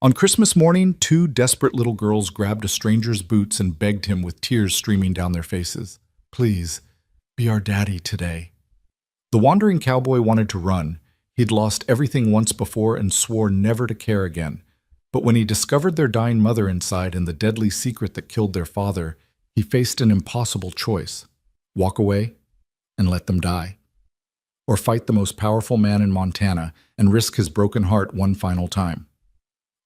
On Christmas morning, two desperate little girls grabbed a stranger's boots and begged him with tears streaming down their faces. Please, be our daddy today. The wandering cowboy wanted to run. He'd lost everything once before and swore never to care again. But when he discovered their dying mother inside and the deadly secret that killed their father, he faced an impossible choice. Walk away and let them die. Or fight the most powerful man in Montana and risk his broken heart one final time.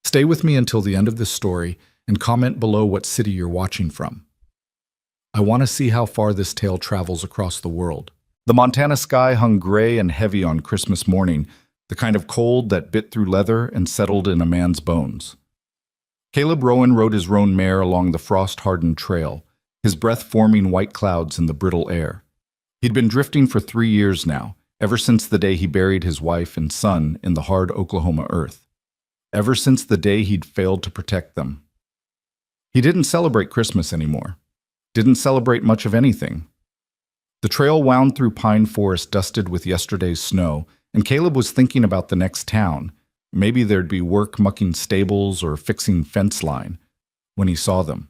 Stay with me until the end of this story and comment below what city you're watching from. I want to see how far this tale travels across the world. The Montana sky hung gray and heavy on Christmas morning, the kind of cold that bit through leather and settled in a man's bones. Caleb Rowan rode his roan mare along the frost-hardened trail, his breath forming white clouds in the brittle air. He'd been drifting for 3 years now, ever since the day he buried his wife and son in the hard Oklahoma earth. Ever since the day he'd failed to protect them. He didn't celebrate Christmas anymore. Didn't celebrate much of anything. The trail wound through pine forest dusted with yesterday's snow, and Caleb was thinking about the next town. Maybe there'd be work mucking stables or fixing fence line, when he saw them.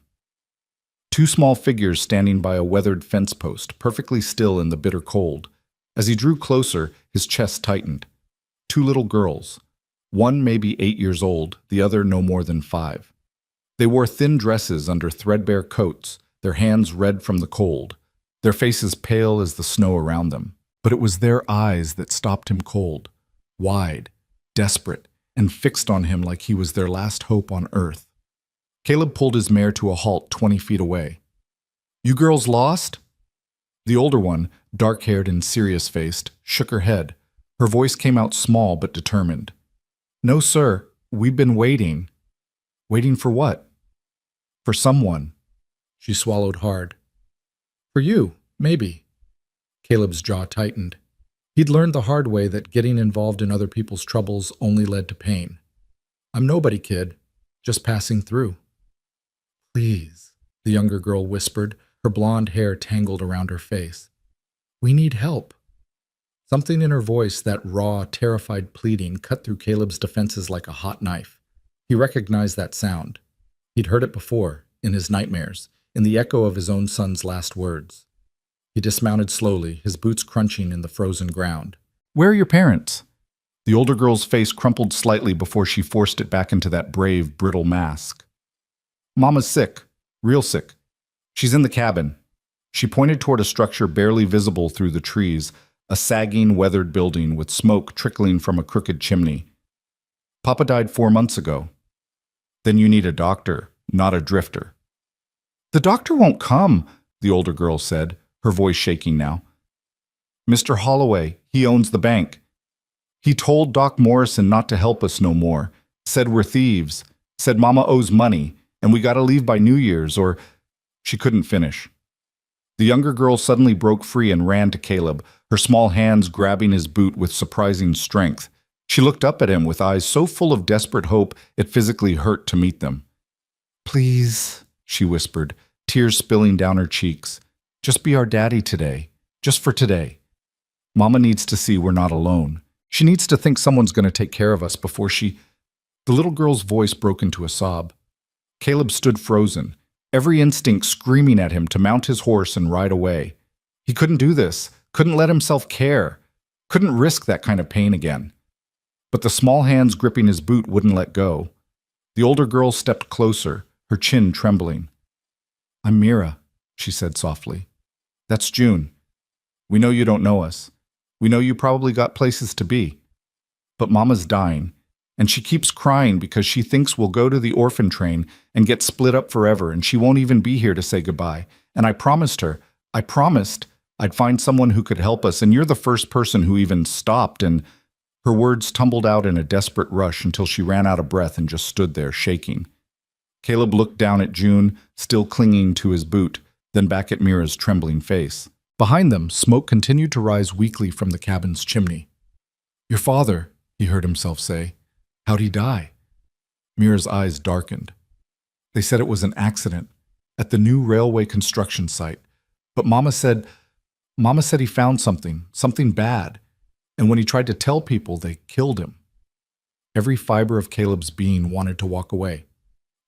Two small figures standing by a weathered fence post, perfectly still in the bitter cold. As he drew closer, his chest tightened. Two little girls. One maybe 8 years old, the other no more than 5. They wore thin dresses under threadbare coats, their hands red from the cold, their faces pale as the snow around them. But it was their eyes that stopped him cold, wide, desperate, and fixed on him like he was their last hope on earth. Caleb pulled his mare to a halt 20 feet away. "You girls lost?" The older one, dark-haired and serious-faced, shook her head. Her voice came out small but determined. "No, sir. We've been waiting." "Waiting for what?" "For someone." She swallowed hard. "For you, maybe." Caleb's jaw tightened. He'd learned the hard way that getting involved in other people's troubles only led to pain. "I'm nobody, kid. Just passing through." "Please," the younger girl whispered, her blonde hair tangled around her face. "We need help." Something in her voice, that raw, terrified pleading, cut through Caleb's defenses like a hot knife. He recognized that sound. He'd heard it before, in his nightmares, in the echo of his own son's last words. He dismounted slowly, his boots crunching in the frozen ground. "Where are your parents?" The older girl's face crumpled slightly before she forced it back into that brave, brittle mask. "Mama's sick. Real sick. She's in the cabin." She pointed toward a structure barely visible through the trees, a sagging, weathered building with smoke trickling from a crooked chimney. "Papa died 4 months ago." "Then you need a doctor, not a drifter." "The doctor won't come," the older girl said, her voice shaking now. "Mr. Holloway, he owns the bank. He told Doc Morrison not to help us no more, said we're thieves, said Mama owes money, and we gotta leave by New Year's or—" She couldn't finish. The younger girl suddenly broke free and ran to Caleb, her small hands grabbing his boot with surprising strength. She looked up at him with eyes so full of desperate hope it physically hurt to meet them. "Please," she whispered, tears spilling down her cheeks. "Just be our daddy today. Just for today. Mama needs to see we're not alone. She needs to think someone's going to take care of us before she—" The little girl's voice broke into a sob. Caleb stood frozen, every instinct screaming at him to mount his horse and ride away. He couldn't do this, couldn't let himself care, couldn't risk that kind of pain again. But the small hands gripping his boot wouldn't let go. The older girl stepped closer, her chin trembling. "I'm Mira," she said softly. "That's June. We know you don't know us. We know you probably got places to be. But Mama's dying, and she keeps crying because she thinks we'll go to the orphan train and get split up forever, and she won't even be here to say goodbye. And I promised her, I'd find someone who could help us, and you're the first person who even stopped," and her words tumbled out in a desperate rush until she ran out of breath and just stood there, shaking. Caleb looked down at June, still clinging to his boot, then back at Mira's trembling face. Behind them, smoke continued to rise weakly from the cabin's chimney. "Your father," he heard himself say. "How'd he die?" Mira's eyes darkened. "They said it was an accident at the new railway construction site. But Mama said he found something bad. And when he tried to tell people, they killed him." Every fiber of Caleb's being wanted to walk away.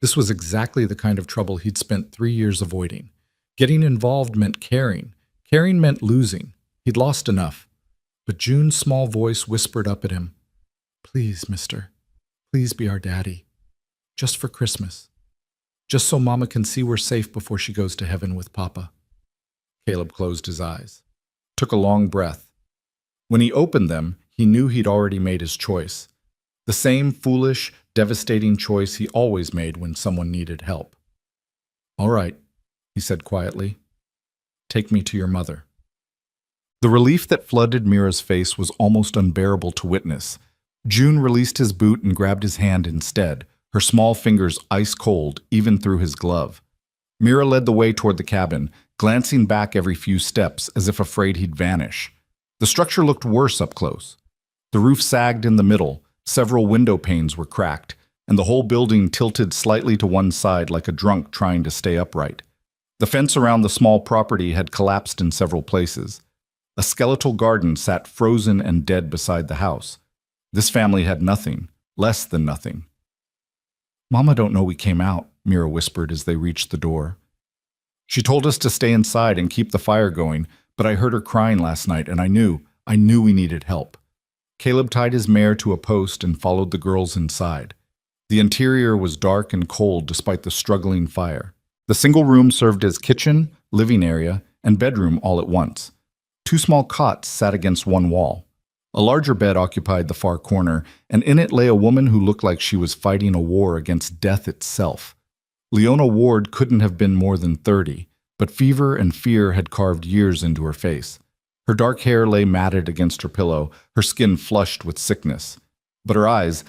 This was exactly the kind of trouble he'd spent 3 years avoiding. Getting involved meant caring. Caring meant losing. He'd lost enough. But June's small voice whispered up at him, "Please, mister, please be our daddy. Just for Christmas. Just so Mama can see we're safe before she goes to heaven with Papa." Caleb closed his eyes, took a long breath. When he opened them, he knew he'd already made his choice. The same foolish, devastating choice he always made when someone needed help. "All right," he said quietly. "Take me to your mother." The relief that flooded Mira's face was almost unbearable to witness. June released his boot and grabbed his hand instead, her small fingers ice cold even through his glove. Mira led the way toward the cabin, glancing back every few steps as if afraid he'd vanish. The structure looked worse up close. The roof sagged in the middle, several window panes were cracked, and the whole building tilted slightly to one side like a drunk trying to stay upright. The fence around the small property had collapsed in several places. A skeletal garden sat frozen and dead beside the house. This family had nothing, less than nothing. "Mama don't know we came out," Mira whispered as they reached the door. "She told us to stay inside and keep the fire going, but I heard her crying last night and I knew we needed help." Caleb tied his mare to a post and followed the girls inside. The interior was dark and cold despite the struggling fire. The single room served as kitchen, living area, and bedroom all at once. 2 small cots sat against one wall. A larger bed occupied the far corner, and in it lay a woman who looked like she was fighting a war against death itself. Leona Ward couldn't have been more than 30, but fever and fear had carved years into her face. Her dark hair lay matted against her pillow, her skin flushed with sickness. But her eyes,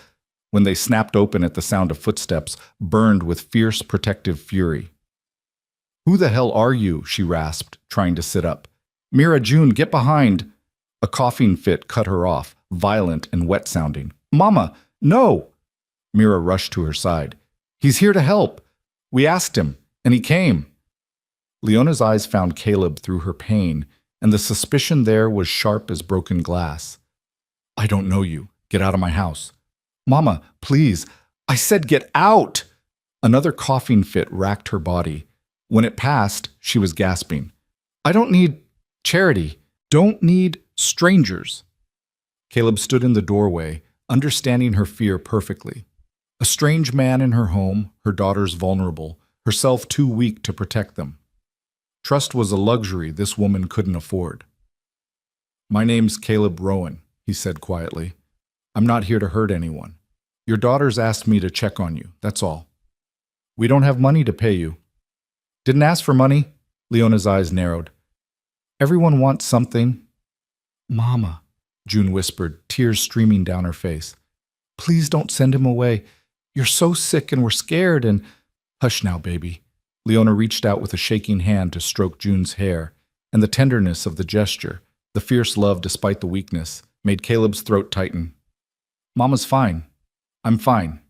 when they snapped open at the sound of footsteps, burned with fierce protective fury. "Who the hell are you?" she rasped, trying to sit up. "Mira, June, get behind!" A coughing fit cut her off, violent and wet-sounding. "Mama, no!" Mira rushed to her side. "He's here to help. We asked him, and he came." Leona's eyes found Caleb through her pain, and the suspicion there was sharp as broken glass. "I don't know you. Get out of my house." "Mama, please." "I said get out!" Another coughing fit racked her body. When it passed, she was gasping. "I don't need charity. Don't need strangers." Caleb stood in the doorway, understanding her fear perfectly. A strange man in her home, her daughters vulnerable, herself too weak to protect them. Trust was a luxury this woman couldn't afford. "My name's Caleb Rowan," he said quietly. "I'm not here to hurt anyone. Your daughters asked me to check on you, that's all. We don't have money to pay you." "Didn't ask for money." Leona's eyes narrowed. "Everyone wants something." "Mama," June whispered, tears streaming down her face. "Please don't send him away. You're so sick and we're scared and—" "Hush now, baby." Leona reached out with a shaking hand to stroke June's hair, and the tenderness of the gesture, the fierce love despite the weakness, made Caleb's throat tighten. "Mama's fine. I'm fine."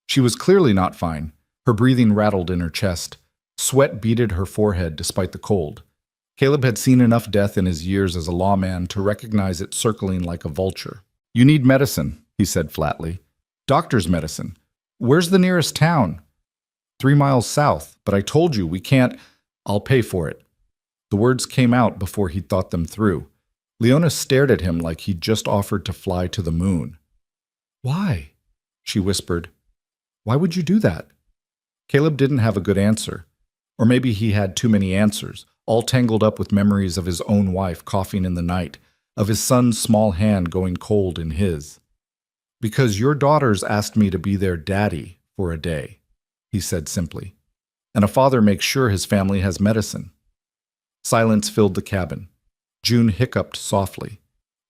She was clearly not fine. Her breathing rattled in her chest. Sweat beaded her forehead despite the cold. Caleb had seen enough death in his years as a lawman to recognize it circling like a vulture. "You need medicine," he said flatly. "Doctor's medicine. Where's the nearest town?" 3 miles south, but I told you we can't—" "I'll pay for it." The words came out before he'd thought them through. Leona stared at him like he'd just offered to fly to the moon. "Why?" she whispered. "Why would you do that?" Caleb didn't have a good answer. Or maybe he had too many answers, all tangled up with memories of his own wife coughing in the night, of his son's small hand going cold in his. "Because your daughters asked me to be their daddy for a day," he said simply. "And a father makes sure his family has medicine." Silence filled the cabin. June hiccuped softly.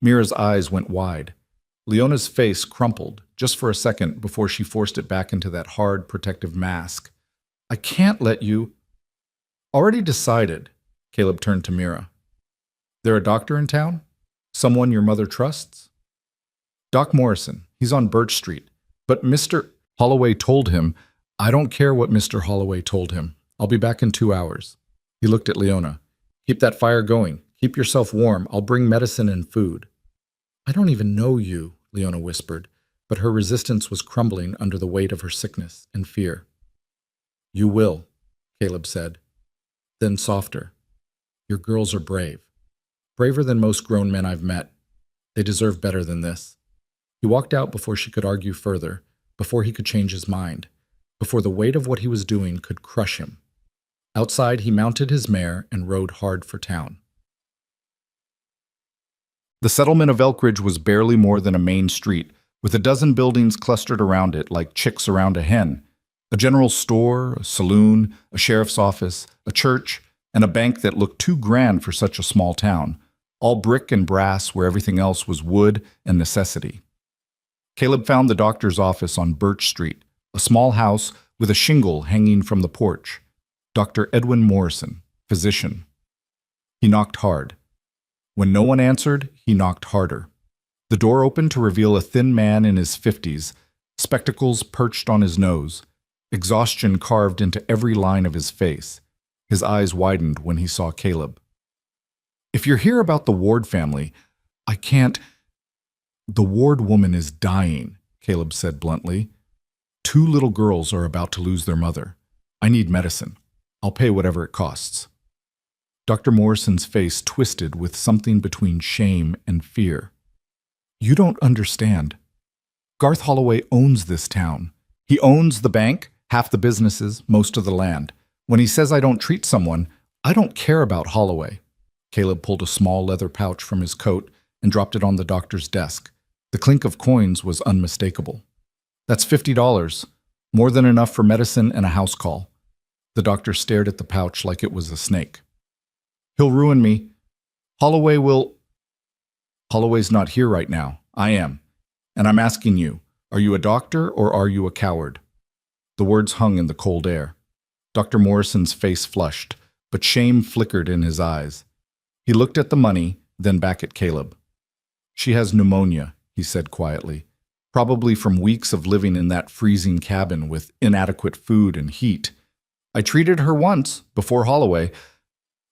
Mira's eyes went wide. Leona's face crumpled, just for a second before she forced it back into that hard, protective mask. "I can't let you—" "Already decided." Caleb turned to Mira. "There a doctor in town? Someone your mother trusts?" "Doc Morrison. He's on Birch Street. But Mr. Holloway told him—" "I don't care what Mr. Holloway told him. I'll be back in 2 hours." He looked at Leona. "Keep that fire going. Keep yourself warm. I'll bring medicine and food." "I don't even know you," Leona whispered. but her resistance was crumbling under the weight of her sickness and fear. "You will," Caleb said. Then softer. "Your girls are brave. Braver than most grown men I've met. They deserve better than this." He walked out before she could argue further, before he could change his mind, before the weight of what he was doing could crush him. Outside, he mounted his mare and rode hard for town. The settlement of Elkridge was barely more than a main street, with a dozen buildings clustered around it like chicks around a hen. A general store, a saloon, a sheriff's office, a church, and a bank that looked too grand for such a small town, all brick and brass where everything else was wood and necessity. Caleb found the doctor's office on Birch Street, a small house with a shingle hanging from the porch. Dr. Edwin Morrison, physician. He knocked hard. When no one answered, he knocked harder. The door opened to reveal a thin man in his 50s, spectacles perched on his nose, exhaustion carved into every line of his face. His eyes widened when he saw Caleb. "If you're here about the Ward family, I can't—" "The Ward woman is dying," Caleb said bluntly. "2 little girls are about to lose their mother. I need medicine. I'll pay whatever it costs." Dr. Morrison's face twisted with something between shame and fear. "You don't understand. Garth Holloway owns this town. He owns the bank, half the businesses, most of the land. When he says I don't treat someone, I don't care about Holloway." Caleb pulled a small leather pouch from his coat and dropped it on the doctor's desk. The clink of coins was unmistakable. "That's $50, more than enough for medicine and a house call." The doctor stared at the pouch like it was a snake. "He'll ruin me. Holloway will—" "Holloway's not here right now. I am. And I'm asking you, are you a doctor or are you a coward?" The words hung in the cold air. Dr. Morrison's face flushed, but shame flickered in his eyes. He looked at the money, then back at Caleb. "She has pneumonia," he said quietly, "probably from weeks of living in that freezing cabin with inadequate food and heat. I treated her once, before Holloway."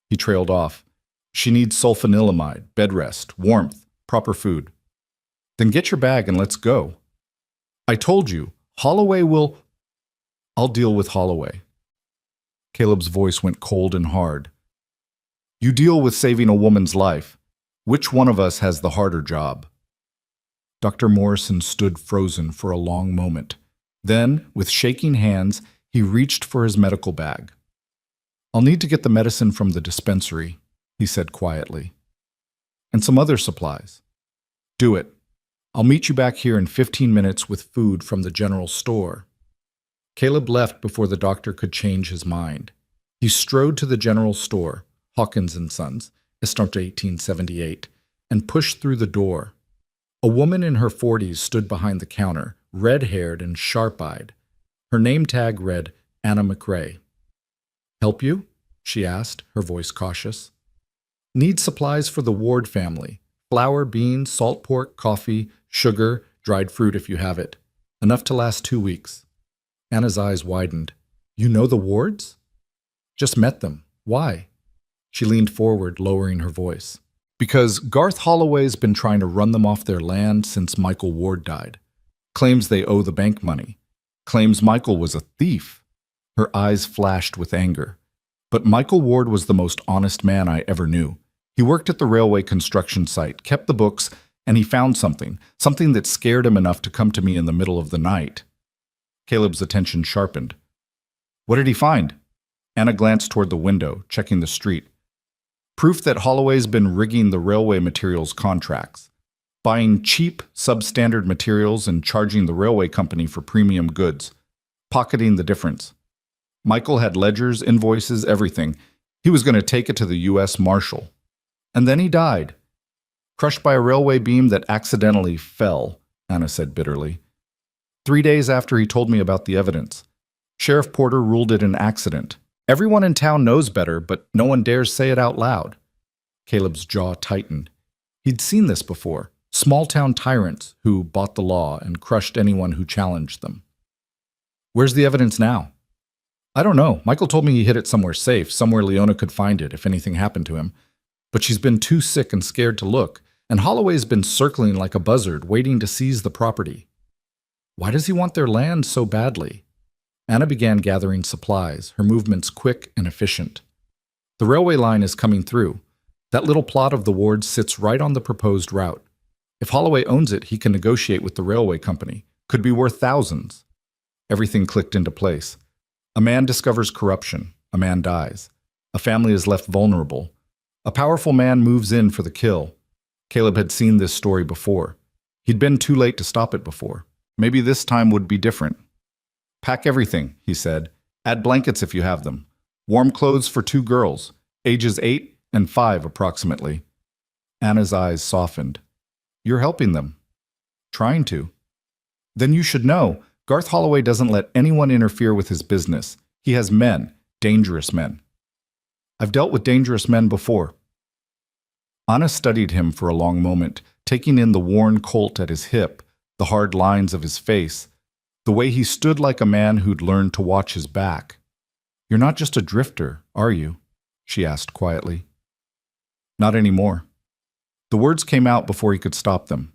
He trailed off. "She needs sulfanilamide, bed rest, warmth, proper food." "Then get your bag and let's go." "I told you, Holloway will—" "I'll deal with Holloway." Caleb's voice went cold and hard. "You deal with saving a woman's life. Which one of us has the harder job?" Dr. Morrison stood frozen for a long moment. Then, with shaking hands, he reached for his medical bag. "I'll need to get the medicine from the dispensary," he said quietly. "And some other supplies." "Do it. I'll meet you back here in 15 minutes with food from the general store." Caleb left before the doctor could change his mind. He strode to the general store, Hawkins & Sons, Estampe 1878, and pushed through the door. A woman in her 40s stood behind the counter, red-haired and sharp-eyed. Her name tag read Anna McRae. "Help you?" she asked, her voice cautious. "Need supplies for the Ward family. Flour, beans, salt pork, coffee, sugar, dried fruit if you have it. Enough to last 2 weeks." Anna's eyes widened. "You know the Wards?" "Just met them. Why?" She leaned forward, lowering her voice. "Because Garth Holloway's been trying to run them off their land since Michael Ward died. Claims they owe the bank money. Claims Michael was a thief." Her eyes flashed with anger. "But Michael Ward was the most honest man I ever knew. He worked at the railway construction site, kept the books, and he found something that scared him enough to come to me in the middle of the night." Caleb's attention sharpened. "What did he find?" Anna glanced toward the window, checking the street. "Proof that Holloway's been rigging the railway materials contracts, buying cheap, substandard materials and charging the railway company for premium goods, pocketing the difference. Michael had ledgers, invoices, everything. He was going to take it to the U.S. Marshal. And then he died. Crushed by a railway beam that accidentally fell," Anna said bitterly. 3 days after he told me about the evidence. Sheriff Porter ruled it an accident. Everyone in town knows better, but no one dares say it out loud. Caleb's jaw tightened. He'd seen this before. Small-town tyrants who bought the law and crushed anyone who challenged them. "Where's the evidence now?" "I don't know. Michael told me he hid it somewhere safe, somewhere Leona could find it if anything happened to him. But she's been too sick and scared to look, and Holloway's been circling like a buzzard, waiting to seize the property." Why does he want their land so badly? Anna began gathering supplies, her movements quick and efficient. The railway line is coming through. That little plot of the ward sits right on the proposed route. If Holloway owns it, he can negotiate with the railway company. Could be worth thousands. Everything clicked into place. A man discovers corruption. A man dies. A family is left vulnerable. A powerful man moves in for the kill. Caleb had seen this story before. He'd been too late to stop it before. Maybe this time would be different. Pack everything, he said. Add blankets if you have them. Warm clothes for 2 girls, ages 8 and 5 approximately. Anna's eyes softened. You're helping them. Trying to. Then you should know, Garth Holloway doesn't let anyone interfere with his business. He has men, dangerous men. I've dealt with dangerous men before. Anna studied him for a long moment, taking in the worn colt at his hip, the hard lines of his face, the way he stood like a man who'd learned to watch his back. You're not just a drifter, are you? She asked quietly. Not anymore. The words came out before he could stop them.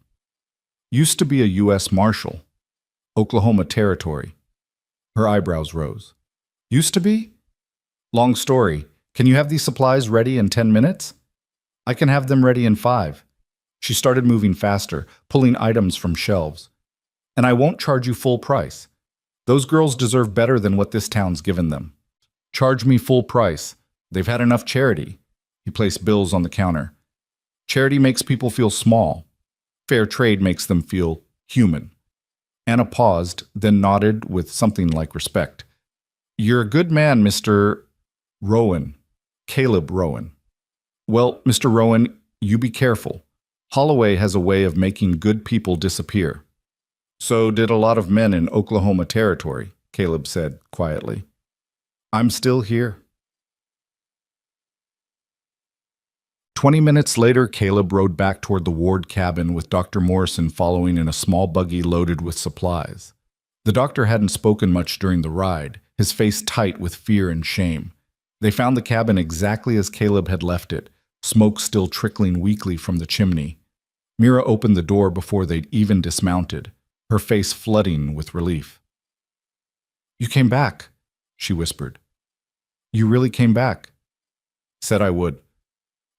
Used to be a U.S. Marshal. Oklahoma Territory. Her eyebrows rose. Used to be? Long story. Can you have these supplies ready in 10 minutes? I can have them ready in 5. She started moving faster, pulling items from shelves. And I won't charge you full price. Those girls deserve better than what this town's given them. Charge me full price. They've had enough charity. He placed bills on the counter. Charity makes people feel small. Fair trade makes them feel human. Anna paused, then nodded with something like respect. You're a good man, Mr. Rowan. Caleb Rowan. Well, Mr. Rowan, you be careful. Holloway has a way of making good people disappear. So did a lot of men in Oklahoma Territory, Caleb said quietly. I'm still here. 20 minutes later, Caleb rode back toward the ward cabin with Dr. Morrison following in a small buggy loaded with supplies. The doctor hadn't spoken much during the ride, his face tight with fear and shame. They found the cabin exactly as Caleb had left it, smoke still trickling weakly from the chimney. Mira opened the door before they'd even dismounted, her face flooding with relief. You came back, she whispered. You really came back. Said I would.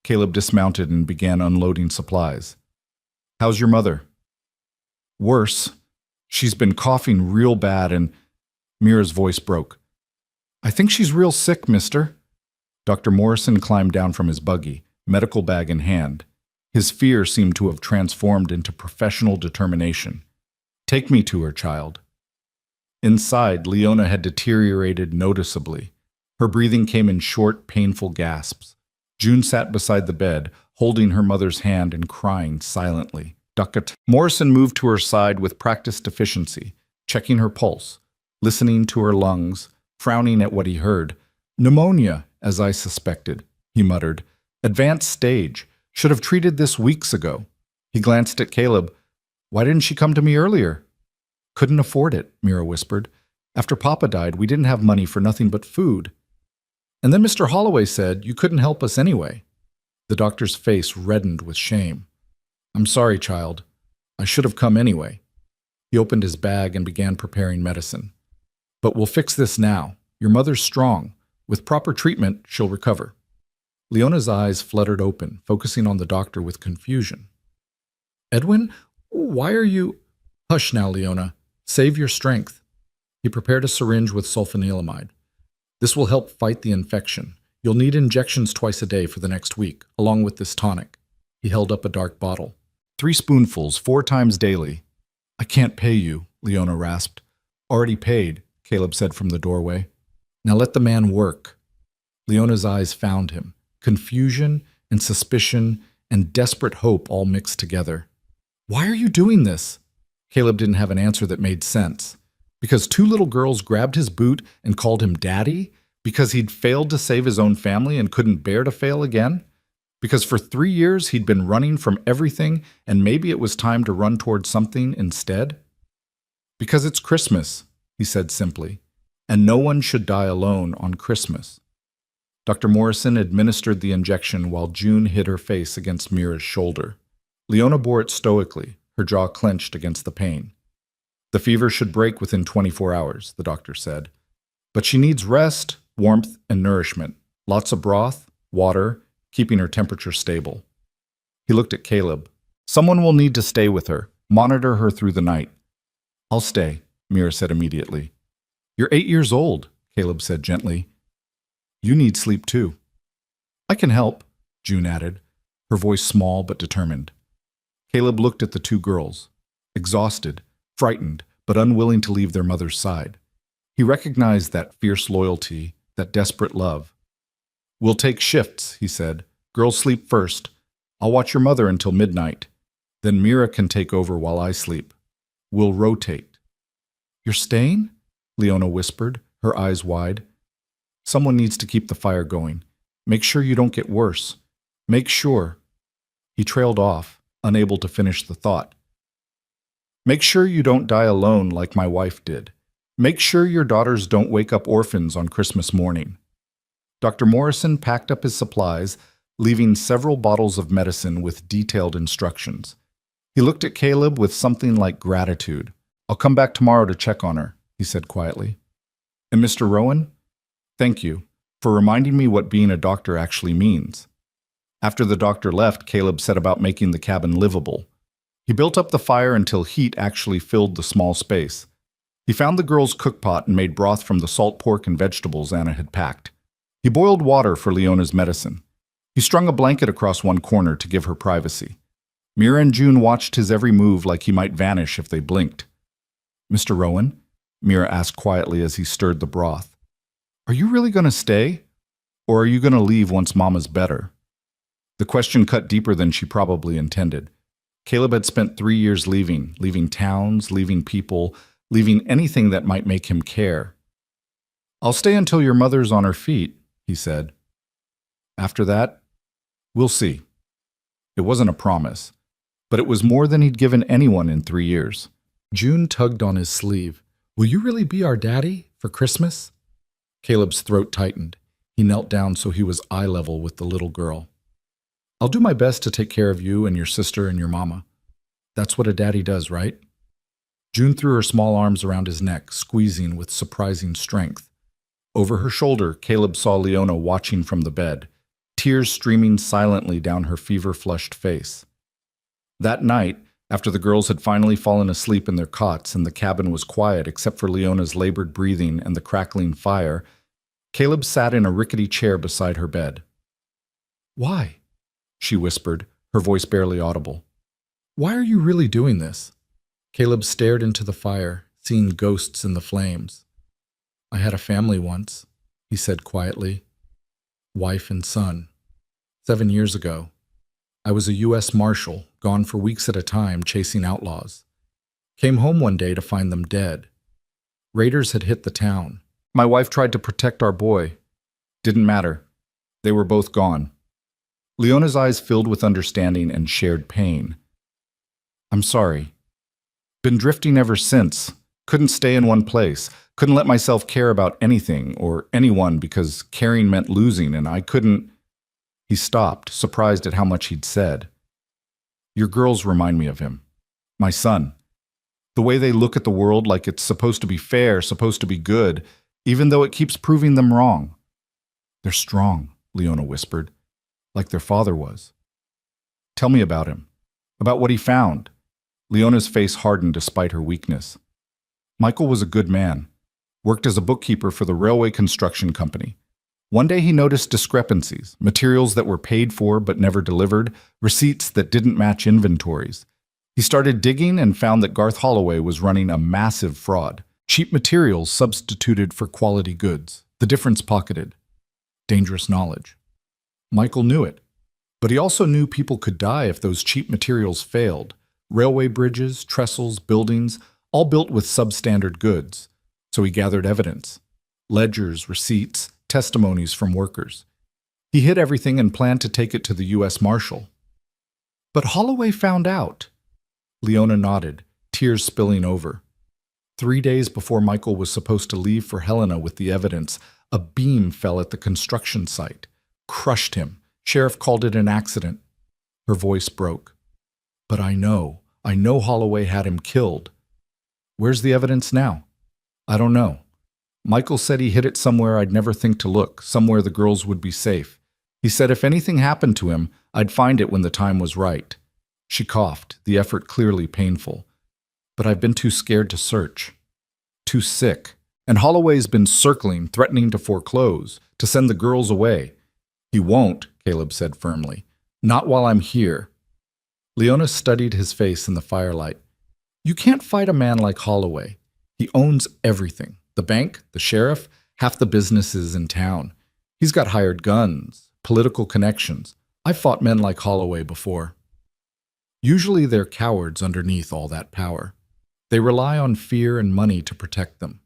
Caleb dismounted and began unloading supplies. How's your mother? Worse. She's been coughing real bad and... Mira's voice broke. I think she's real sick, mister. Dr. Morrison climbed down from his buggy, medical bag in hand. His fear seemed to have transformed into professional determination. Take me to her, child. Inside, Leona had deteriorated noticeably. Her breathing came in short, painful gasps. June sat beside the bed, holding her mother's hand and crying silently. Dr. Morrison moved to her side with practiced efficiency, checking her pulse, listening to her lungs, frowning at what he heard. Pneumonia, as I suspected, he muttered. Advanced stage. Should have treated this weeks ago. He glanced at Caleb. Why didn't she come to me earlier? Couldn't afford it, Mira whispered. After Papa died, we didn't have money for nothing but food. And then Mr. Holloway said you couldn't help us anyway. The doctor's face reddened with shame. I'm sorry, child. I should have come anyway. He opened his bag and began preparing medicine. But we'll fix this now. Your mother's strong. With proper treatment, she'll recover. Leona's eyes fluttered open, focusing on the doctor with confusion. Edwin, why are you... Hush now, Leona. Save your strength. He prepared a syringe with sulfanilamide. This will help fight the infection. You'll need injections twice a day for the next week, along with this tonic. He held up a dark bottle. 3 spoonfuls, 4 times daily. I can't pay you, Leona rasped. Already paid, Caleb said from the doorway. Now let the man work. Leona's eyes found him. Confusion and suspicion and desperate hope all mixed together. Why are you doing this? Caleb didn't have an answer that made sense. Because 2 little girls grabbed his boot and called him daddy? Because he'd failed to save his own family and couldn't bear to fail again? Because for 3 years he'd been running from everything and maybe it was time to run toward something instead? Because it's Christmas, he said simply, and no one should die alone on Christmas. Dr. Morrison administered the injection while June hid her face against Mira's shoulder. Leona bore it stoically, her jaw clenched against the pain. The fever should break within 24 hours, the doctor said. But she needs rest, warmth, and nourishment. Lots of broth, water, keeping her temperature stable. He looked at Caleb. Someone will need to stay with her, monitor her through the night. I'll stay, Mira said immediately. You're 8 years old, Caleb said gently. You need sleep too. I can help, June added, her voice small but determined. Caleb looked at the two girls, exhausted, frightened, but unwilling to leave their mother's side. He recognized that fierce loyalty, that desperate love. We'll take shifts, he said. Girls sleep first. I'll watch your mother until midnight. Then Mira can take over while I sleep. We'll rotate. You're staying? Leona whispered, her eyes wide. Someone needs to keep the fire going. Make sure you don't get worse. Make sure. He trailed off, unable to finish the thought. Make sure you don't die alone like my wife did. Make sure your daughters don't wake up orphans on Christmas morning. Dr. Morrison packed up his supplies, leaving several bottles of medicine with detailed instructions. He looked at Caleb with something like gratitude. I'll come back tomorrow to check on her, he said quietly. And Mr. Rowan, thank you for reminding me what being a doctor actually means. After the doctor left, Caleb set about making the cabin livable. He built up the fire until heat actually filled the small space. He found the girls' cookpot and made broth from the salt pork and vegetables Anna had packed. He boiled water for Leona's medicine. He strung a blanket across one corner to give her privacy. Mira and June watched his every move like he might vanish if they blinked. Mr. Rowan? Mira asked quietly as he stirred the broth. Are you really going to stay? Or are you going to leave once Mama's better? The question cut deeper than she probably intended. Caleb had spent 3 years leaving towns, leaving people, leaving anything that might make him care. I'll stay until your mother's on her feet, he said. After that, we'll see. It wasn't a promise, but it was more than he'd given anyone in 3 years. June tugged on his sleeve. Will you really be our daddy for Christmas? Caleb's throat tightened. He knelt down so he was eye level with the little girl. I'll do my best to take care of you and your sister and your mama. That's what a daddy does, right? June threw her small arms around his neck, squeezing with surprising strength. Over her shoulder, Caleb saw Leona watching from the bed, tears streaming silently down her fever-flushed face. That night, after the girls had finally fallen asleep in their cots and the cabin was quiet except for Leona's labored breathing and the crackling fire, Caleb sat in a rickety chair beside her bed. Why? She whispered, her voice barely audible. Why are you really doing this? Caleb stared into the fire, seeing ghosts in the flames. I had a family once, he said quietly. Wife and son. 7 years ago. I was a U.S. Marshal, gone for weeks at a time chasing outlaws. Came home one day to find them dead. Raiders had hit the town. My wife tried to protect our boy. Didn't matter. They were both gone. Leona's eyes filled with understanding and shared pain. I'm sorry. Been drifting ever since. Couldn't stay in one place. Couldn't let myself care about anything or anyone because caring meant losing, and I couldn't... He stopped, surprised at how much he'd said. Your girls remind me of him. My son. The way they look at the world like it's supposed to be fair, supposed to be good, even though it keeps proving them wrong. They're strong, Leona whispered, like their father was. Tell me about him. About what he found. Leona's face hardened despite her weakness. Michael was a good man. Worked as a bookkeeper for the railway construction company. One day he noticed discrepancies, materials that were paid for but never delivered, receipts that didn't match inventories. He started digging and found that Garth Holloway was running a massive fraud. Cheap materials substituted for quality goods. The difference pocketed. Dangerous knowledge. Michael knew it. But he also knew people could die if those cheap materials failed. Railway bridges, trestles, buildings, all built with substandard goods. So he gathered evidence. Ledgers, receipts, testimonies from workers. He hid everything and planned to take it to the U.S. Marshal. But Holloway found out. Leona nodded, tears spilling over. 3 days before Michael was supposed to leave for Helena with the evidence, a beam fell at the construction site, crushed him. Sheriff called it an accident. Her voice broke. But I know Holloway had him killed. Where's the evidence now? I don't know. Michael said he hid it somewhere I'd never think to look, somewhere the girls would be safe. He said if anything happened to him, I'd find it when the time was right. She coughed, the effort clearly painful. But I've been too scared to search. Too sick. And Holloway's been circling, threatening to foreclose, to send the girls away. He won't, Caleb said firmly. Not while I'm here. Leona studied his face in the firelight. You can't fight a man like Holloway. He owns everything. The bank, the sheriff, half the businesses in town. He's got hired guns, political connections. I've fought men like Holloway before. Usually they're cowards underneath all that power. They rely on fear and money to protect them.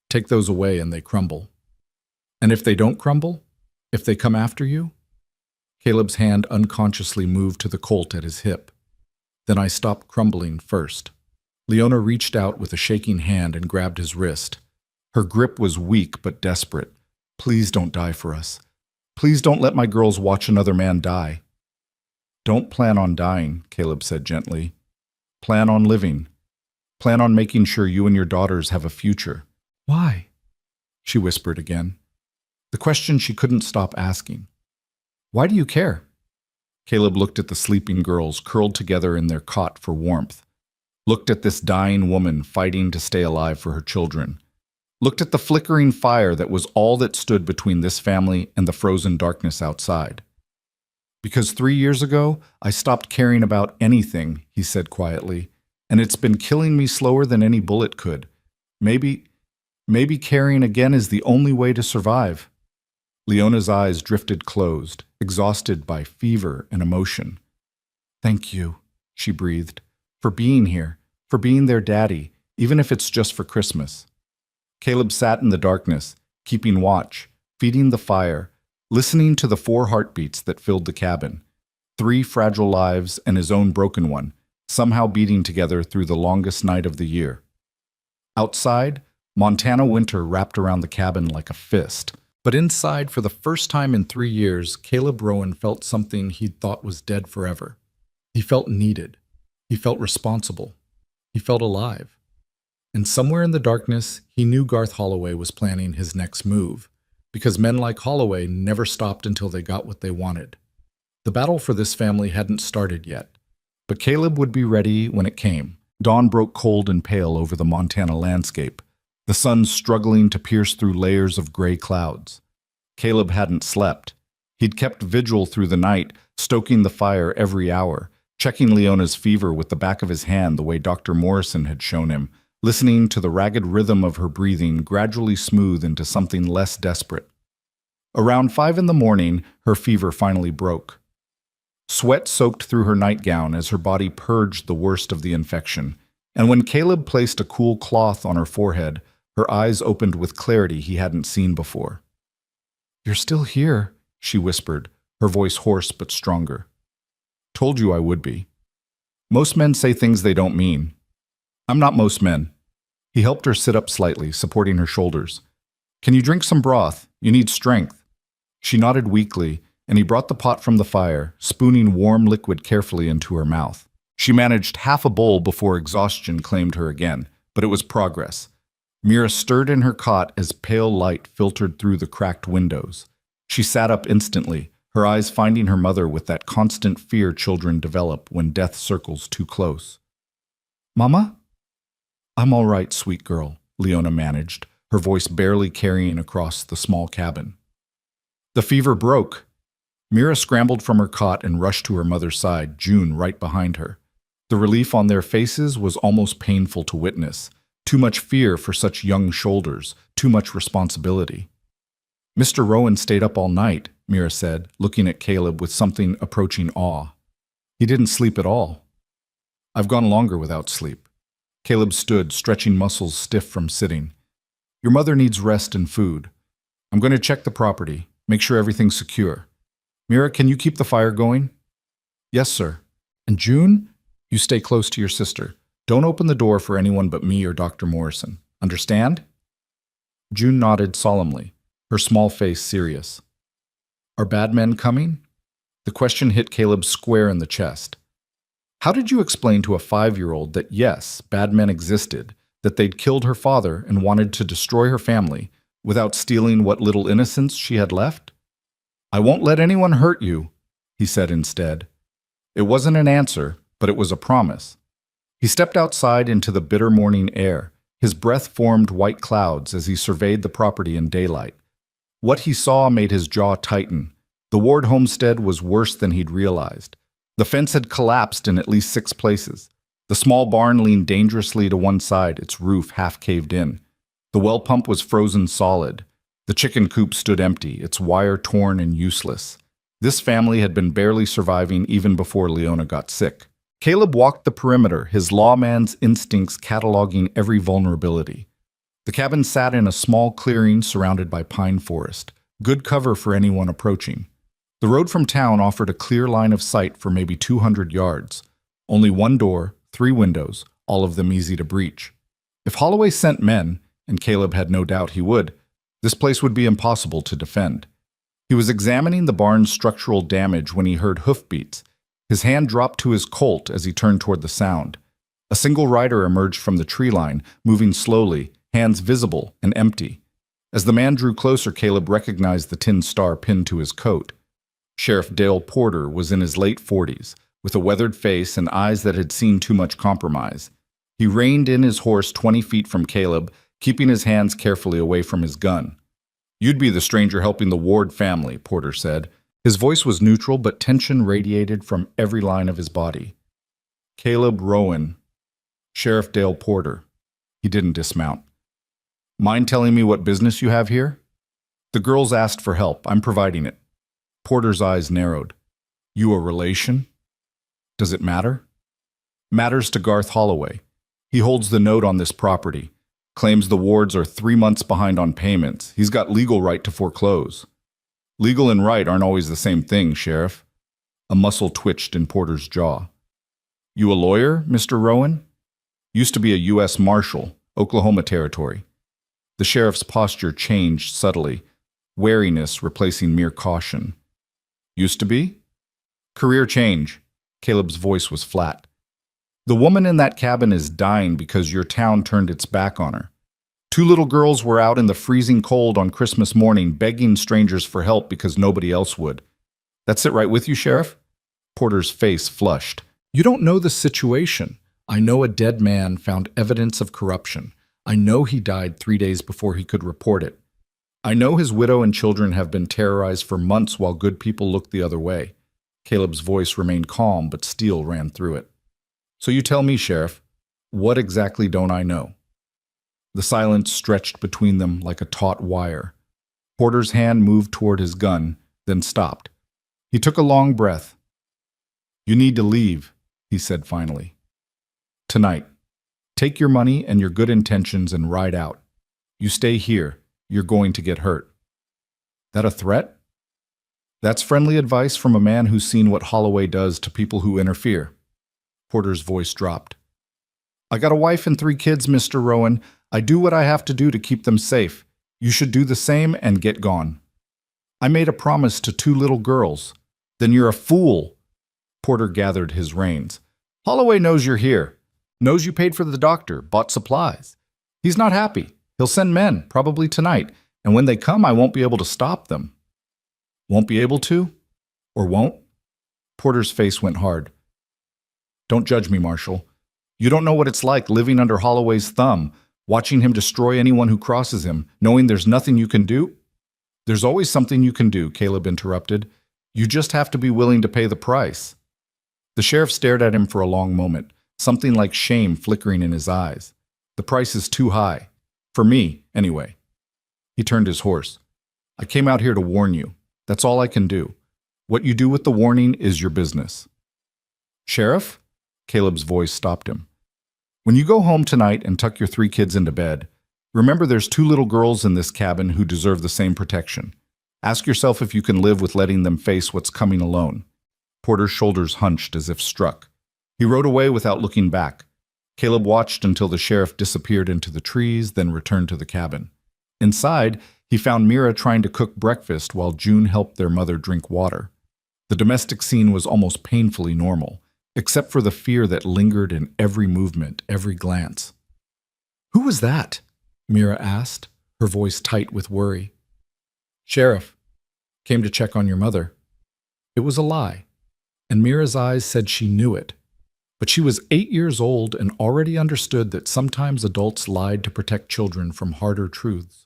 Take those away and they crumble. And if they don't crumble? If they come after you? Caleb's hand unconsciously moved to the Colt at his hip. Then I stopped crumbling first. Leona reached out with a shaking hand and grabbed his wrist. Her grip was weak but desperate. Please don't die for us. Please don't let my girls watch another man die. Don't plan on dying, Caleb said gently. Plan on living. Plan on making sure you and your daughters have a future. Why? She whispered again. The question she couldn't stop asking. Why do you care? Caleb looked at the sleeping girls curled together in their cot for warmth. Looked at this dying woman fighting to stay alive for her children. Looked at the flickering fire that was all that stood between this family and the frozen darkness outside. Because 3 years ago, I stopped caring about anything, he said quietly, and it's been killing me slower than any bullet could. Maybe caring again is the only way to survive. Leona's eyes drifted closed, exhausted by fever and emotion. Thank you, she breathed, for being here, for being their daddy, even if it's just for Christmas. Caleb sat in the darkness, keeping watch, feeding the fire, listening to the 4 heartbeats that filled the cabin. 3 fragile lives and his own broken one, somehow beating together through the longest night of the year. Outside, Montana winter wrapped around the cabin like a fist. But inside, for the first time in 3 years, Caleb Rowan felt something he'd thought was dead forever. He felt needed. He felt responsible. He felt alive. And somewhere in the darkness, he knew Garth Holloway was planning his next move, because men like Holloway never stopped until they got what they wanted. The battle for this family hadn't started yet, but Caleb would be ready when it came. Dawn broke cold and pale over the Montana landscape, the sun struggling to pierce through layers of gray clouds. Caleb hadn't slept. He'd kept vigil through the night, stoking the fire every hour, checking Leona's fever with the back of his hand the way Dr. Morrison had shown him, listening to the ragged rhythm of her breathing gradually smooth into something less desperate. Around 5 in the morning, her fever finally broke. Sweat soaked through her nightgown as her body purged the worst of the infection, and when Caleb placed a cool cloth on her forehead, her eyes opened with clarity he hadn't seen before. "You're still here," she whispered, her voice hoarse but stronger. "Told you I would be. Most men say things they don't mean. I'm not most men." He helped her sit up slightly, supporting her shoulders. "Can you drink some broth? You need strength." She nodded weakly, and he brought the pot from the fire, spooning warm liquid carefully into her mouth. She managed half a bowl before exhaustion claimed her again, but it was progress. Mira stirred in her cot as pale light filtered through the cracked windows. She sat up instantly, her eyes finding her mother with that constant fear children develop when death circles too close. "Mama?" "I'm all right, sweet girl," Leona managed, her voice barely carrying across the small cabin. The fever broke. Mira scrambled from her cot and rushed to her mother's side, June right behind her. The relief on their faces was almost painful to witness. Too much fear for such young shoulders, too much responsibility. "Mr. Rowan stayed up all night," Mira said, looking at Caleb with something approaching awe. "He didn't sleep at all." "I've gone longer without sleep." Caleb stood, stretching muscles stiff from sitting. "Your mother needs rest and food. I'm going to check the property, make sure everything's secure. Mira, can you keep the fire going?" "Yes, sir. And June, you stay close to your sister. Don't open the door for anyone but me or Dr. Morrison. Understand?" June nodded solemnly, her small face serious. "Are bad men coming?" The question hit Caleb square in the chest. How did you explain to a 5-year-old that yes, bad men existed, that they'd killed her father and wanted to destroy her family without stealing what little innocence she had left? "I won't let anyone hurt you," he said instead. It wasn't an answer, but it was a promise. He stepped outside into the bitter morning air. His breath formed white clouds as he surveyed the property in daylight. What he saw made his jaw tighten. The Ward homestead was worse than he'd realized. The fence had collapsed in at least 6 places. The small barn leaned dangerously to one side, its roof half caved in. The well pump was frozen solid. The chicken coop stood empty, its wire torn and useless. This family had been barely surviving even before Leona got sick. Caleb walked the perimeter, his lawman's instincts cataloging every vulnerability. The cabin sat in a small clearing surrounded by pine forest, good cover for anyone approaching. The road from town offered a clear line of sight for maybe 200 yards. Only one door, 3 windows, all of them easy to breach. If Holloway sent men, and Caleb had no doubt he would, this place would be impossible to defend. He was examining the barn's structural damage when he heard hoofbeats. His hand dropped to his Colt as he turned toward the sound. A single rider emerged from the tree line, moving slowly, hands visible and empty. As the man drew closer, Caleb recognized the tin star pinned to his coat. Sheriff Dale Porter was in his late 40s, with a weathered face and eyes that had seen too much compromise. He reined in his horse 20 feet from Caleb, keeping his hands carefully away from his gun. "You'd be the stranger helping the Ward family," Porter said. His voice was neutral, but tension radiated from every line of his body. "Caleb Rowan, Sheriff Dale Porter." He didn't dismount. "Mind telling me what business you have here?" "The girls asked for help. I'm providing it." Porter's eyes narrowed. "You a relation?" "Does it matter?" "Matters to Garth Holloway. He holds the note on this property. Claims the Wards are 3 months behind on payments. He's got legal right to foreclose." "Legal and right aren't always the same thing, Sheriff." A muscle twitched in Porter's jaw. "You a lawyer, Mr. Rowan?" "Used to be a U.S. Marshal, Oklahoma Territory." The sheriff's posture changed subtly, wariness replacing mere caution. "Used to be?" "Career change." Caleb's voice was flat. "The woman in that cabin is dying because your town turned its back on her. 2 little girls were out in the freezing cold on Christmas morning begging strangers for help because nobody else would. That sit right with you, Sheriff?" Porter's face flushed. "You don't know the situation. I know a dead man found evidence of corruption. I know he died 3 days before he could report it. I know his widow and children have been terrorized for months while good people looked the other way." Caleb's voice remained calm, but steel ran through it. "So you tell me, Sheriff, what exactly don't I know?" The silence stretched between them like a taut wire. Porter's hand moved toward his gun, then stopped. He took a long breath. "You need to leave," he said finally. "Tonight. Take your money and your good intentions and ride out. You stay here, you're going to get hurt." "That a threat?" "That's friendly advice from a man who's seen what Holloway does to people who interfere." Porter's voice dropped. "I got a wife and 3 kids, Mr. Rowan. I do what I have to do to keep them safe. You should do the same and get gone." "I made a promise to 2 little girls." "Then you're a fool." Porter gathered his reins. "Holloway knows you're here. Knows you paid for the doctor, bought supplies. He's not happy. He'll send men, probably tonight, and when they come, I won't be able to stop them." "Won't be able to? Or won't?" Porter's face went hard. "Don't judge me, Marshal. You don't know what it's like living under Holloway's thumb, watching him destroy anyone who crosses him, knowing there's nothing you can do." "There's always something you can do," Caleb interrupted. "You just have to be willing to pay the price." The sheriff stared at him for a long moment, something like shame flickering in his eyes. "The price is too high. For me, anyway." He turned his horse. "I came out here to warn you. That's all I can do. What you do with the warning is your business." "Sheriff?" Caleb's voice stopped him. "When you go home tonight and tuck your 3 kids into bed, remember there's 2 little girls in this cabin who deserve the same protection. Ask yourself if you can live with letting them face what's coming alone." Porter's shoulders hunched as if struck. He rode away without looking back. Caleb watched until the sheriff disappeared into the trees, then returned to the cabin. Inside, he found Mira trying to cook breakfast while June helped their mother drink water. The domestic scene was almost painfully normal, except for the fear that lingered in every movement, every glance. Who was that? Mira asked, her voice tight with worry. Sheriff. Came to check on your mother. It was a lie, and Mira's eyes said she knew it. But she was 8 years old and already understood that sometimes adults lied to protect children from harder truths.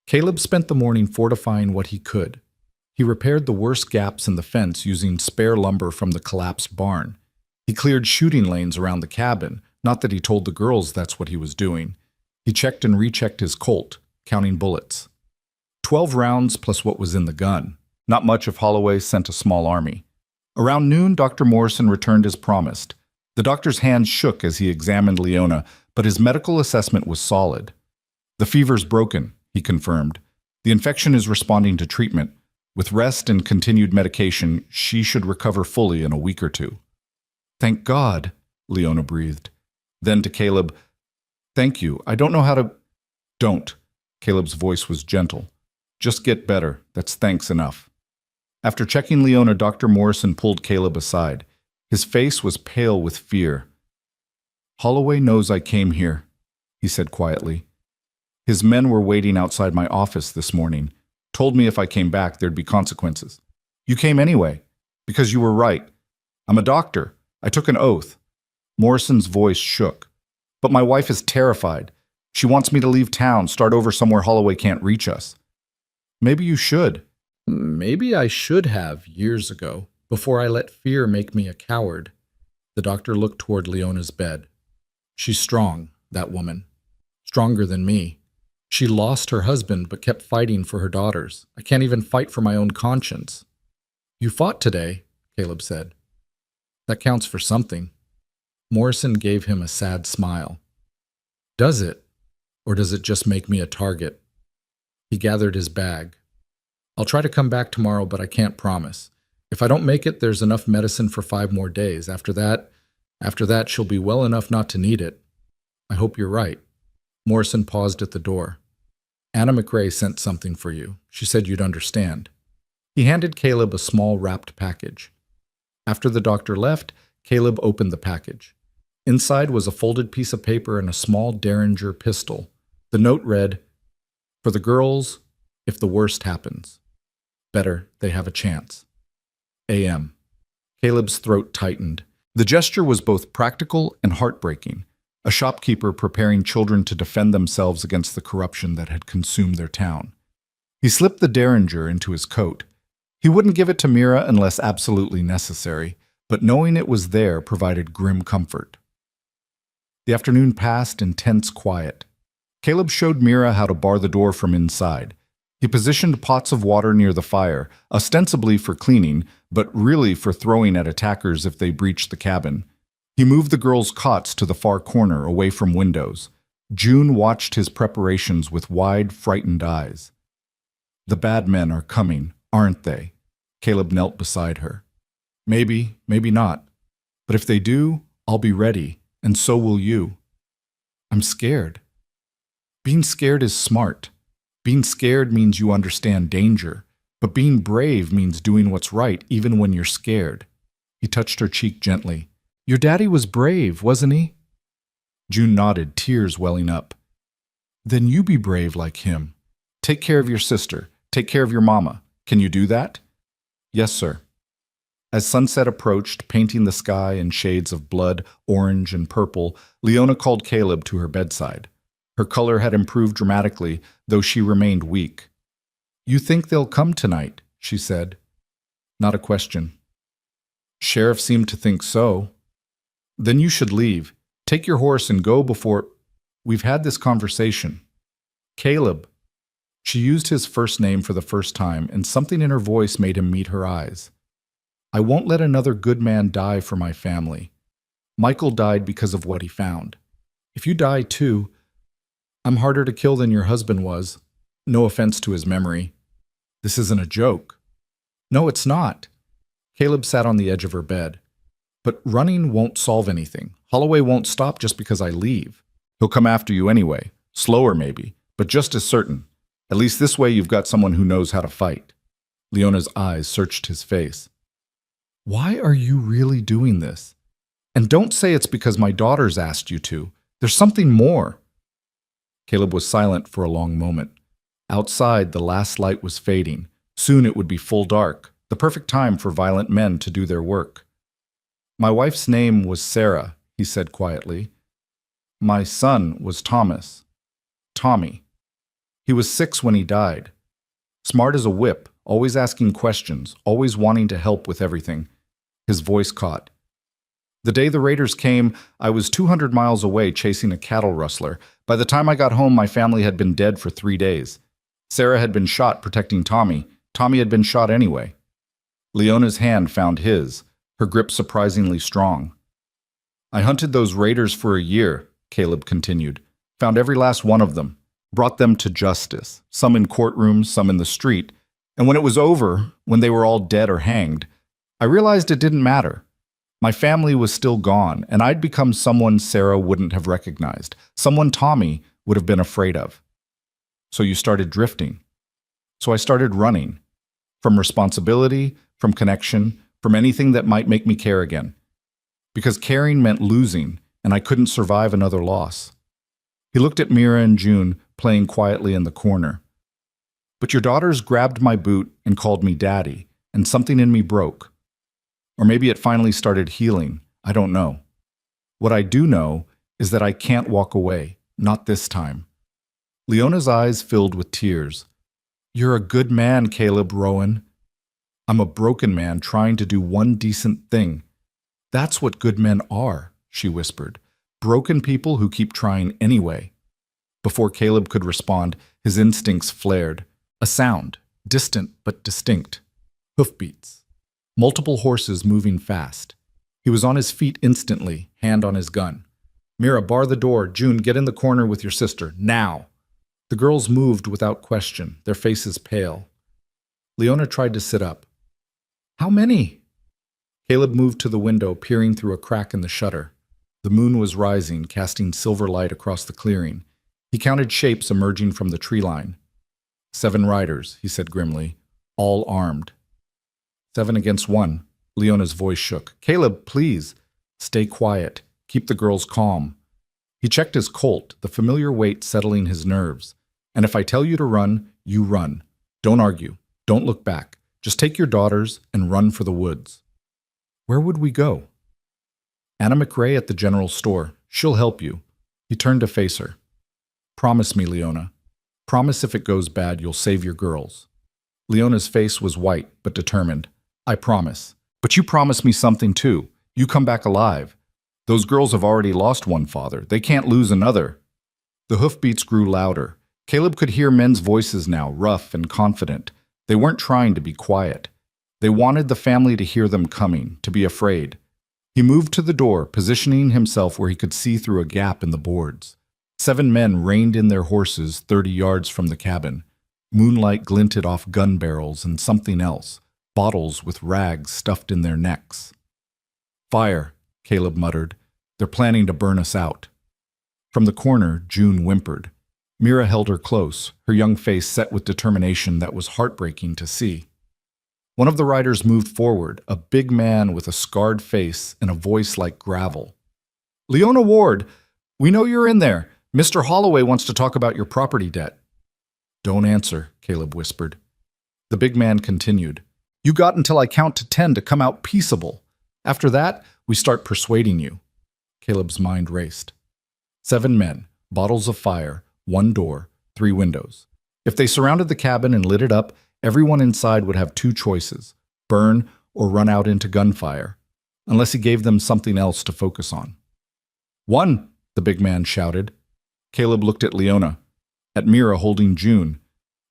Caleb spent the morning fortifying what he could. He repaired the worst gaps in the fence using spare lumber from the collapsed barn. He cleared shooting lanes around the cabin, not that he told the girls that's what he was doing. He checked and rechecked his Colt, counting bullets. 12 rounds plus what was in the gun. Not much if Holloway sent a small army. Around noon, Dr. Morrison returned as promised. The doctor's hands shook as he examined Leona, but his medical assessment was solid. The fever's broken, he confirmed. The infection is responding to treatment. With rest and continued medication, she should recover fully in a week or two. Thank God, Leona breathed. Then to Caleb, thank you. I don't know how to... Don't. Caleb's voice was gentle. Just get better. That's thanks enough. After checking Leona, Dr. Morrison pulled Caleb aside. His face was pale with fear. Holloway knows I came here, he said quietly. His men were waiting outside my office this morning. Told me if I came back, there'd be consequences. You came anyway, because you were right. I'm a doctor. I took an oath. Morrison's voice shook. But my wife is terrified. She wants me to leave town, start over somewhere Holloway can't reach us. Maybe you should. Maybe I should have years ago, before I let fear make me a coward. The doctor looked toward Leona's bed. She's strong, that woman. Stronger than me. She lost her husband but kept fighting for her daughters. I can't even fight for my own conscience. You fought today, Caleb said. That counts for something. Morrison gave him a sad smile. Does it? Or does it just make me a target? He gathered his bag. I'll try to come back tomorrow, but I can't promise. If I don't make it, there's enough medicine for 5 more days. After that, she'll be well enough not to need it. I hope you're right. Morrison paused at the door. Anna McRae sent something for you. She said you'd understand. He handed Caleb a small wrapped package. After the doctor left, Caleb opened the package. Inside was a folded piece of paper and a small Derringer pistol. The note read, For the girls, if the worst happens. Better they have a chance. A.M. Caleb's throat tightened. The gesture was both practical and heartbreaking. A shopkeeper preparing children to defend themselves against the corruption that had consumed their town. He slipped the Derringer into his coat. He wouldn't give it to Mira unless absolutely necessary, but knowing it was there provided grim comfort. The afternoon passed in tense quiet. Caleb showed Mira how to bar the door from inside. He positioned pots of water near the fire, ostensibly for cleaning, but really for throwing at attackers if they breached the cabin. He moved the girls' cots to the far corner, away from windows. June watched his preparations with wide, frightened eyes. The bad men are coming, aren't they? Caleb knelt beside her. Maybe, maybe not. But if they do, I'll be ready, and so will you. I'm scared. Being scared is smart. Being scared means you understand danger, but being brave means doing what's right even when you're scared. He touched her cheek gently. Your daddy was brave, wasn't he? June nodded, tears welling up. Then you be brave like him. Take care of your sister. Take care of your mama. Can you do that? Yes, sir. As sunset approached, painting the sky in shades of blood, orange, and purple, Leona called Caleb to her bedside. Her color had improved dramatically, though she remained weak. You think they'll come tonight, she said. Not a question. Sheriff seemed to think so. Then you should leave. Take your horse and go before... We've had this conversation. Caleb. She used his first name for the first time, and something in her voice made him meet her eyes. I won't let another good man die for my family. Michael died because of what he found. If you die too, I'm harder to kill than your husband was. No offense to his memory. This isn't a joke. No, it's not. Caleb sat on the edge of her bed. But running won't solve anything. Holloway won't stop just because I leave. He'll come after you anyway. Slower maybe, but just as certain. At least this way you've got someone who knows how to fight. Leona's eyes searched his face. Why are you really doing this? And don't say it's because my daughters asked you to. There's something more. Caleb was silent for a long moment. Outside, the last light was fading. Soon it would be full dark, the perfect time for violent men to do their work. My wife's name was Sarah, he said quietly. My son was Thomas. Tommy. He was 6 when he died. Smart as a whip, always asking questions, always wanting to help with everything. His voice caught. The day the raiders came, I was 200 miles away chasing a cattle rustler. By the time I got home, my family had been dead for 3 days. Sarah had been shot protecting Tommy. Tommy had been shot anyway. Leona's hand found his, her grip surprisingly strong. I hunted those raiders for a year, Caleb continued. Found every last one of them. Brought them to justice, some in courtrooms, some in the street. And when it was over, when they were all dead or hanged, I realized it didn't matter. My family was still gone, and I'd become someone Sarah wouldn't have recognized, someone Tommy would have been afraid of. So you started drifting. So I started running. From responsibility, from connection, from anything that might make me care again. Because caring meant losing, and I couldn't survive another loss. He looked at Mira and June, playing quietly in the corner. But your daughters grabbed my boot and called me daddy, and something in me broke. Or maybe it finally started healing. I don't know. What I do know is that I can't walk away, not this time. Leona's eyes filled with tears. You're a good man, Caleb Rowan. I'm a broken man trying to do one decent thing. That's what good men are, she whispered. Broken people who keep trying anyway. Before Caleb could respond, his instincts flared. A sound, distant but distinct. Hoofbeats. Multiple horses moving fast. He was on his feet instantly, hand on his gun. Mira, bar the door. June, get in the corner with your sister, now. The girls moved without question, their faces pale. Leona tried to sit up. How many? Caleb moved to the window, peering through a crack in the shutter. The moon was rising, casting silver light across the clearing. He counted shapes emerging from the tree line. 7 riders, he said grimly, all armed. 7 against 1. Leona's voice shook. Caleb, please. Stay quiet. Keep the girls calm. He checked his Colt, the familiar weight settling his nerves. And if I tell you to run, you run. Don't argue. Don't look back. Just take your daughters and run for the woods. Where would we go? Anna McRae at the general store. She'll help you. He turned to face her. Promise me, Leona. Promise if it goes bad, you'll save your girls. Leona's face was white, but determined. I promise. But you promise me something too. You come back alive. Those girls have already lost one father. They can't lose another. The hoofbeats grew louder. Caleb could hear men's voices now, rough and confident. They weren't trying to be quiet. They wanted the family to hear them coming, to be afraid. He moved to the door, positioning himself where he could see through a gap in the boards. 7 men reined in their horses 30 yards from the cabin. Moonlight glinted off gun barrels and something else, bottles with rags stuffed in their necks. Fire, Caleb muttered. They're planning to burn us out. From the corner, June whimpered. Mira held her close, her young face set with determination that was heartbreaking to see. One of the riders moved forward, a big man with a scarred face and a voice like gravel. Leona Ward, we know you're in there. Mr. Holloway wants to talk about your property debt. Don't answer, Caleb whispered. The big man continued. You got until I count to 10 to come out peaceable. After that, we start persuading you. Caleb's mind raced. 7 men, bottles of fire, 1 door, 3 windows. If they surrounded the cabin and lit it up, everyone inside would have 2 choices, burn or run out into gunfire, unless he gave them something else to focus on. 1, the big man shouted. Caleb looked at Leona, at Mira holding June,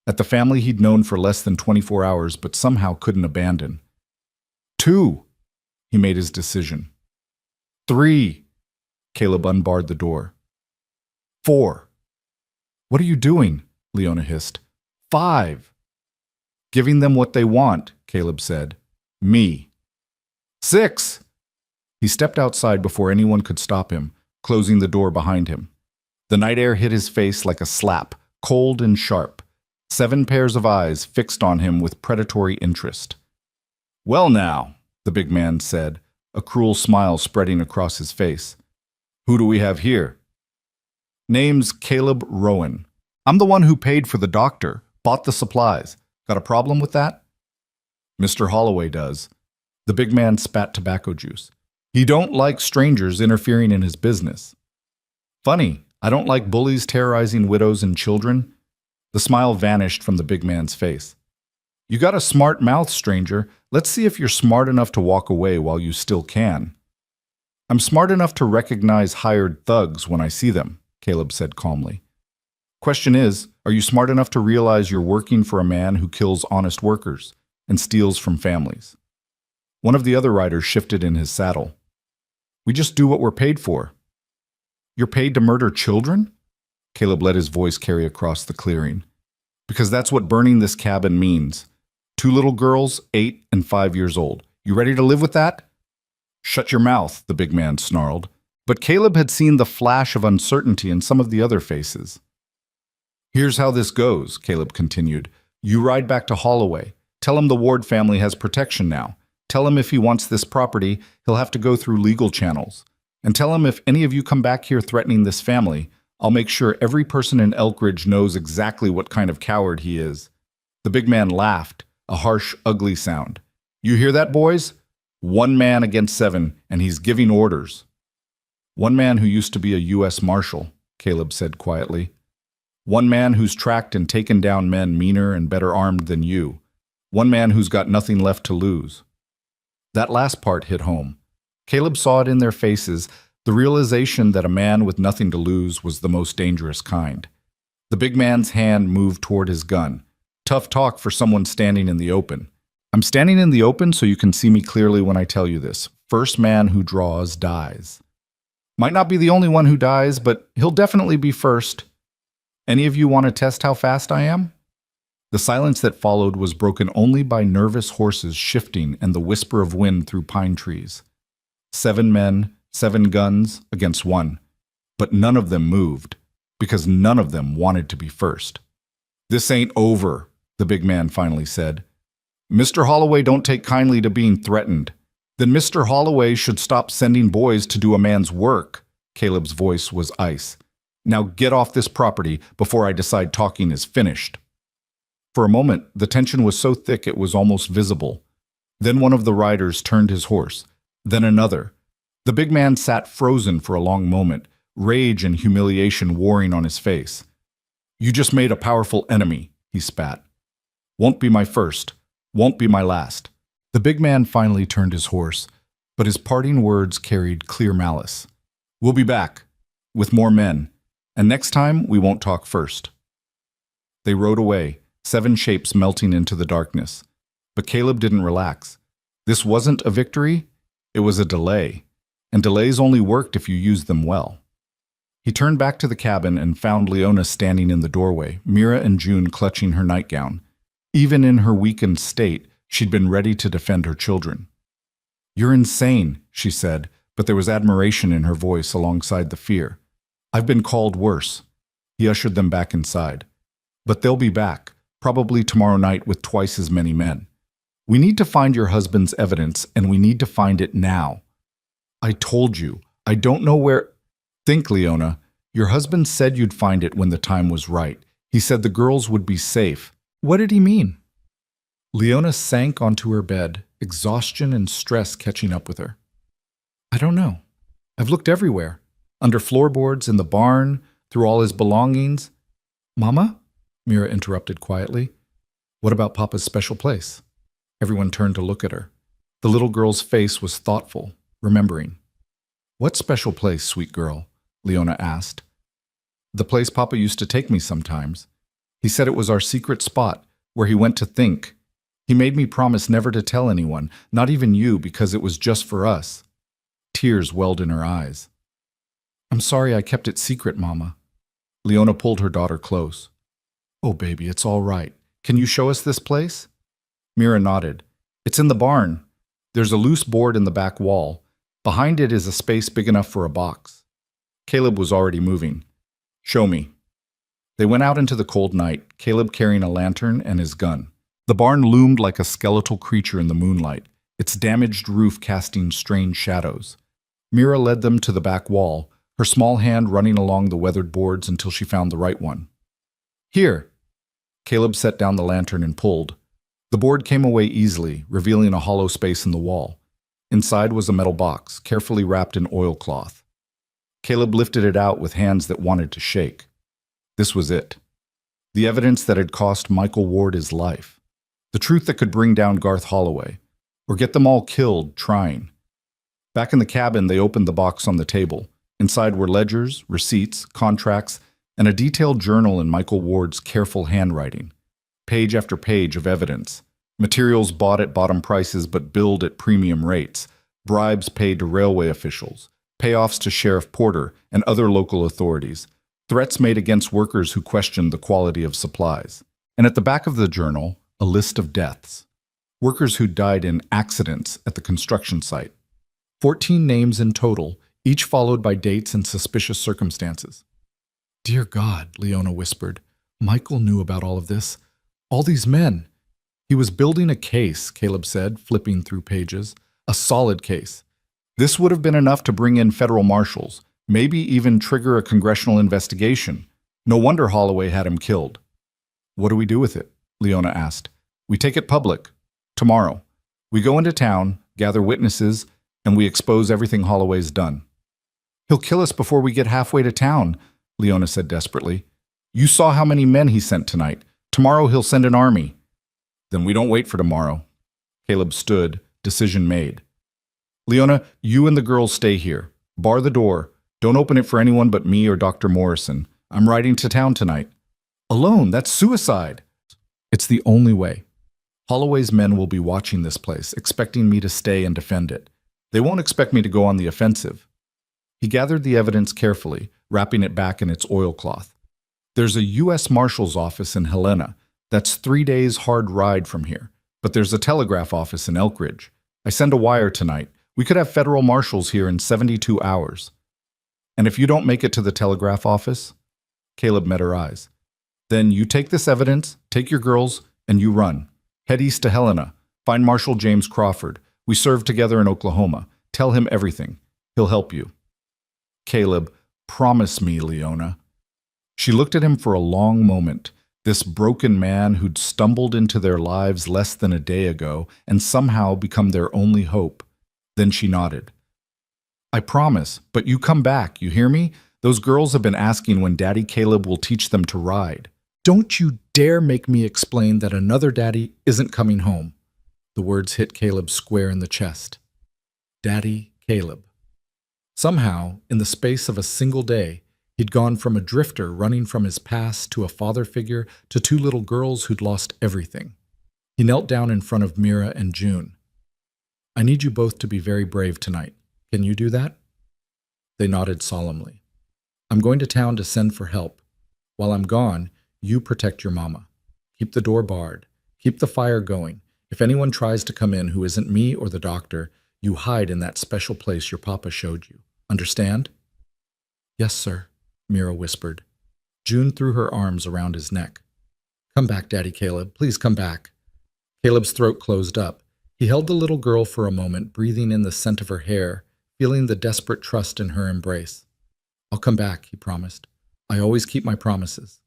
at the family he'd known for less than 24 hours but somehow couldn't abandon. 2, he made his decision. 3, Caleb unbarred the door. 4. What are you doing? Leona hissed. 5. Giving them what they want, Caleb said. Me. 6. He stepped outside before anyone could stop him, closing the door behind him. The night air hit his face like a slap, cold and sharp. 7 pairs of eyes fixed on him with predatory interest. Well now, the big man said, a cruel smile spreading across his face. Who do we have here? Name's Caleb Rowan. I'm the one who paid for the doctor, bought the supplies. Got a problem with that? Mr. Holloway does. The big man spat tobacco juice. He don't like strangers interfering in his business. Funny, I don't like bullies terrorizing widows and children. The smile vanished from the big man's face. You got a smart mouth, stranger. Let's see if you're smart enough to walk away while you still can. I'm smart enough to recognize hired thugs when I see them, Caleb said calmly. Question is, are you smart enough to realize you're working for a man who kills honest workers and steals from families? One of the other riders shifted in his saddle. We just do what we're paid for. You're paid to murder children? Caleb let his voice carry across the clearing. Because that's what burning this cabin means. 2 little girls, 8 and 5 years old. You ready to live with that? Shut your mouth, the big man snarled. But Caleb had seen the flash of uncertainty in some of the other faces. Here's how this goes, Caleb continued. You ride back to Holloway. Tell him the Ward family has protection now. Tell him if he wants this property, he'll have to go through legal channels. And tell him if any of you come back here threatening this family, I'll make sure every person in Elkridge knows exactly what kind of coward he is. The big man laughed, a harsh, ugly sound. You hear that, boys? 1 man against 7, and he's giving orders. 1 man who used to be a U.S. Marshal, Caleb said quietly. 1 man who's tracked and taken down men meaner and better armed than you. 1 man who's got nothing left to lose. That last part hit home. Caleb saw it in their faces, the realization that a man with nothing to lose was the most dangerous kind. The big man's hand moved toward his gun. Tough talk for someone standing in the open. I'm standing in the open so you can see me clearly when I tell you this. First man who draws dies. Might not be the only one who dies, but he'll definitely be first. Any of you want to test how fast I am? The silence that followed was broken only by nervous horses shifting and the whisper of wind through pine trees. 7 men, 7 guns against 1. But none of them moved, because none of them wanted to be first. This ain't over, the big man finally said. Mr. Holloway don't take kindly to being threatened. Then Mr. Holloway should stop sending boys to do a man's work. Caleb's voice was ice. Now get off this property before I decide talking is finished. For a moment, the tension was so thick it was almost visible. Then one of the riders turned his horse. Then another. The big man sat frozen for a long moment, rage and humiliation warring on his face. You just made a powerful enemy, he spat. Won't be my first. Won't be my last. The big man finally turned his horse, but his parting words carried clear malice. We'll be back, with more men, and next time we won't talk first. They rode away, 7 shapes melting into the darkness. But Caleb didn't relax. This wasn't a victory, it was a delay, and delays only worked if you used them well. He turned back to the cabin and found Leona standing in the doorway, Mira and June clutching her nightgown. Even in her weakened state, she'd been ready to defend her children. You're insane, she said, but there was admiration in her voice alongside the fear. I've been called worse. He ushered them back inside. But they'll be back, probably tomorrow night with twice as many men. We need to find your husband's evidence, and we need to find it now. I told you, I don't know where... Think, Leona. Your husband said you'd find it when the time was right. He said the girls would be safe. What did he mean? Leona sank onto her bed, exhaustion and stress catching up with her. I don't know. I've looked everywhere. Under floorboards, in the barn, through all his belongings. Mama? Mira interrupted quietly. What about Papa's special place? Everyone turned to look at her. The little girl's face was thoughtful, remembering. What special place, sweet girl? Leona asked. The place Papa used to take me sometimes. He said it was our secret spot, where he went to think. He made me promise never to tell anyone, not even you, because it was just for us. Tears welled in her eyes. I'm sorry I kept it secret, Mama. Leona pulled her daughter close. Oh, baby, it's all right. Can you show us this place? Mira nodded. It's in the barn. There's a loose board in the back wall. Behind it is a space big enough for a box. Caleb was already moving. Show me. They went out into the cold night, Caleb carrying a lantern and his gun. The barn loomed like a skeletal creature in the moonlight, its damaged roof casting strange shadows. Mira led them to the back wall, her small hand running along the weathered boards until she found the right one. Here! Caleb set down the lantern and pulled. The board came away easily, revealing a hollow space in the wall. Inside was a metal box, carefully wrapped in oilcloth. Caleb lifted it out with hands that wanted to shake. This was it. The evidence that had cost Michael Ward his life. The truth that could bring down Garth Holloway, or get them all killed trying. Back in the cabin, they opened the box on the table. Inside were ledgers, receipts, contracts, and a detailed journal in Michael Ward's careful handwriting. Page after page of evidence. Materials bought at bottom prices but billed at premium rates. Bribes paid to railway officials. Payoffs to Sheriff Porter and other local authorities. Threats made against workers who questioned the quality of supplies. And at the back of the journal, a list of deaths. Workers who died in accidents at the construction site. 14 names in total, each followed by dates and suspicious circumstances. "Dear God," Leona whispered. "Michael knew about all of this. All these men." "He was building a case," Caleb said, flipping through pages. "A solid case. This would have been enough to bring in federal marshals, maybe even trigger a congressional investigation. No wonder Holloway had him killed." "What do we do with it?" Leona asked. "We take it public. Tomorrow. We go into town, gather witnesses, and we expose everything Holloway's done." "He'll kill us before we get halfway to town," Leona said desperately. "You saw how many men he sent tonight. Tomorrow he'll send an army." "Then we don't wait for tomorrow." Caleb stood, decision made. "Leona, you and the girls stay here. Bar the door. Don't open it for anyone but me or Dr. Morrison. I'm riding to town tonight." "Alone? That's suicide." "It's the only way. Holloway's men will be watching this place, expecting me to stay and defend it. They won't expect me to go on the offensive." He gathered the evidence carefully, wrapping it back in its oilcloth. "There's a U.S. Marshal's office in Helena. That's 3 days' hard ride from here. But there's a telegraph office in Elkridge. I send a wire tonight. We could have federal marshals here in 72 hours. And if you don't make it to the telegraph office," Caleb met her eyes, "then you take this evidence, take your girls, and you run. Head east to Helena. Find Marshal James Crawford. We served together in Oklahoma. Tell him everything. He'll help you." "Caleb, promise me, Leona." She looked at him for a long moment, this broken man who'd stumbled into their lives less than a day ago and somehow become their only hope. Then she nodded. "I promise, but you come back, you hear me? Those girls have been asking when Daddy Caleb will teach them to ride." "Don't you dare make me explain that another daddy isn't coming home." The words hit Caleb square in the chest. Daddy Caleb. Somehow, in the space of a single day, he'd gone from a drifter running from his past to a father figure to 2 little girls who'd lost everything. He knelt down in front of Mira and June. "I need you both to be very brave tonight. Can you do that?" They nodded solemnly. "I'm going to town to send for help. While I'm gone, you protect your mama. Keep the door barred. Keep the fire going. If anyone tries to come in who isn't me or the doctor, you hide in that special place your papa showed you. Understand?" "Yes, sir," Mira whispered. June threw her arms around his neck. "Come back, Daddy Caleb. Please come back." Caleb's throat closed up. He held the little girl for a moment, breathing in the scent of her hair, feeling the desperate trust in her embrace. "I'll come back," he promised. "I always keep my promises."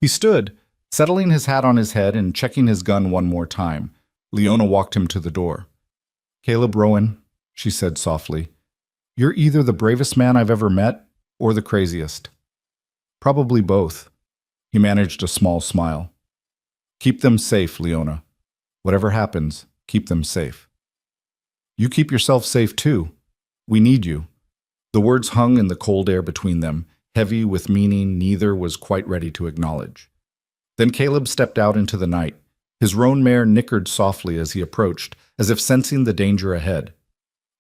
He stood, settling his hat on his head and checking his gun one more time. Leona walked him to the door. "Caleb Rowan," she said softly, "you're either the bravest man I've ever met or the craziest." "Probably both." He managed a small smile. "Keep them safe, Leona. Whatever happens, keep them safe. You keep yourself safe too. We need you." The words hung in the cold air between them, heavy with meaning neither was quite ready to acknowledge. Then Caleb stepped out into the night. His roan mare nickered softly as he approached, as if sensing the danger ahead.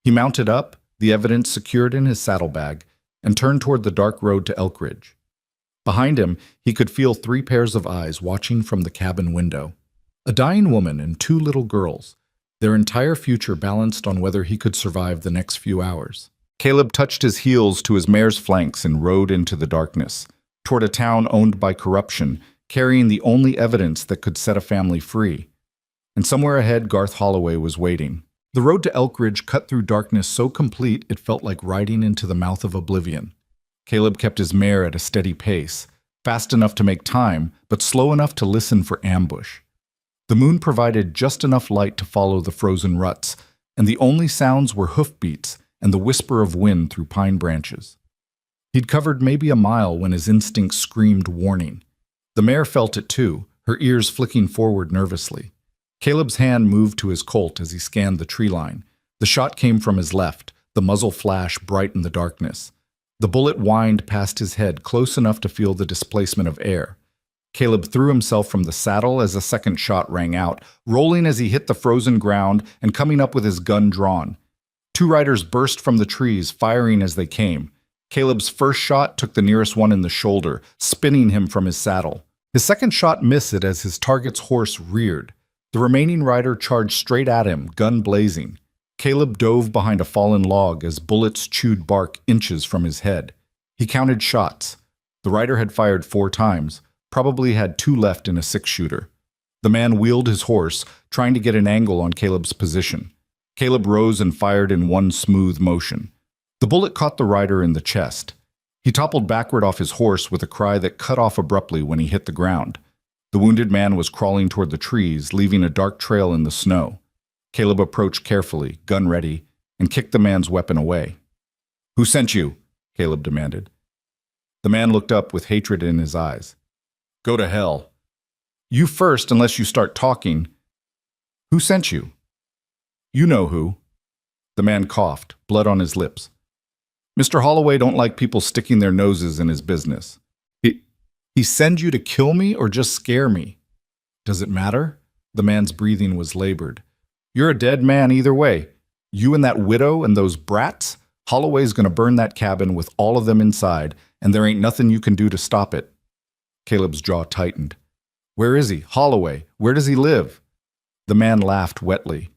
He mounted up, the evidence secured in his saddlebag, and turned toward the dark road to Elkridge. Behind him, he could feel 3 pairs of eyes watching from the cabin window. A dying woman and 2 little girls, their entire future balanced on whether he could survive the next few hours. Caleb touched his heels to his mare's flanks and rode into the darkness, toward a town owned by corruption, carrying the only evidence that could set a family free. And somewhere ahead, Garth Holloway was waiting. The road to Elkridge cut through darkness so complete it felt like riding into the mouth of oblivion. Caleb kept his mare at a steady pace, fast enough to make time, but slow enough to listen for ambush. The moon provided just enough light to follow the frozen ruts, and the only sounds were hoofbeats and the whisper of wind through pine branches. He'd covered maybe a mile when his instinct screamed warning. The mare felt it too, her ears flicking forward nervously. Caleb's hand moved to his Colt as he scanned the tree line. The shot came from his left, the muzzle flash bright in the darkness. The bullet whined past his head close enough to feel the displacement of air. Caleb threw himself from the saddle as a second shot rang out, rolling as he hit the frozen ground and coming up with his gun drawn. Two riders burst from the trees, firing as they came. Caleb's first shot took the nearest one in the shoulder, spinning him from his saddle. His second shot missed it as his target's horse reared. The remaining rider charged straight at him, gun blazing. Caleb dove behind a fallen log as bullets chewed bark inches from his head. He counted shots. The rider had fired 4 times, probably had 2 left in a 6-shooter. The man wheeled his horse, trying to get an angle on Caleb's position. Caleb rose and fired in one smooth motion. The bullet caught the rider in the chest. He toppled backward off his horse with a cry that cut off abruptly when he hit the ground. The wounded man was crawling toward the trees, leaving a dark trail in the snow. Caleb approached carefully, gun ready, and kicked the man's weapon away. "Who sent you?" Caleb demanded. The man looked up with hatred in his eyes. "Go to hell." "You first, unless you start talking." "Who sent you?" "You know who." The man coughed, blood on his lips. "Mr. Holloway don't like people sticking their noses in his business. He send you to kill me or just scare me?" "Does it matter?" The man's breathing was labored. "You're a dead man either way. You and that widow and those brats, Holloway's gonna burn that cabin with all of them inside, and there ain't nothing you can do to stop it." Caleb's jaw tightened. "Where is he? Holloway? Where does he live?" The man laughed wetly.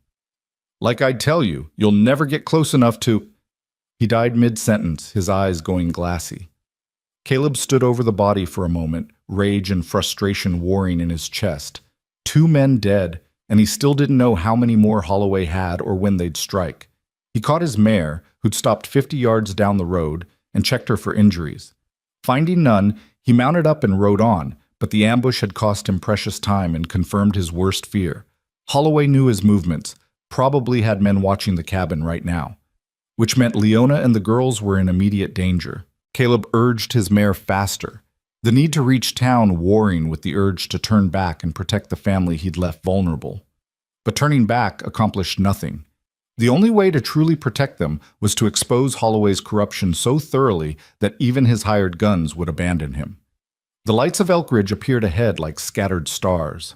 "Like I'd tell you, you'll never get close enough to—" He died mid-sentence, his eyes going glassy. Caleb stood over the body for a moment, rage and frustration warring in his chest. 2 men dead, and he still didn't know how many more Holloway had or when they'd strike. He caught his mare, who'd stopped 50 yards down the road, and checked her for injuries. Finding none, he mounted up and rode on, but the ambush had cost him precious time and confirmed his worst fear. Holloway knew his movements, probably had men watching the cabin right now, which meant Leona and the girls were in immediate danger. Caleb urged his mare faster, the need to reach town warring with the urge to turn back and protect the family he'd left vulnerable. But turning back accomplished nothing. The only way to truly protect them was to expose Holloway's corruption so thoroughly that even his hired guns would abandon him. The lights of Elkridge appeared ahead like scattered stars.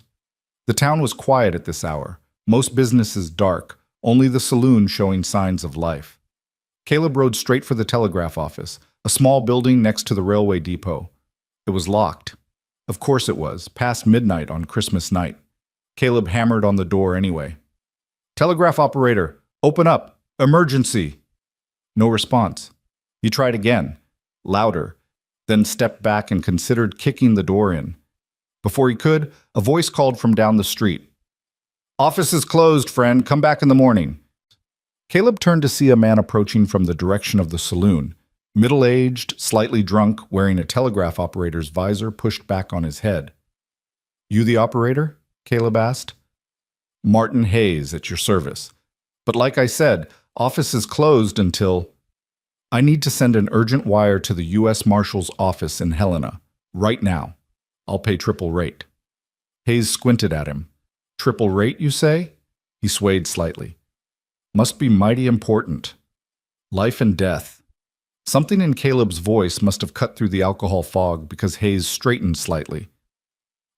The town was quiet at this hour, most businesses dark, only the saloon showing signs of life. Caleb rode straight for the telegraph office, a small building next to the railway depot. It was locked. Of course it was, past midnight on Christmas night. Caleb hammered on the door anyway. "Telegraph operator, open up! Emergency!" No response. He tried again, louder, then stepped back and considered kicking the door in. Before he could, a voice called from down the street. "Office is closed, friend. Come back in the morning." Caleb turned to see a man approaching from the direction of the saloon. Middle-aged, slightly drunk, wearing a telegraph operator's visor pushed back on his head. "You the operator?" Caleb asked. "Martin Hayes, at your service. But like I said, office is closed until—" "I need to send an urgent wire to the U.S. Marshal's office in Helena, right now. I'll pay triple rate." Hayes squinted at him. "Triple rate, you say?" He swayed slightly. "Must be mighty important. Life and death." Something in Caleb's voice must have cut through the alcohol fog because Hayes straightened slightly.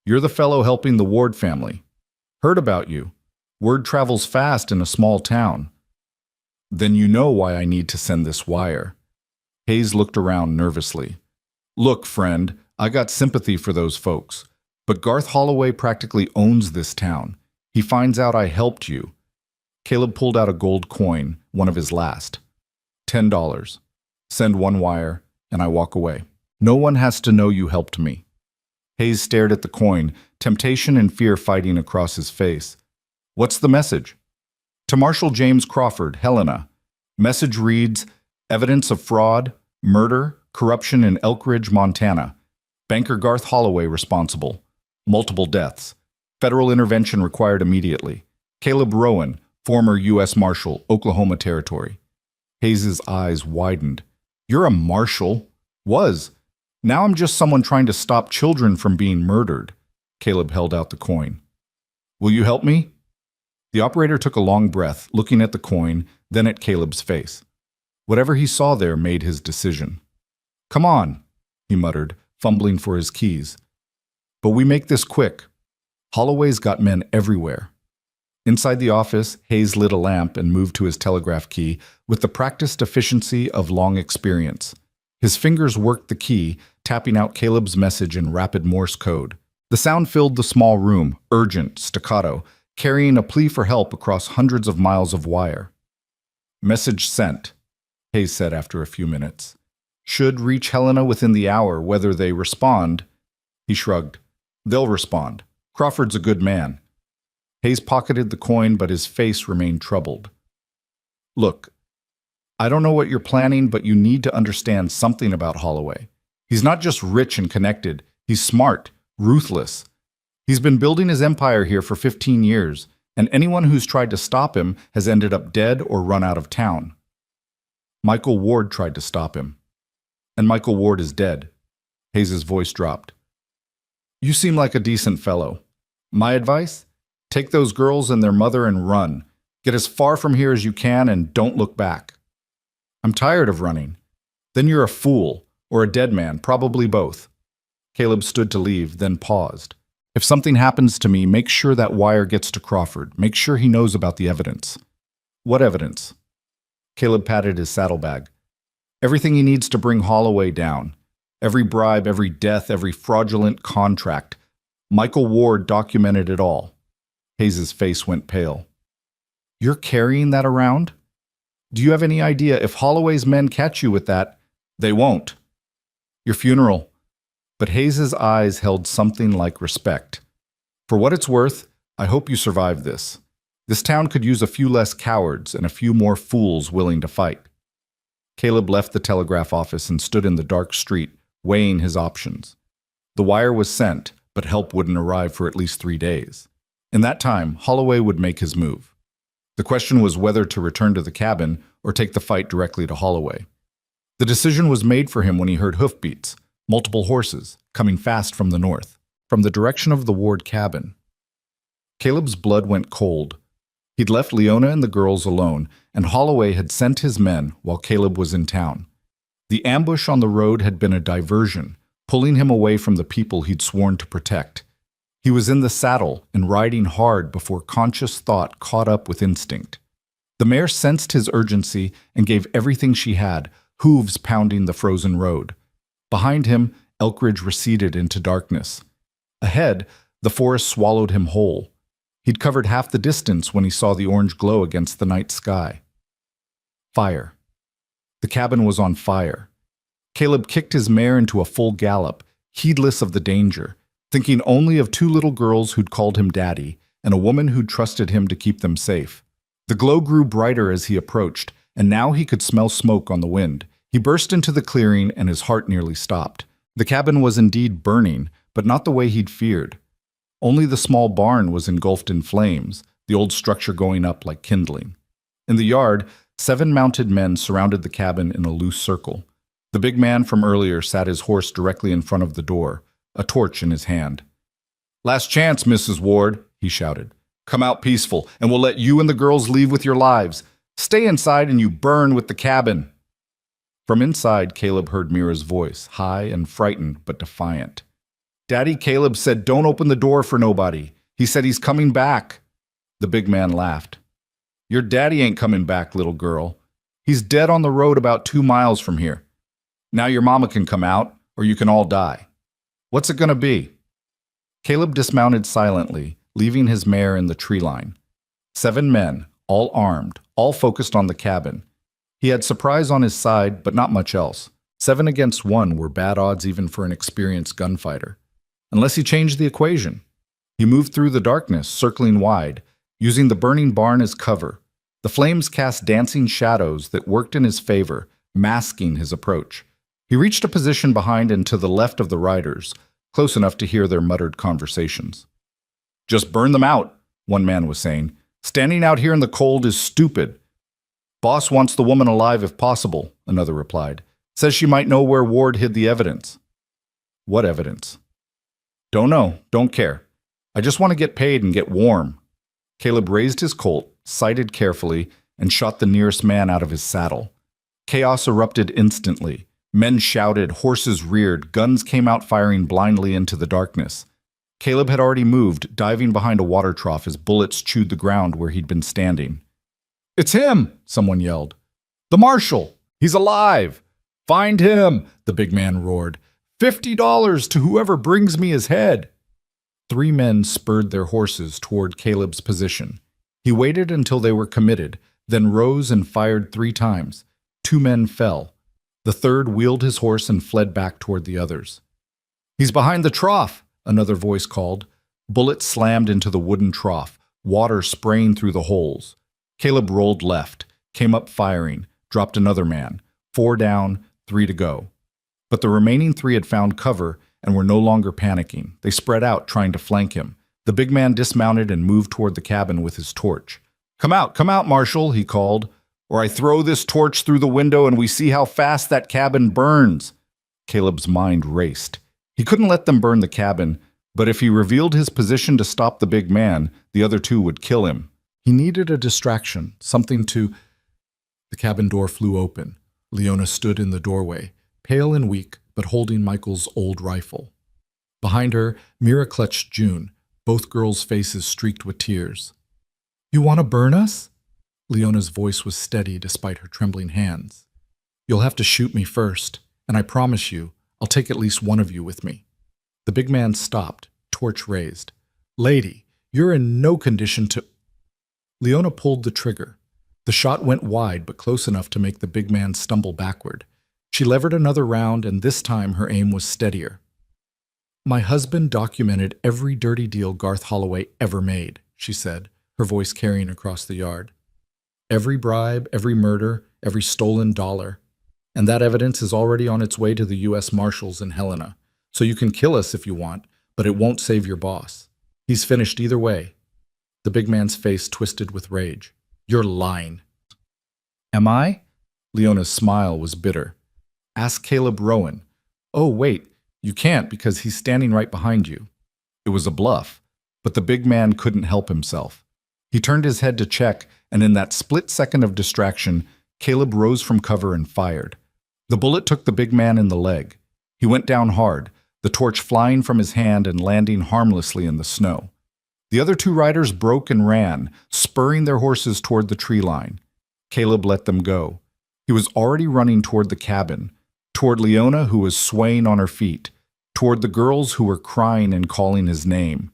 "You're the fellow helping the Ward family. Heard about you. Word travels fast in a small town." "Then you know why I need to send this wire." Hayes looked around nervously. "Look, friend, I got sympathy for those folks, but Garth Holloway practically owns this town. He finds out I helped you." Caleb pulled out a gold coin, one of his last. $10. Send one wire, and I walk away. No one has to know you helped me." Hayes stared at the coin, temptation and fear fighting across his face. "What's the message?" "To Marshal James Crawford, Helena. Message reads, evidence of fraud, murder, corruption in Elk Ridge, Montana. Banker Garth Holloway responsible. Multiple deaths. Federal intervention required immediately. Caleb Rowan, former U.S. Marshal, Oklahoma Territory. Hayes's eyes widened. You're a marshal? Was. Now I'm just someone trying to stop children from being murdered. Caleb held out the coin. Will you help me? The operator took a long breath, looking at the coin, then at Caleb's face. Whatever he saw there made his decision. Come on, he muttered, fumbling for his keys. But we make this quick. Holloway's got men everywhere. Inside the office, Hayes lit a lamp and moved to his telegraph key with the practiced efficiency of long experience. His fingers worked the key, tapping out Caleb's message in rapid Morse code. The sound filled the small room, urgent, staccato, carrying a plea for help across hundreds of miles of wire. Message sent, Hayes said after a few minutes. Should reach Helena within the hour, whether they respond. He shrugged. They'll respond. Crawford's a good man. Hayes pocketed the coin, but his face remained troubled. Look, I don't know what you're planning, but you need to understand something about Holloway. He's not just rich and connected. He's smart, ruthless. He's been building his empire here for 15 years, and anyone who's tried to stop him has ended up dead or run out of town. Michael Ward tried to stop him. And Michael Ward is dead. Hayes's voice dropped. You seem like a decent fellow. My advice? Take those girls and their mother and run. Get as far from here as you can and don't look back. I'm tired of running. Then you're a fool, or a dead man, probably both. Caleb stood to leave, then paused. If something happens to me, make sure that wire gets to Crawford. Make sure he knows about the evidence. What evidence? Caleb patted his saddlebag. Everything he needs to bring Holloway down. Every bribe, every death, every fraudulent contract. Michael Ward documented it all. Hayes's face went pale. You're carrying that around? Do you have any idea if Holloway's men catch you with that, they won't? Your funeral. But Hayes's eyes held something like respect. For what it's worth, I hope you survive this. This town could use a few less cowards and a few more fools willing to fight. Caleb left the telegraph office and stood in the dark street, weighing his options. The wire was sent, but help wouldn't arrive for at least 3 days. In that time, Holloway would make his move. The question was whether to return to the cabin or take the fight directly to Holloway. The decision was made for him when he heard hoofbeats, multiple horses, coming fast from the north, from the direction of the Ward cabin. Caleb's blood went cold. He'd left Leona and the girls alone, and Holloway had sent his men while Caleb was in town. The ambush on the road had been a diversion, pulling him away from the people he'd sworn to protect. He was in the saddle and riding hard before conscious thought caught up with instinct. The mare sensed his urgency and gave everything she had, hooves pounding the frozen road. Behind him, Elk Ridge receded into darkness. Ahead, the forest swallowed him whole. He'd covered half the distance when he saw the orange glow against the night sky. Fire. The cabin was on fire. Caleb kicked his mare into a full gallop, heedless of the danger, thinking only of 2 little girls who'd called him daddy and a woman who'd trusted him to keep them safe. The glow grew brighter as he approached, and now he could smell smoke on the wind. He burst into the clearing and his heart nearly stopped. The cabin was indeed burning, but not the way he'd feared. Only the small barn was engulfed in flames, the old structure going up like kindling. In the yard, 7 mounted men surrounded the cabin in a loose circle. The big man from earlier sat his horse directly in front of the door, a torch in his hand. "Last chance, Mrs. Ward," he shouted. "Come out peaceful, and we'll let you and the girls leave with your lives. Stay inside and you burn with the cabin." From inside, Caleb heard Mira's voice, high and frightened but defiant. "Daddy, Caleb said don't open the door for nobody. He said he's coming back." The big man laughed. "Your daddy ain't coming back, little girl. He's dead on the road about 2 miles from here. Now your mama can come out, or you can all die. What's it gonna be?" Caleb dismounted silently, leaving his mare in the tree line. 7 men, all armed, all focused on the cabin. He had surprise on his side, but not much else. 7 against 1 were bad odds even for an experienced gunfighter. Unless he changed the equation. He moved through the darkness, circling wide, using the burning barn as cover. The flames cast dancing shadows that worked in his favor, masking his approach. He reached a position behind and to the left of the riders, close enough to hear their muttered conversations. "Just burn them out," one man was saying. "Standing out here in the cold is stupid." "Boss wants the woman alive if possible," another replied. "Says she might know where Ward hid the evidence." "What evidence?" "Don't know, don't care. I just want to get paid and get warm." Caleb raised his Colt, sighted carefully, and shot the nearest man out of his saddle. Chaos erupted instantly. Men shouted, horses reared, guns came out firing blindly into the darkness. Caleb had already moved, diving behind a water trough as bullets chewed the ground where he'd been standing. "It's him!" someone yelled. "The marshal! He's alive! Find him!" the big man roared. $50 to whoever brings me his head!" 3 men spurred their horses toward Caleb's position. He waited until they were committed, then rose and fired 3 times. 2 men fell. The third wheeled his horse and fled back toward the others. "He's behind the trough!" another voice called. Bullets slammed into the wooden trough, water spraying through the holes. Caleb rolled left, came up firing, dropped another man. 4 down, 3 to go. But the remaining 3 had found cover and were no longer panicking. They spread out, trying to flank him. The big man dismounted and moved toward the cabin with his torch. Come out, Marshal," he called, "or I throw this torch through the window and we see how fast that cabin burns." Caleb's mind raced. He couldn't let them burn the cabin, but if he revealed his position to stop the big man, the other 2 would kill him. He needed a distraction, something to... The cabin door flew open. Leona stood in the doorway, pale and weak, but holding Michael's old rifle. Behind her, Mira clutched June, both girls' faces streaked with tears. "You want to burn us?" Leona's voice was steady despite her trembling hands. "You'll have to shoot me first, and I promise you, I'll take at least one of you with me." The big man stopped, torch raised. "Lady, you're in no condition to..." Leona pulled the trigger. The shot went wide but close enough to make the big man stumble backward. She levered another round, and this time her aim was steadier. "My husband documented every dirty deal Garth Holloway ever made," she said, her voice carrying across the yard. "Every bribe, every murder, every stolen dollar. And that evidence is already on its way to the U.S. Marshals in Helena. So you can kill us if you want, but it won't save your boss. He's finished either way." The big man's face twisted with rage. "You're lying." "Am I?" Leona's smile was bitter. "Ask Caleb Rowan." "Oh, wait, you can't because he's standing right behind you." It was a bluff, but the big man couldn't help himself. He turned his head to check, and in that split second of distraction, Caleb rose from cover and fired. The bullet took the big man in the leg. He went down hard, the torch flying from his hand and landing harmlessly in the snow. The other 2 riders broke and ran, spurring their horses toward the tree line. Caleb let them go. He was already running toward the cabin, toward Leona, who was swaying on her feet, toward the girls who were crying and calling his name.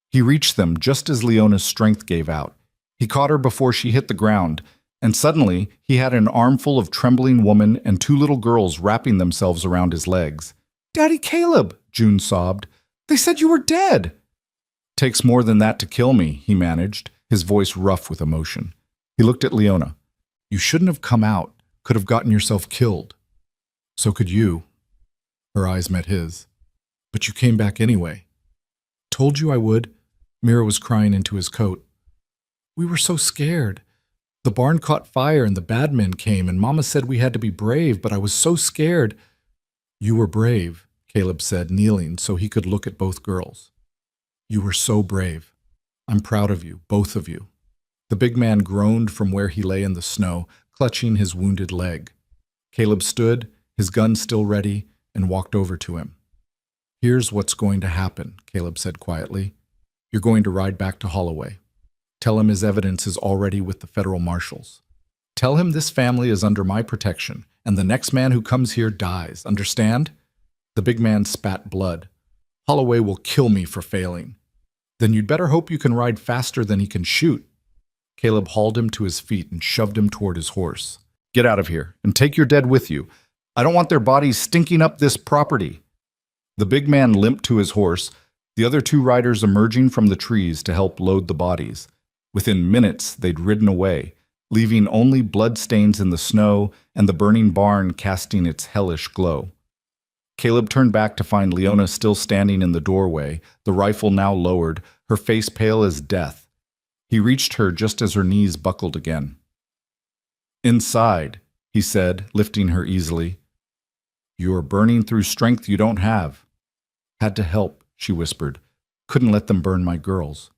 He reached them just as Leona's strength gave out. He caught her before she hit the ground, and suddenly he had an armful of trembling women and 2 little girls wrapping themselves around his legs. "Daddy Caleb," June sobbed. "They said you were dead." "Takes more than that to kill me," he managed, his voice rough with emotion. He looked at Leona. "You shouldn't have come out. Could have gotten yourself killed." "So could you." Her eyes met his. "But you came back anyway." "Told you I would." Mira was crying into his coat. "We were so scared. The barn caught fire and the bad men came, and Mama said we had to be brave, but I was so scared." "You were brave," Caleb said, kneeling so he could look at both girls. "You were so brave. I'm proud of you, both of you." The big man groaned from where he lay in the snow, clutching his wounded leg. Caleb stood, his gun still ready, and walked over to him. "Here's what's going to happen," Caleb said quietly. "You're going to ride back to Holloway. Tell him his evidence is already with the federal marshals. Tell him this family is under my protection, and the next man who comes here dies. Understand?" The big man spat blood. "Holloway will kill me for failing." "Then you'd better hope you can ride faster than he can shoot." Caleb hauled him to his feet and shoved him toward his horse. "Get out of here, and take your dead with you. I don't want their bodies stinking up this property." The big man limped to his horse, the other 2 riders emerging from the trees to help load the bodies. Within minutes, they'd ridden away, leaving only bloodstains in the snow and the burning barn casting its hellish glow. Caleb turned back to find Leona still standing in the doorway, the rifle now lowered, her face pale as death. He reached her just as her knees buckled again. "Inside," he said, lifting her easily. "You are burning through strength you don't have." "Had to help," she whispered. "Couldn't let them burn my girls."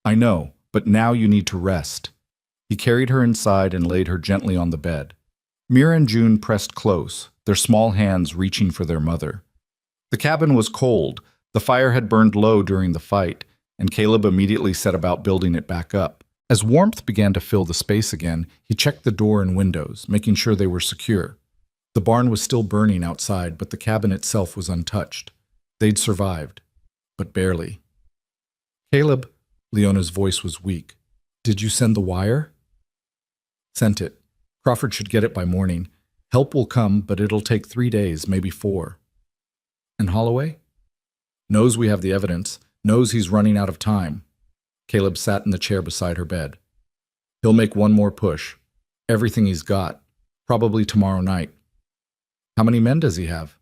"I know, but now you need to rest." He carried her inside and laid her gently on the bed. Mira and June pressed close, their small hands reaching for their mother. The cabin was cold. The fire had burned low during the fight, and Caleb immediately set about building it back up. As warmth began to fill the space again, he checked the door and windows, making sure they were secure. The barn was still burning outside, but the cabin itself was untouched. They'd survived, but barely. "Caleb," Leona's voice was weak. "Did you send the wire?" "Sent it. Crawford should get it by morning. Help will come, but it'll take 3 days, maybe 4. "And Holloway?" "Knows we have the evidence, knows he's running out of time." Caleb sat in the chair beside her bed. "He'll make one more push. Everything he's got. Probably tomorrow night." "How many men does he have?"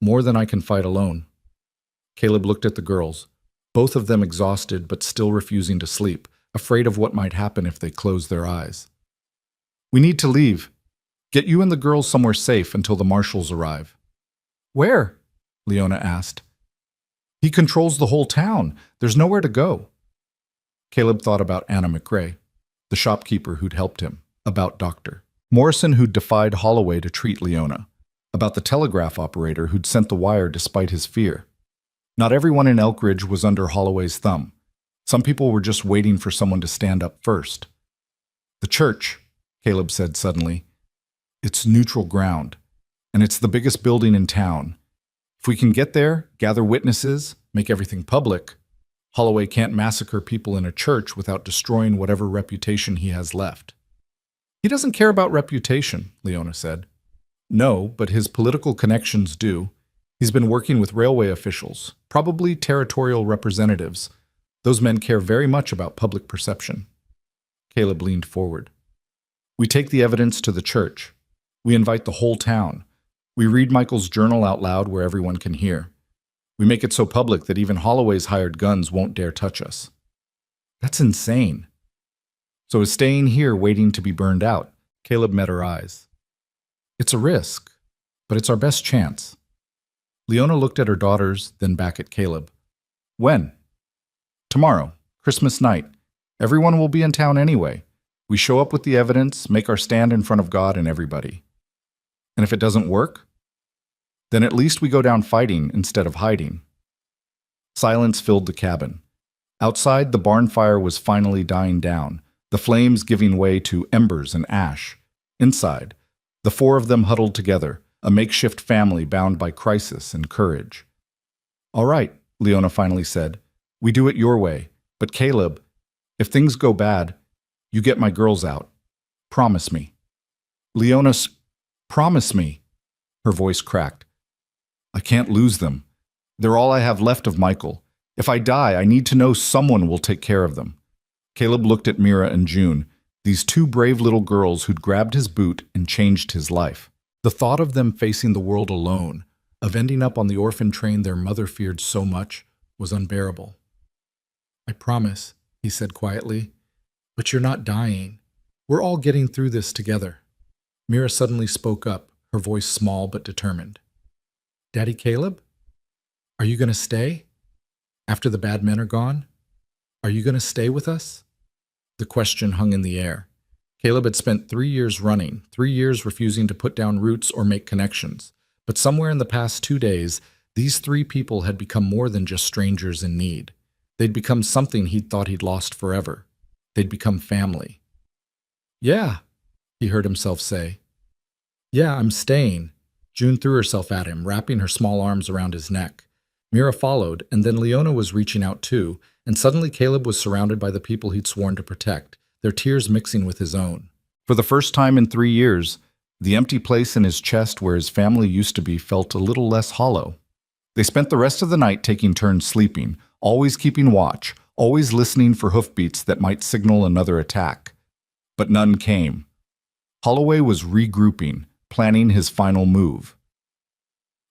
"More than I can fight alone." Caleb looked at the girls, both of them exhausted but still refusing to sleep, afraid of what might happen if they closed their eyes. "We need to leave. Get you and the girls somewhere safe until the marshals arrive." "Where?" Leona asked. "He controls the whole town. There's nowhere to go." Caleb thought about Anna McRae, the shopkeeper who'd helped him, about Dr. Morrison who'd defied Holloway to treat Leona, about the telegraph operator who'd sent the wire despite his fear. Not everyone in Elkridge was under Holloway's thumb. Some people were just waiting for someone to stand up first. "The church," Caleb said suddenly. "It's neutral ground, and it's the biggest building in town. If we can get there, gather witnesses, make everything public, Holloway can't massacre people in a church without destroying whatever reputation he has left." "He doesn't care about reputation," Leona said. "No, but his political connections do. He's been working with railway officials, probably territorial representatives. Those men care very much about public perception." Caleb leaned forward. "We take the evidence to the church. We invite the whole town. We read Michael's journal out loud where everyone can hear. We make it so public that even Holloway's hired guns won't dare touch us." "That's insane." "So is staying here waiting to be burned out?" Caleb met her eyes. "It's a risk, but it's our best chance." Leona looked at her daughters, then back at Caleb. "When?" "Tomorrow, Christmas night. Everyone will be in town anyway. We show up with the evidence, make our stand in front of God and everybody. And if it doesn't work, then at least we go down fighting instead of hiding." Silence filled the cabin. Outside, the barn fire was finally dying down, the flames giving way to embers and ash. Inside, the 4 of them huddled together, a makeshift family bound by crisis and courage. "All right," Leona finally said. "We do it your way. But Caleb, if things go bad, you get my girls out. Promise me." "Leona's, promise me." Her voice cracked. "I can't lose them. They're all I have left of Michael. If I die, I need to know someone will take care of them." Caleb looked at Mira and June, these 2 brave little girls who'd grabbed his boot and changed his life. The thought of them facing the world alone, of ending up on the orphan train their mother feared so much, was unbearable. "I promise," he said quietly, "but you're not dying. We're all getting through this together." Mira suddenly spoke up, her voice small but determined. "Daddy Caleb? Are you going to stay? After the bad men are gone? Are you going to stay with us?" The question hung in the air. Caleb had spent 3 years running, 3 years refusing to put down roots or make connections. But somewhere in the past 2 days, these 3 people had become more than just strangers in need. They'd become something he'd thought he'd lost forever. They'd become family. "Yeah," he heard himself say. "Yeah, I'm staying." June threw herself at him, wrapping her small arms around his neck. Mira followed, and then Leona was reaching out too, and suddenly Caleb was surrounded by the people he'd sworn to protect, their tears mixing with his own. For the first time in 3 years, the empty place in his chest where his family used to be felt a little less hollow. They spent the rest of the night taking turns sleeping, always keeping watch, always listening for hoofbeats that might signal another attack. But none came. Holloway was regrouping, planning his final move.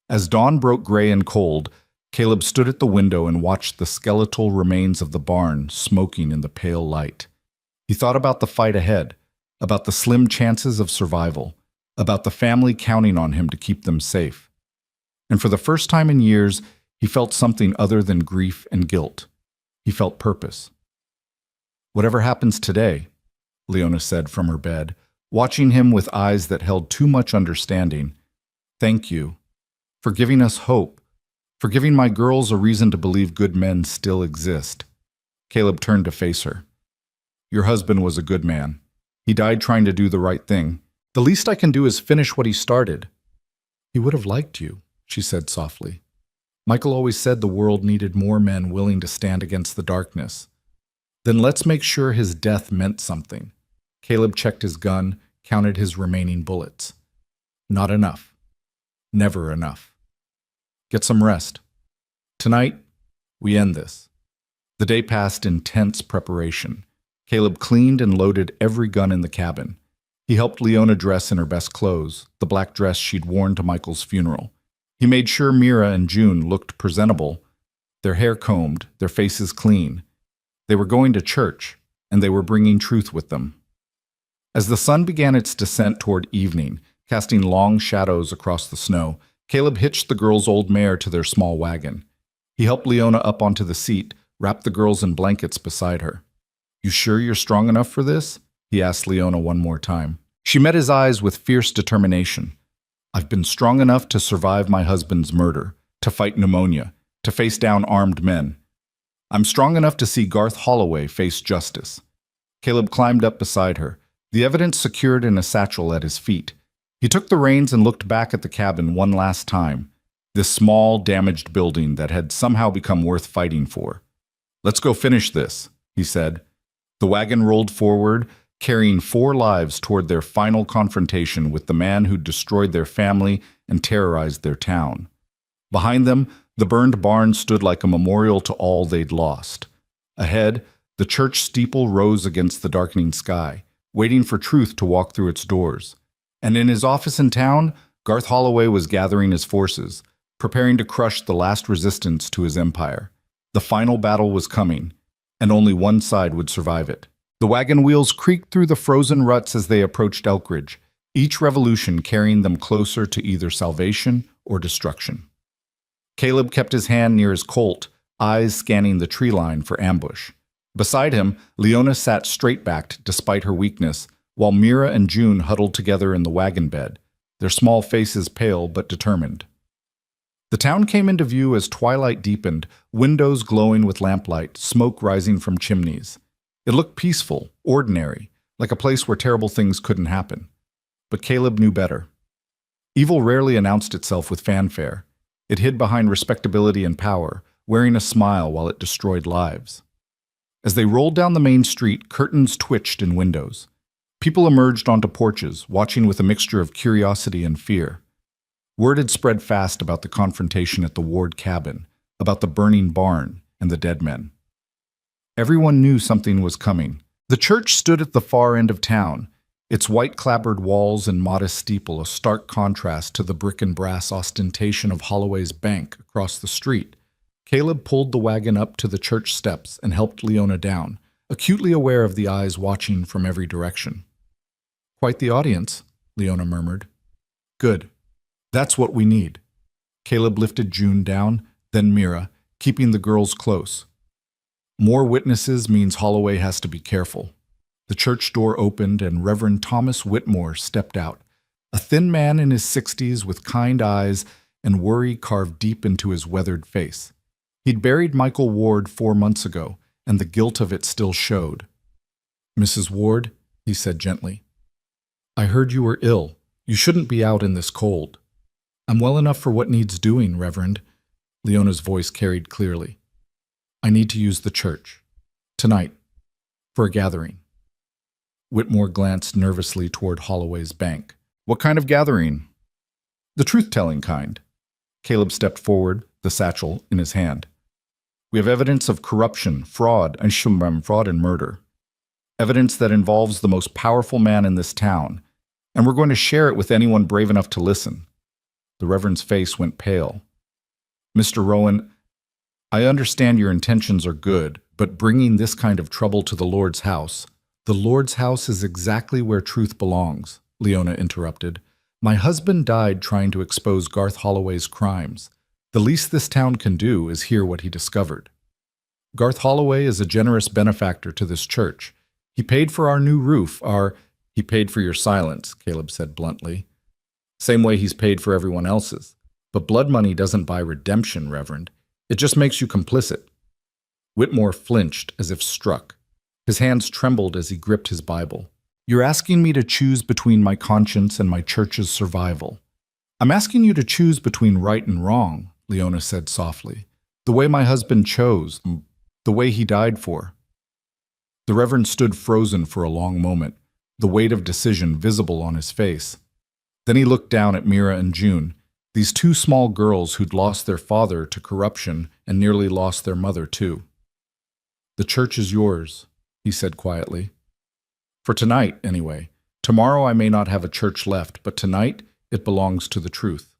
As dawn broke gray and cold, Caleb stood at the window and watched the skeletal remains of the barn smoking in the pale light. He thought about the fight ahead, about the slim chances of survival, about the family counting on him to keep them safe. And for the first time in years, he felt something other than grief and guilt. He felt purpose. "Whatever happens today," Leona said from her bed, watching him with eyes that held too much understanding, "thank you for giving us hope, for giving my girls a reason to believe good men still exist." Caleb turned to face her. "Your husband was a good man. He died trying to do the right thing. The least I can do is finish what he started." "He would have liked you," she said softly. "Michael always said the world needed more men willing to stand against the darkness." "Then let's make sure his death meant something." Caleb checked his gun, counted his remaining bullets. "Not enough. Never enough. Get some rest. Tonight, we end this." The day passed in tense preparation. Caleb cleaned and loaded every gun in the cabin. He helped Leona dress in her best clothes, the black dress she'd worn to Michael's funeral. He made sure Mira and June looked presentable, their hair combed, their faces clean. They were going to church, and they were bringing truth with them. As the sun began its descent toward evening, casting long shadows across the snow, Caleb hitched the girls' old mare to their small wagon. He helped Leona up onto the seat, wrapped the girls in blankets beside her. "You sure you're strong enough for this?" he asked Leona one more time. She met his eyes with fierce determination. "I've been strong enough to survive my husband's murder, to fight pneumonia, to face down armed men. I'm strong enough to see Garth Holloway face justice." Caleb climbed up beside her, the evidence secured in a satchel at his feet. He took the reins and looked back at the cabin one last time, this small, damaged building that had somehow become worth fighting for. "Let's go finish this," he said. The wagon rolled forward, carrying 4 lives toward their final confrontation with the man who'd destroyed their family and terrorized their town. Behind them, the burned barn stood like a memorial to all they'd lost. Ahead, the church steeple rose against the darkening sky, waiting for truth to walk through its doors. And in his office in town, Garth Holloway was gathering his forces, preparing to crush the last resistance to his empire. The final battle was coming, and only one side would survive it. The wagon wheels creaked through the frozen ruts as they approached Elkridge, each revolution carrying them closer to either salvation or destruction. Caleb kept his hand near his Colt, eyes scanning the tree line for ambush. Beside him, Leona sat straight-backed despite her weakness, while Mira and June huddled together in the wagon bed, their small faces pale but determined. The town came into view as twilight deepened, windows glowing with lamplight, smoke rising from chimneys. It looked peaceful, ordinary, like a place where terrible things couldn't happen. But Caleb knew better. Evil rarely announced itself with fanfare. It hid behind respectability and power, wearing a smile while it destroyed lives. As they rolled down the main street, curtains twitched in windows. People emerged onto porches, watching with a mixture of curiosity and fear. Word had spread fast about the confrontation at the Ward cabin, about the burning barn and the dead men. Everyone knew something was coming. The church stood at the far end of town, its white clapboard walls and modest steeple a stark contrast to the brick and brass ostentation of Holloway's bank across the street. Caleb pulled the wagon up to the church steps and helped Leona down, acutely aware of the eyes watching from every direction. "Quite the audience," Leona murmured. "Good. That's what we need." Caleb lifted June down, then Mira, keeping the girls close. "More witnesses means Holloway has to be careful." The church door opened and Reverend Thomas Whitmore stepped out, a thin man in his 60s with kind eyes and worry carved deep into his weathered face. He'd buried Michael Ward 4 months ago, and the guilt of it still showed. "Mrs. Ward," he said gently, "I heard you were ill. You shouldn't be out in this cold." "I'm well enough for what needs doing, Reverend," Leona's voice carried clearly. "I need to use the church. Tonight. For a gathering." Whitmore glanced nervously toward Holloway's bank. "What kind of gathering?" "The truth-telling kind." Caleb stepped forward, the satchel in his hand. "We have evidence of corruption, fraud and murder. Evidence that involves the most powerful man in this town, and we're going to share it with anyone brave enough to listen. The Reverend's face went pale. Mr. Rowan, I understand your intentions are good, but bringing this kind of trouble to the Lord's house. The Lord's house is exactly where truth belongs, Leona interrupted. My husband died trying to expose Garth Holloway's crimes. The least this town can do is hear what he discovered. Garth Holloway is a generous benefactor to this church. He paid for our new roof, He paid for your silence, Caleb said bluntly. Same way he's paid for everyone else's. But blood money doesn't buy redemption, Reverend. It just makes you complicit. Whitmore flinched as if struck. His hands trembled as he gripped his Bible. You're asking me to choose between my conscience and my church's survival. I'm asking you to choose between right and wrong, Leona said softly. The way my husband chose, the way he died for. The Reverend stood frozen for a long moment, the weight of decision visible on his face. Then he looked down at Mira and June, these two small girls who'd lost their father to corruption and nearly lost their mother too. The church is yours, he said quietly. For tonight, anyway. Tomorrow I may not have a church left, but tonight it belongs to the truth.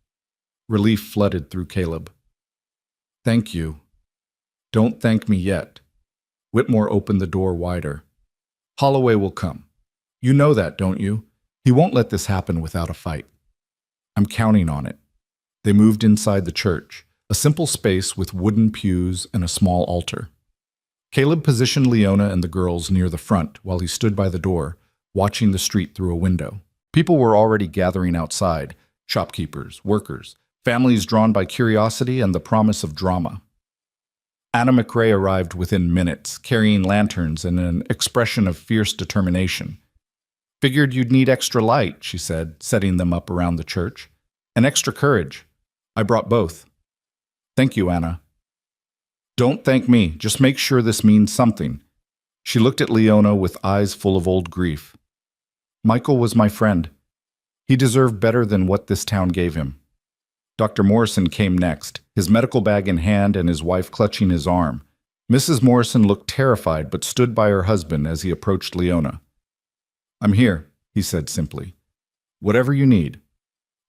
Relief flooded through Caleb. Thank you. Don't thank me yet. Whitmore opened the door wider. Holloway will come. You know that, don't you? He won't let this happen without a fight. I'm counting on it. They moved inside the church, a simple space with wooden pews and a small altar. Caleb positioned Leona and the girls near the front while he stood by the door, watching the street through a window. People were already gathering outside, shopkeepers, workers, families drawn by curiosity and the promise of drama. Anna McRae arrived within minutes, carrying lanterns and an expression of fierce determination. Figured you'd need extra light, she said, setting them up around the church. And extra courage. I brought both. Thank you, Anna. Don't thank me, just make sure this means something. She looked at Leona with eyes full of old grief. Michael was my friend. He deserved better than what this town gave him. Dr. Morrison came next, his medical bag in hand and his wife clutching his arm. Mrs. Morrison looked terrified but stood by her husband as he approached Leona. I'm here, he said simply. Whatever you need.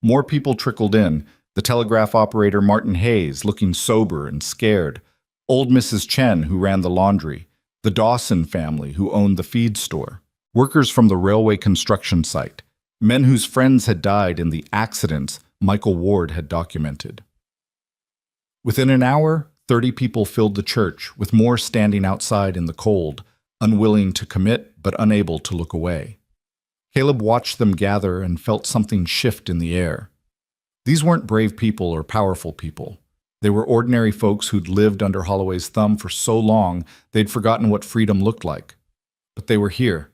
More people trickled in, the telegraph operator Martin Hayes looking sober and scared, old Mrs. Chen who ran the laundry, the Dawson family who owned the feed store, workers from the railway construction site, men whose friends had died in the accidents Michael Ward had documented. Within an hour, 30 people filled the church, with more standing outside in the cold, unwilling to commit but unable to look away. Caleb watched them gather and felt something shift in the air. These weren't brave people or powerful people. They were ordinary folks who'd lived under Holloway's thumb for so long they'd forgotten what freedom looked like. But they were here.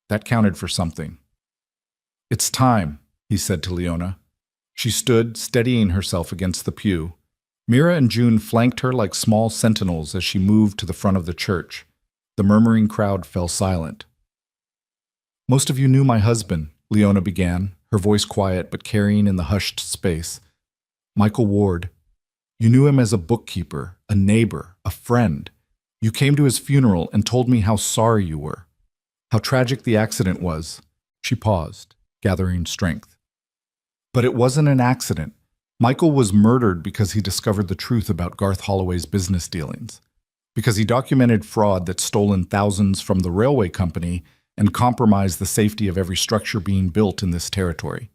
That counted for something. It's time, he said to Leona. She stood, steadying herself against the pew. Mira and June flanked her like small sentinels as she moved to the front of the church. The murmuring crowd fell silent. Most of you knew my husband, Leona began, her voice quiet but carrying in the hushed space. Michael Ward. You knew him as a bookkeeper, a neighbor, a friend. You came to his funeral and told me how sorry you were, how tragic the accident was. She paused, gathering strength. But it wasn't an accident. Michael was murdered because he discovered the truth about Garth Holloway's business dealings, because he documented fraud that stolen thousands from the railway company and compromised the safety of every structure being built in this territory,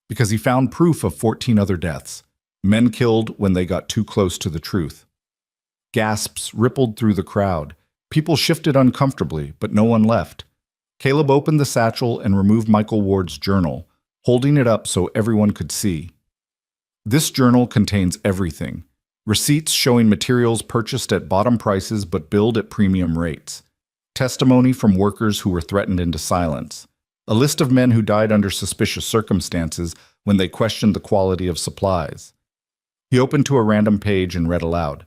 because he found proof of 14 other deaths, men killed when they got too close to the truth. Gasps rippled through the crowd. People shifted uncomfortably, but no one left. Caleb opened the satchel and removed Michael Ward's journal, holding it up so everyone could see. This journal contains everything. Receipts showing materials purchased at bottom prices but billed at premium rates. Testimony from workers who were threatened into silence. A list of men who died under suspicious circumstances when they questioned the quality of supplies. He opened to a random page and read aloud.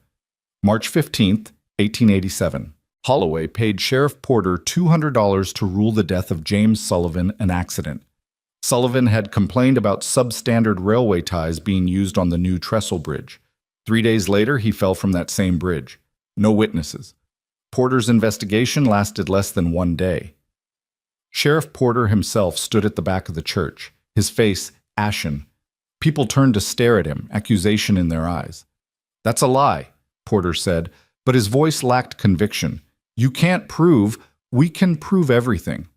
March 15th, 1887. Holloway paid Sheriff Porter $200 to rule the death of James Sullivan an accident. Sullivan had complained about substandard railway ties being used on the new trestle bridge. 3 days later, he fell from that same bridge. No witnesses. Porter's investigation lasted less than 1 day. Sheriff Porter himself stood at the back of the church, his face ashen. People turned to stare at him, accusation in their eyes. "That's a lie," Porter said, but his voice lacked conviction. "You can't prove. We can prove everything."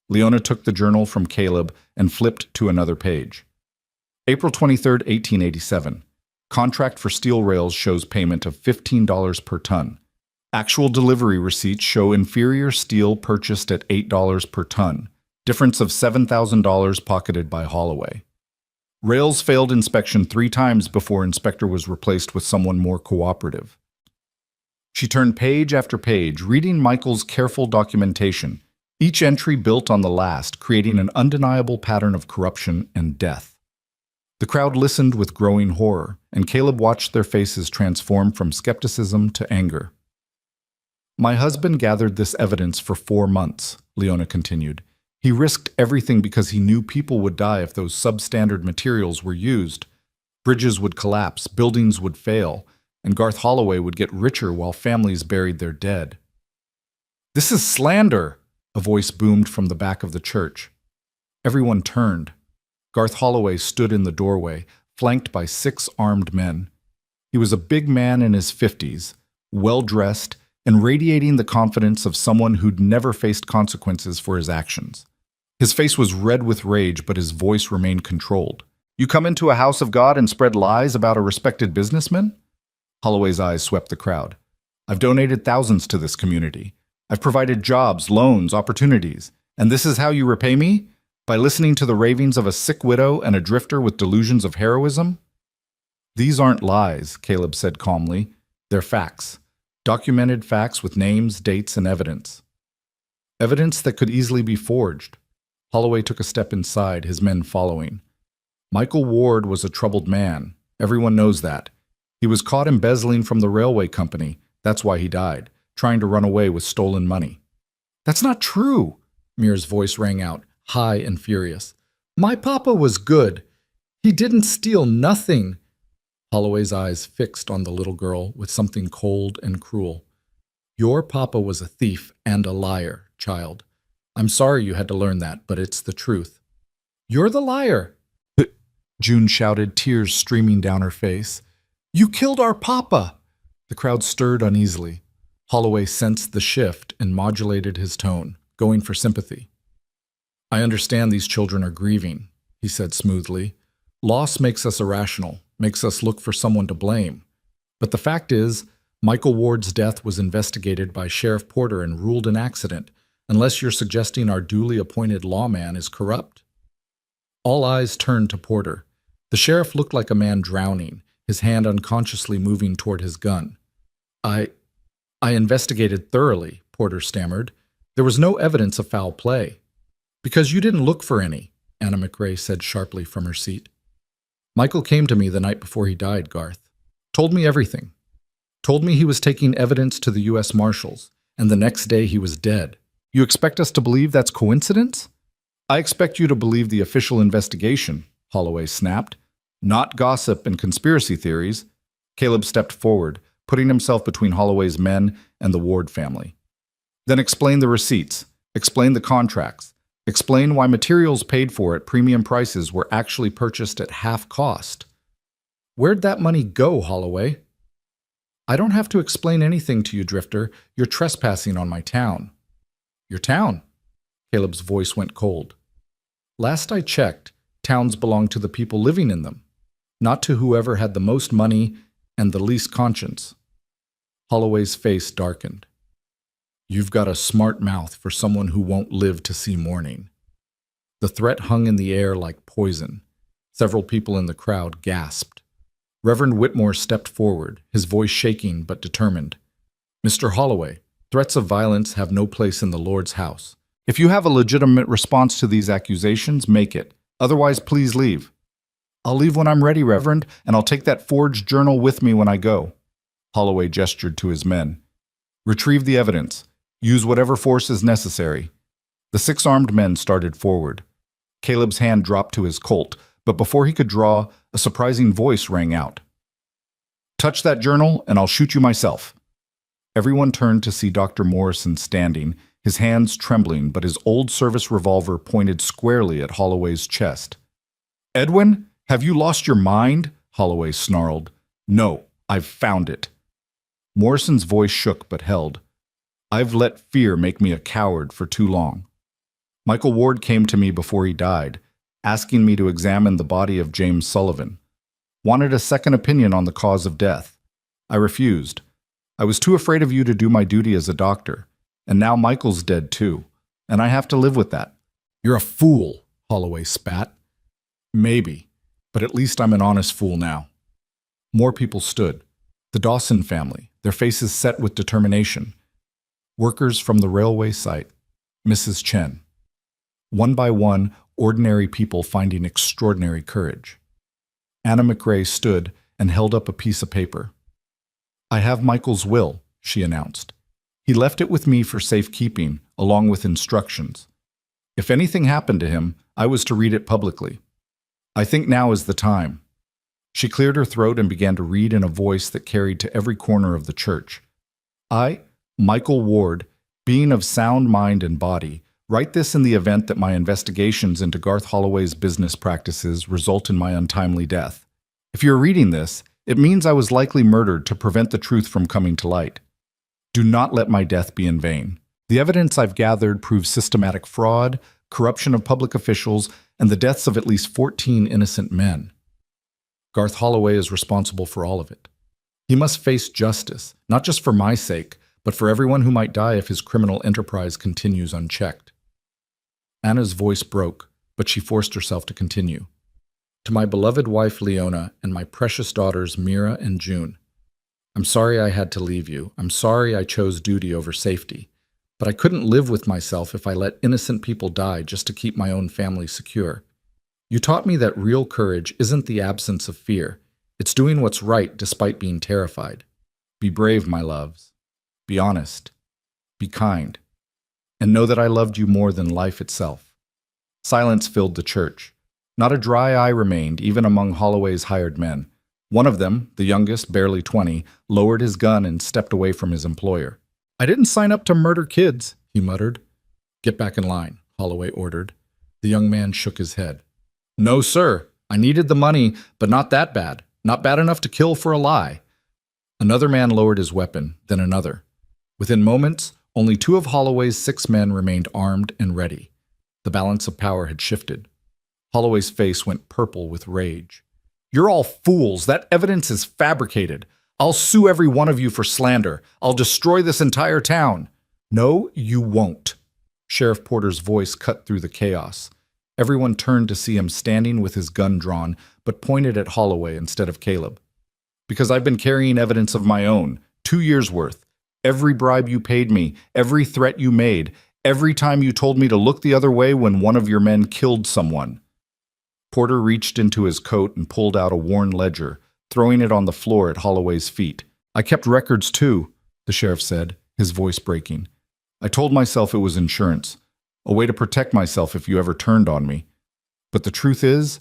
Leona took the journal from Caleb and flipped to another page. April 23, 1887. Contract for steel rails shows payment of $15 per ton. Actual delivery receipts show inferior steel purchased at $8 per ton. Difference of $7,000 pocketed by Holloway. Rails failed inspection 3 times before inspector was replaced with someone more cooperative. She turned page after page, reading Michael's careful documentation, each entry built on the last, creating an undeniable pattern of corruption and death. The crowd listened with growing horror, and Caleb watched their faces transform from skepticism to anger. "My husband gathered this evidence for 4 months, Leona continued. He risked everything because he knew people would die if those substandard materials were used. Bridges would collapse, buildings would fail, and Garth Holloway would get richer while families buried their dead." "This is slander!" a voice boomed from the back of the church. Everyone turned. Garth Holloway stood in the doorway, flanked by 6 armed men. He was a big man in his 50s, well-dressed, and radiating the confidence of someone who'd never faced consequences for his actions. His face was red with rage, but his voice remained controlled. "You come into a house of God and spread lies about a respected businessman?" Holloway's eyes swept the crowd. "I've donated thousands to this community. I've provided jobs, loans, opportunities. And this is how you repay me? By listening to the ravings of a sick widow and a drifter with delusions of heroism?" "These aren't lies," Caleb said calmly. "They're facts. Documented facts with names, dates, and evidence. Evidence that could easily be forged." Holloway took a step inside, his men following. "Michael Ward was a troubled man. Everyone knows that. He was caught embezzling from the railway company. That's why he died, trying to run away with stolen money." "That's not true!" Muir's voice rang out, high and furious. "My papa was good. He didn't steal nothing." Holloway's eyes fixed on the little girl with something cold and cruel. "Your papa was a thief and a liar, child. I'm sorry you had to learn that, but it's the truth." "You're the liar!" June shouted, tears streaming down her face. "You killed our papa!" The crowd stirred uneasily. Holloway sensed the shift and modulated his tone, going for sympathy. "I understand these children are grieving," he said smoothly. "Loss makes us irrational, makes us look for someone to blame. But the fact is, Michael Ward's death was investigated by Sheriff Porter and ruled an accident, unless you're suggesting our duly appointed lawman is corrupt." All eyes turned to Porter. The sheriff looked like a man drowning, his hand unconsciously moving toward his gun. I investigated thoroughly," Porter stammered. "There was no evidence of foul play." "Because you didn't look for any," Anna McRae said sharply from her seat. "Michael came to me the night before he died, Garth. Told me everything. Told me he was taking evidence to the U.S. Marshals, and the next day he was dead. You expect us to believe that's coincidence?" "I expect you to believe the official investigation," Holloway snapped. "Not gossip and conspiracy theories." Caleb stepped forward, putting himself between Holloway's men and the Ward family. "Then explain the receipts. Explain the contracts. Explain why materials paid for at premium prices were actually purchased at half cost." "Where'd that money go, Holloway?" "I don't have to explain anything to you, Drifter. You're trespassing on my town." "Your town?" Caleb's voice went cold. "Last I checked, towns belong to the people living in them, not to whoever had the most money and the least conscience." Holloway's face darkened. "You've got a smart mouth for someone who won't live to see morning." The threat hung in the air like poison. Several people in the crowd gasped. Reverend Whitmore stepped forward, his voice shaking but determined. "Mr. Holloway, threats of violence have no place in the Lord's house. If you have a legitimate response to these accusations, make it. Otherwise, please leave." "I'll leave when I'm ready, Reverend, and I'll take that forged journal with me when I go." Holloway gestured to his men. "Retrieve the evidence. Use whatever force is necessary." The 6 armed men started forward. Caleb's hand dropped to his Colt, but before he could draw, a surprising voice rang out. "Touch that journal, and I'll shoot you myself." Everyone turned to see Dr. Morrison standing, his hands trembling, but his old service revolver pointed squarely at Holloway's chest. "Edwin, Have you lost your mind? Holloway snarled. No, I've found it. Morrison's voice shook but held. I've let fear make me a coward for too long. Michael Ward came to me before he died, asking me to examine the body of James Sullivan. Wanted a second opinion on the cause of death. I refused. I was too afraid of you to do my duty as a doctor. And now Michael's dead too, and I have to live with that. You're a fool, Holloway spat. Maybe, but at least I'm an honest fool now. More people stood. The Dawson family, their faces set with determination. Workers from the railway site, Mrs. Chen. One by one, ordinary people finding extraordinary courage. Anna McRae stood and held up a piece of paper. I have Michael's will, she announced. He left it with me for safekeeping, along with instructions. If anything happened to him, I was to read it publicly. I think now is the time. She cleared her throat and began to read in a voice that carried to every corner of the church. I, Michael Ward, being of sound mind and body, write this in the event that my investigations into Garth Holloway's business practices result in my untimely death. If you're reading this, it means I was likely murdered to prevent the truth from coming to light. Do not let my death be in vain. The evidence I've gathered proves systematic fraud, corruption of public officials, and the deaths of at least 14 innocent men. Garth Holloway is responsible for all of it. He must face justice, not just for my sake, but for everyone who might die if his criminal enterprise continues unchecked. Anna's voice broke, but she forced herself to continue. To my beloved wife Leona and my precious daughters Mira and June, I'm sorry I had to leave you. I'm sorry I chose duty over safety. But I couldn't live with myself if I let innocent people die just to keep my own family secure. You taught me that real courage isn't the absence of fear. It's doing what's right despite being terrified. Be brave, my loves. Be honest. Be kind. And know that I loved you more than life itself. Silence filled the church. Not a dry eye remained, even among Holloway's hired men. One of them, the youngest, barely 20, lowered his gun and stepped away from his employer. I didn't sign up to murder kids, he muttered. Get back in line, Holloway ordered. The young man shook his head. No, sir. I needed the money, but not that bad. Not bad enough to kill for a lie. Another man lowered his weapon, then another. Within moments, only 2 of Holloway's 6 men remained armed and ready. The balance of power had shifted. Holloway's face went purple with rage. You're all fools. That evidence is fabricated. I'll sue every one of you for slander. I'll destroy this entire town. No, you won't. Sheriff Porter's voice cut through the chaos. Everyone turned to see him standing with his gun drawn, but pointed at Holloway instead of Caleb. Because I've been carrying evidence of my own, 2 years' worth. Every bribe you paid me, every threat you made, every time you told me to look the other way when one of your men killed someone. Porter reached into his coat and pulled out a worn ledger, throwing it on the floor at Holloway's feet. I kept records too, the sheriff said, his voice breaking. I told myself it was insurance, a way to protect myself if you ever turned on me. But the truth is,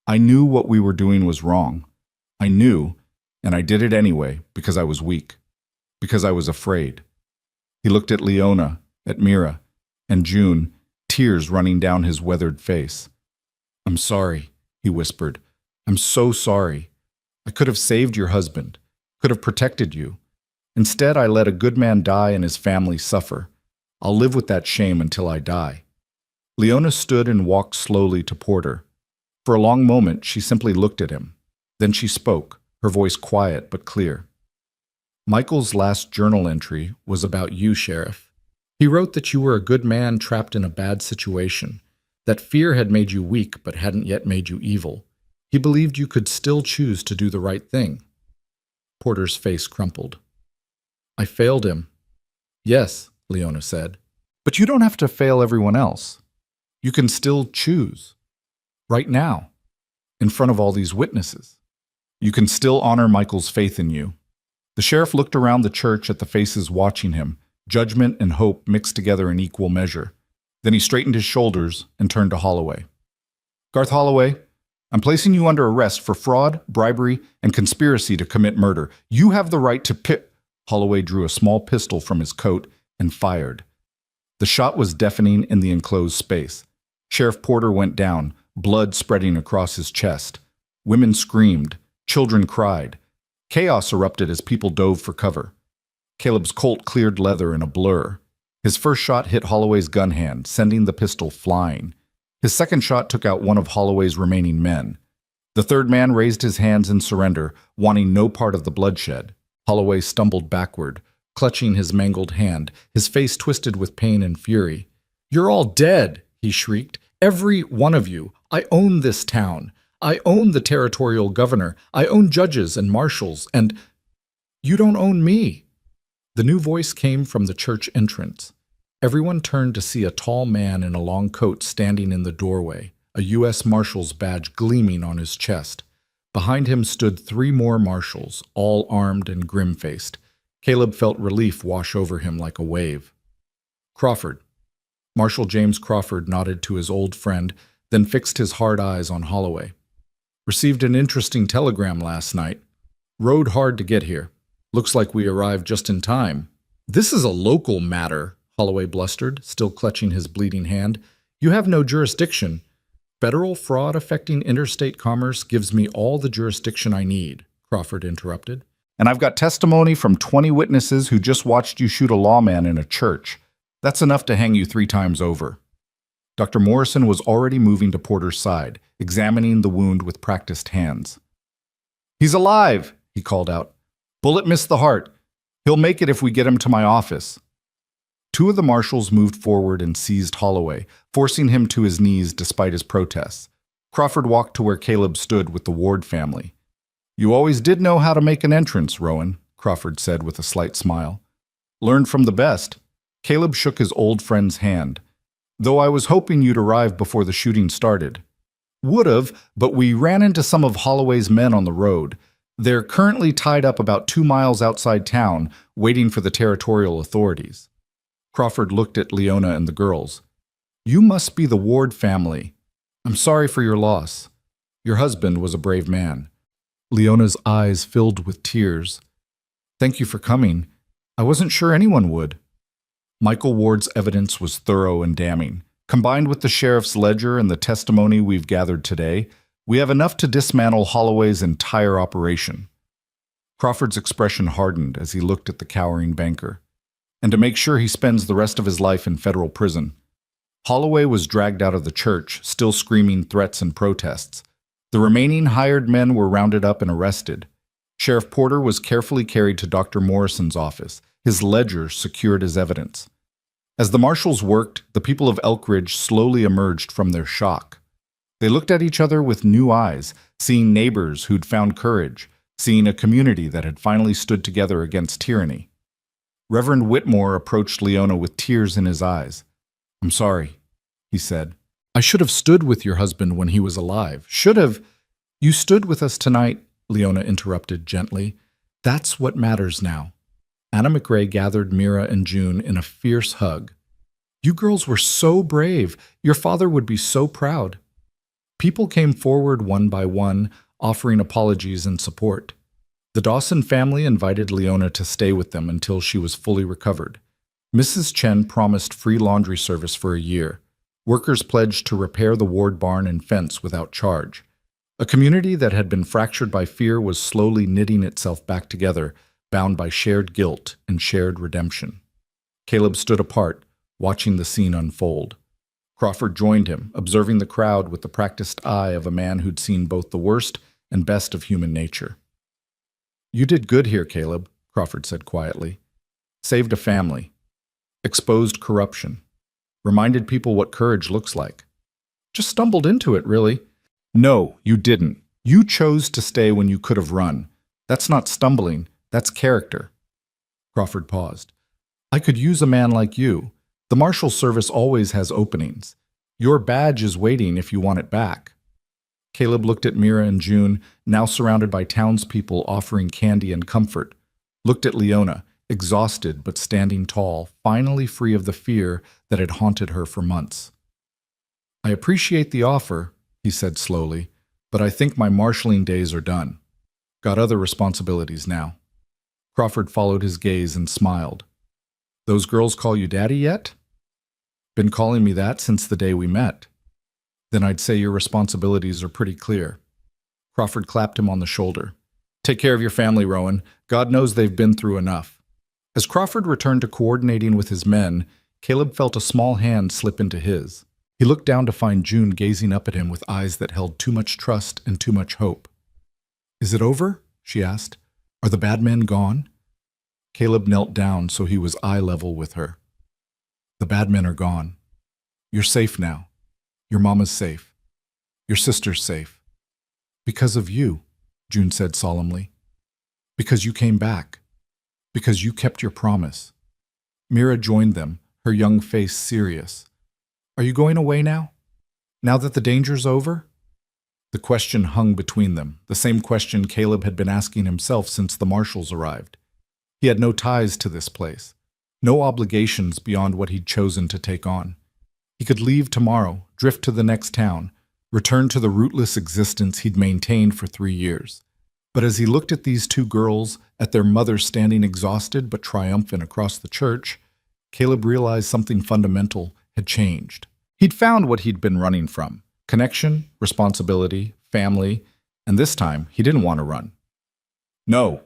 I knew what we were doing was wrong. I knew, and I did it anyway because I was weak, because I was afraid. He looked at Leona, at Mira, and June, tears running down his weathered face. I'm sorry, he whispered. I'm so sorry. I could have saved your husband, could have protected you. Instead, I let a good man die and his family suffer. I'll live with that shame until I die. Leona stood and walked slowly to Porter. For a long moment, she simply looked at him. Then she spoke, her voice quiet but clear. Michael's last journal entry was about you, Sheriff. He wrote that you were a good man trapped in a bad situation, that fear had made you weak but hadn't yet made you evil. He believed you could still choose to do the right thing. Porter's face crumpled. I failed him. Yes, Leona said. But you don't have to fail everyone else. You can still choose. Right now, in front of all these witnesses. You can still honor Michael's faith in you. The sheriff looked around the church at the faces watching him, judgment and hope mixed together in equal measure. Then he straightened his shoulders and turned to Holloway. Garth Holloway, I'm placing you under arrest for fraud, bribery, and conspiracy to commit murder. You have the right to Holloway drew a small pistol from his coat and fired. The shot was deafening in the enclosed space. Sheriff Porter went down, blood spreading across his chest. Women screamed. Children cried. Chaos erupted as people dove for cover. Caleb's Colt cleared leather in a blur. His first shot hit Holloway's gun hand, sending the pistol flying. His second shot took out one of Holloway's remaining men. The third man raised his hands in surrender, wanting no part of the bloodshed. Holloway stumbled backward, clutching his mangled hand, his face twisted with pain and fury. "You're all dead," he shrieked. "Every one of you. I own this town. I own the territorial governor. I own judges and marshals, and you don't own me." The new voice came from the church entrance. Everyone turned to see a tall man in a long coat standing in the doorway, a U.S. Marshal's badge gleaming on his chest. Behind him stood 3 more marshals, all armed and grim-faced. Caleb felt relief wash over him like a wave. "Crawford." Marshal James Crawford nodded to his old friend, then fixed his hard eyes on Holloway. "Received an interesting telegram last night. Rode hard to get here. Looks like we arrived just in time." "This is a local matter," Holloway blustered, still clutching his bleeding hand. "You have no jurisdiction." "Federal fraud affecting interstate commerce gives me all the jurisdiction I need," Crawford interrupted. "And I've got testimony from 20 witnesses who just watched you shoot a lawman in a church. That's enough to hang you 3 times over." Dr. Morrison was already moving to Porter's side, examining the wound with practiced hands. "He's alive," he called out. "Bullet missed the heart. He'll make it if we get him to my office." 2 of the marshals moved forward and seized Holloway, forcing him to his knees despite his protests. Crawford walked to where Caleb stood with the Ward family. "You always did know how to make an entrance, Rowan," Crawford said with a slight smile. "Learned from the best." Caleb shook his old friend's hand. "Though I was hoping you'd arrive before the shooting started." "Would've, but we ran into some of Holloway's men on the road. They're currently tied up about 2 miles outside town, waiting for the territorial authorities." Crawford looked at Leona and the girls. "You must be the Ward family. I'm sorry for your loss. Your husband was a brave man." Leona's eyes filled with tears. "Thank you for coming. I wasn't sure anyone would." Michael Ward's evidence was thorough and damning. Combined with the sheriff's ledger and the testimony we've gathered today, we have enough to dismantle Holloway's entire operation. Crawford's expression hardened as he looked at the cowering banker. "And to make sure he spends the rest of his life in federal prison." Holloway was dragged out of the church, still screaming threats and protests. The remaining hired men were rounded up and arrested. Sheriff Porter was carefully carried to Dr. Morrison's office, his ledger secured as evidence. As the marshals worked, the people of Elk Ridge slowly emerged from their shock. They looked at each other with new eyes, seeing neighbors who'd found courage, seeing a community that had finally stood together against tyranny. Reverend Whitmore approached Leona with tears in his eyes. "I'm sorry," he said. "I should have stood with your husband when he was alive. Should have—" "You stood with us tonight," Leona interrupted gently. "That's what matters now." Anna McRae gathered Mira and June in a fierce hug. "You girls were so brave. Your father would be so proud." People came forward one by one, offering apologies and support. The Dawson family invited Leona to stay with them until she was fully recovered. Mrs. Chen promised free laundry service for a year. Workers pledged to repair the Ward barn and fence without charge. A community that had been fractured by fear was slowly knitting itself back together, bound by shared guilt and shared redemption. Caleb stood apart, watching the scene unfold. Crawford joined him, observing the crowd with the practiced eye of a man who'd seen both the worst and best of human nature. "You did good here, Caleb," Crawford said quietly. "Saved a family. Exposed corruption. Reminded people what courage looks like. Just stumbled into it, really." "No, you didn't. You chose to stay when you could have run. That's not stumbling. That's character." Crawford paused. "I could use a man like you. The Marshal Service always has openings. Your badge is waiting if you want it back." Caleb looked at Mira and June, now surrounded by townspeople offering candy and comfort. Looked at Leona, exhausted but standing tall, finally free of the fear that had haunted her for months. "I appreciate the offer," he said slowly, "but I think my marshalling days are done. Got other responsibilities now." Crawford followed his gaze and smiled. "Those girls call you Daddy yet?" "Been calling me that since the day we met." "Then I'd say your responsibilities are pretty clear." Crawford clapped him on the shoulder. Take care of your family, Rowan. God knows they've been through enough. As Crawford returned to coordinating with his men, Caleb felt a small hand slip into his. He looked down to find June gazing up at him with eyes that held too much trust and too much hope. Is it over? She asked. Are the bad men gone? Caleb knelt down so he was eye level with her. The bad men are gone. You're safe now. Your mama's safe. Your sister's safe. Because of you, June said solemnly. Because you came back. Because you kept your promise. Mira joined them, her young face serious. Are you going away now? Now that the danger's over? The question hung between them, the same question Caleb had been asking himself since the marshals arrived. He had no ties to this place, no obligations beyond what he'd chosen to take on. He could leave tomorrow, drift to the next town, return to the rootless existence he'd maintained for 3 years. But as he looked at these two girls, at their mother standing exhausted but triumphant across the church, Caleb realized something fundamental had changed. He'd found what he'd been running from: connection, responsibility, family, and this time he didn't want to run. No,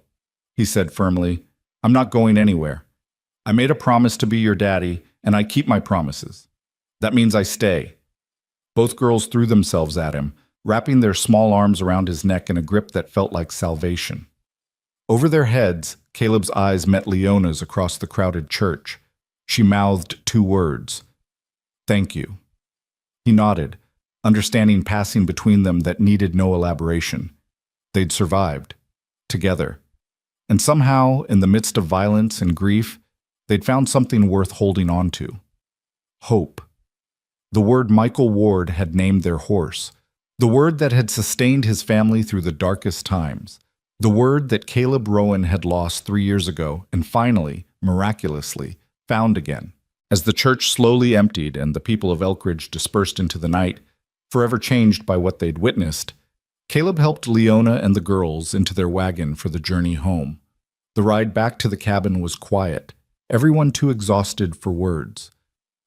he said firmly, I'm not going anywhere. I made a promise to be your daddy, and I keep my promises. That means I stay. Both girls threw themselves at him, wrapping their small arms around his neck in a grip that felt like salvation. Over their heads, Caleb's eyes met Leona's across the crowded church. She mouthed 2 words. Thank you. He nodded, understanding passing between them that needed no elaboration. They'd survived. Together. And somehow, in the midst of violence and grief, they'd found something worth holding on to. Hope. The word Michael Ward had named their horse. The word that had sustained his family through the darkest times. The word that Caleb Rowan had lost 3 years ago and finally, miraculously, found again. As the church slowly emptied and the people of Elkridge dispersed into the night, forever changed by what they'd witnessed, Caleb helped Leona and the girls into their wagon for the journey home. The ride back to the cabin was quiet, everyone too exhausted for words.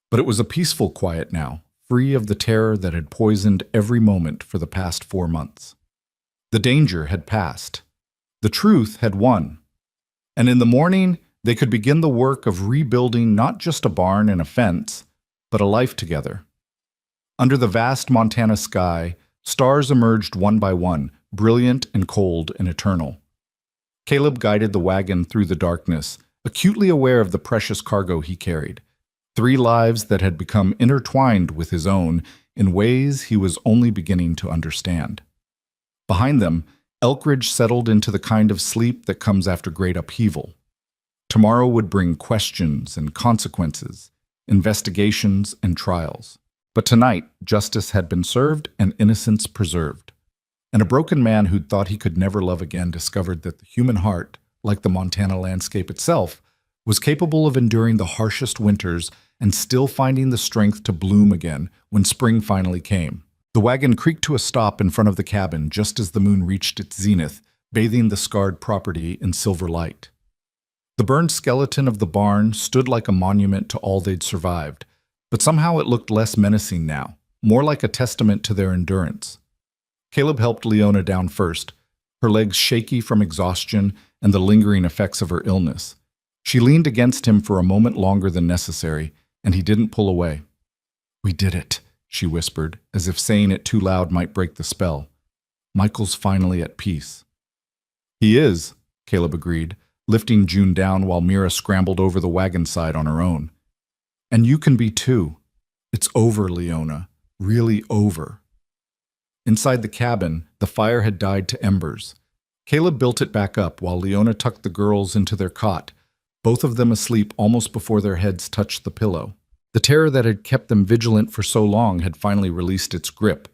But it was a peaceful quiet now, free of the terror that had poisoned every moment for the past 4 months. The danger had passed. The truth had won. And in the morning, they could begin the work of rebuilding not just a barn and a fence, but a life together. Under the vast Montana sky, stars emerged one by one, brilliant and cold and eternal. Caleb guided the wagon through the darkness, acutely aware of the precious cargo he carried. 3 lives that had become intertwined with his own in ways he was only beginning to understand. Behind them, Elkridge settled into the kind of sleep that comes after great upheaval. Tomorrow would bring questions and consequences, investigations and trials. But tonight, justice had been served and innocence preserved. And a broken man who'd thought he could never love again discovered that the human heart, like the Montana landscape itself, was capable of enduring the harshest winters and still finding the strength to bloom again when spring finally came. The wagon creaked to a stop in front of the cabin just as the moon reached its zenith, bathing the scarred property in silver light. The burned skeleton of the barn stood like a monument to all they'd survived, but somehow it looked less menacing now, more like a testament to their endurance. Caleb helped Leona down first, her legs shaky from exhaustion and the lingering effects of her illness. She leaned against him for a moment longer than necessary, and he didn't pull away. We did it, she whispered, as if saying it too loud might break the spell. Michael's finally at peace. He is, Caleb agreed, lifting June down while Mira scrambled over the wagon side on her own. And you can be too. It's over, Leona. Really over. Inside the cabin, the fire had died to embers. Caleb built it back up while Leona tucked the girls into their cot, both of them asleep almost before their heads touched the pillow. The terror that had kept them vigilant for so long had finally released its grip,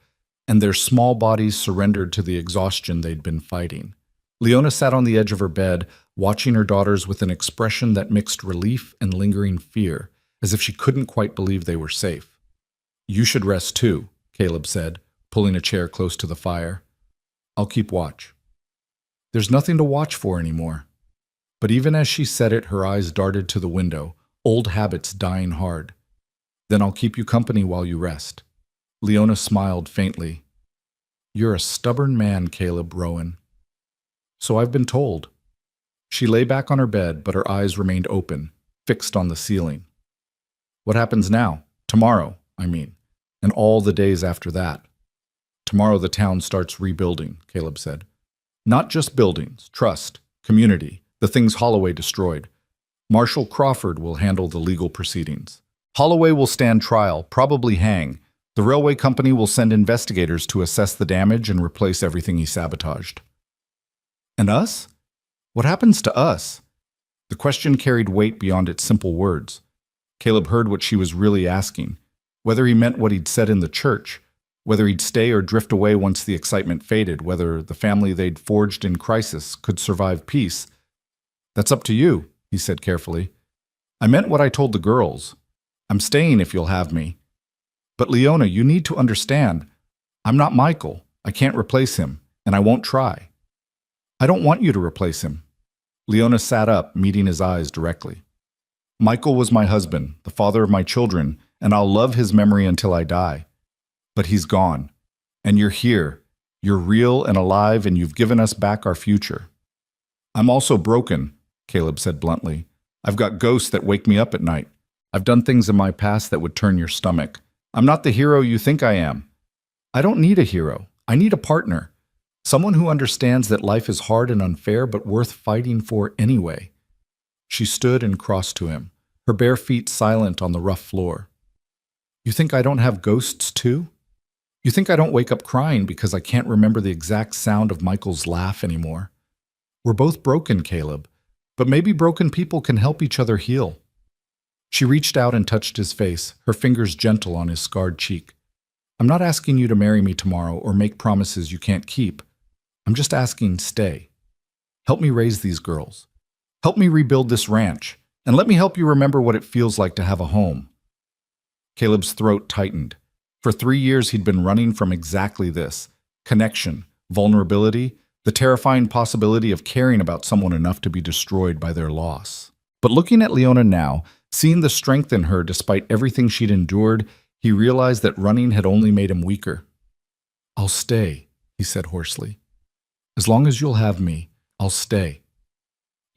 and their small bodies surrendered to the exhaustion they'd been fighting. Leona sat on the edge of her bed, watching her daughters with an expression that mixed relief and lingering fear, as if she couldn't quite believe they were safe. You should rest too, Caleb said, pulling a chair close to the fire. I'll keep watch. There's nothing to watch for anymore. But even as she said it, her eyes darted to the window, old habits dying hard. Then I'll keep you company while you rest. Leona smiled faintly. You're a stubborn man, Caleb Rowan. So I've been told. She lay back on her bed, but her eyes remained open, fixed on the ceiling. What happens now? Tomorrow, I mean, and all the days after that. Tomorrow the town starts rebuilding, Caleb said. Not just buildings, trust, community, the things Holloway destroyed. Marshal Crawford will handle the legal proceedings. Holloway will stand trial, probably hang. The railway company will send investigators to assess the damage and replace everything he sabotaged. And us? What happens to us? The question carried weight beyond its simple words. Caleb heard what she was really asking, whether he meant what he'd said in the church, whether he'd stay or drift away once the excitement faded, whether the family they'd forged in crisis could survive peace. That's up to you, he said carefully. I meant what I told the girls. I'm staying if you'll have me. But Leona, you need to understand. I'm not Michael. I can't replace him, and I won't try. I don't want you to replace him. Leona sat up, meeting his eyes directly. Michael was my husband, the father of my children, and I'll love his memory until I die. But he's gone. And you're here. You're real and alive, and you've given us back our future. I'm also broken, Caleb said bluntly. I've got ghosts that wake me up at night. I've done things in my past that would turn your stomach. I'm not the hero you think I am. I don't need a hero. I need a partner. Someone who understands that life is hard and unfair, but worth fighting for anyway. She stood and crossed to him, her bare feet silent on the rough floor. You think I don't have ghosts too? You think I don't wake up crying because I can't remember the exact sound of Michael's laugh anymore? We're both broken, Caleb, but maybe broken people can help each other heal. She reached out and touched his face, her fingers gentle on his scarred cheek. I'm not asking you to marry me tomorrow or make promises you can't keep. I'm just asking, stay. Help me raise these girls. Help me rebuild this ranch, and let me help you remember what it feels like to have a home. Caleb's throat tightened. For 3 years he'd been running from exactly this: connection, vulnerability, the terrifying possibility of caring about someone enough to be destroyed by their loss. But looking at Leona now, seeing the strength in her despite everything she'd endured, he realized that running had only made him weaker. I'll stay, he said hoarsely. As long as you'll have me, I'll stay.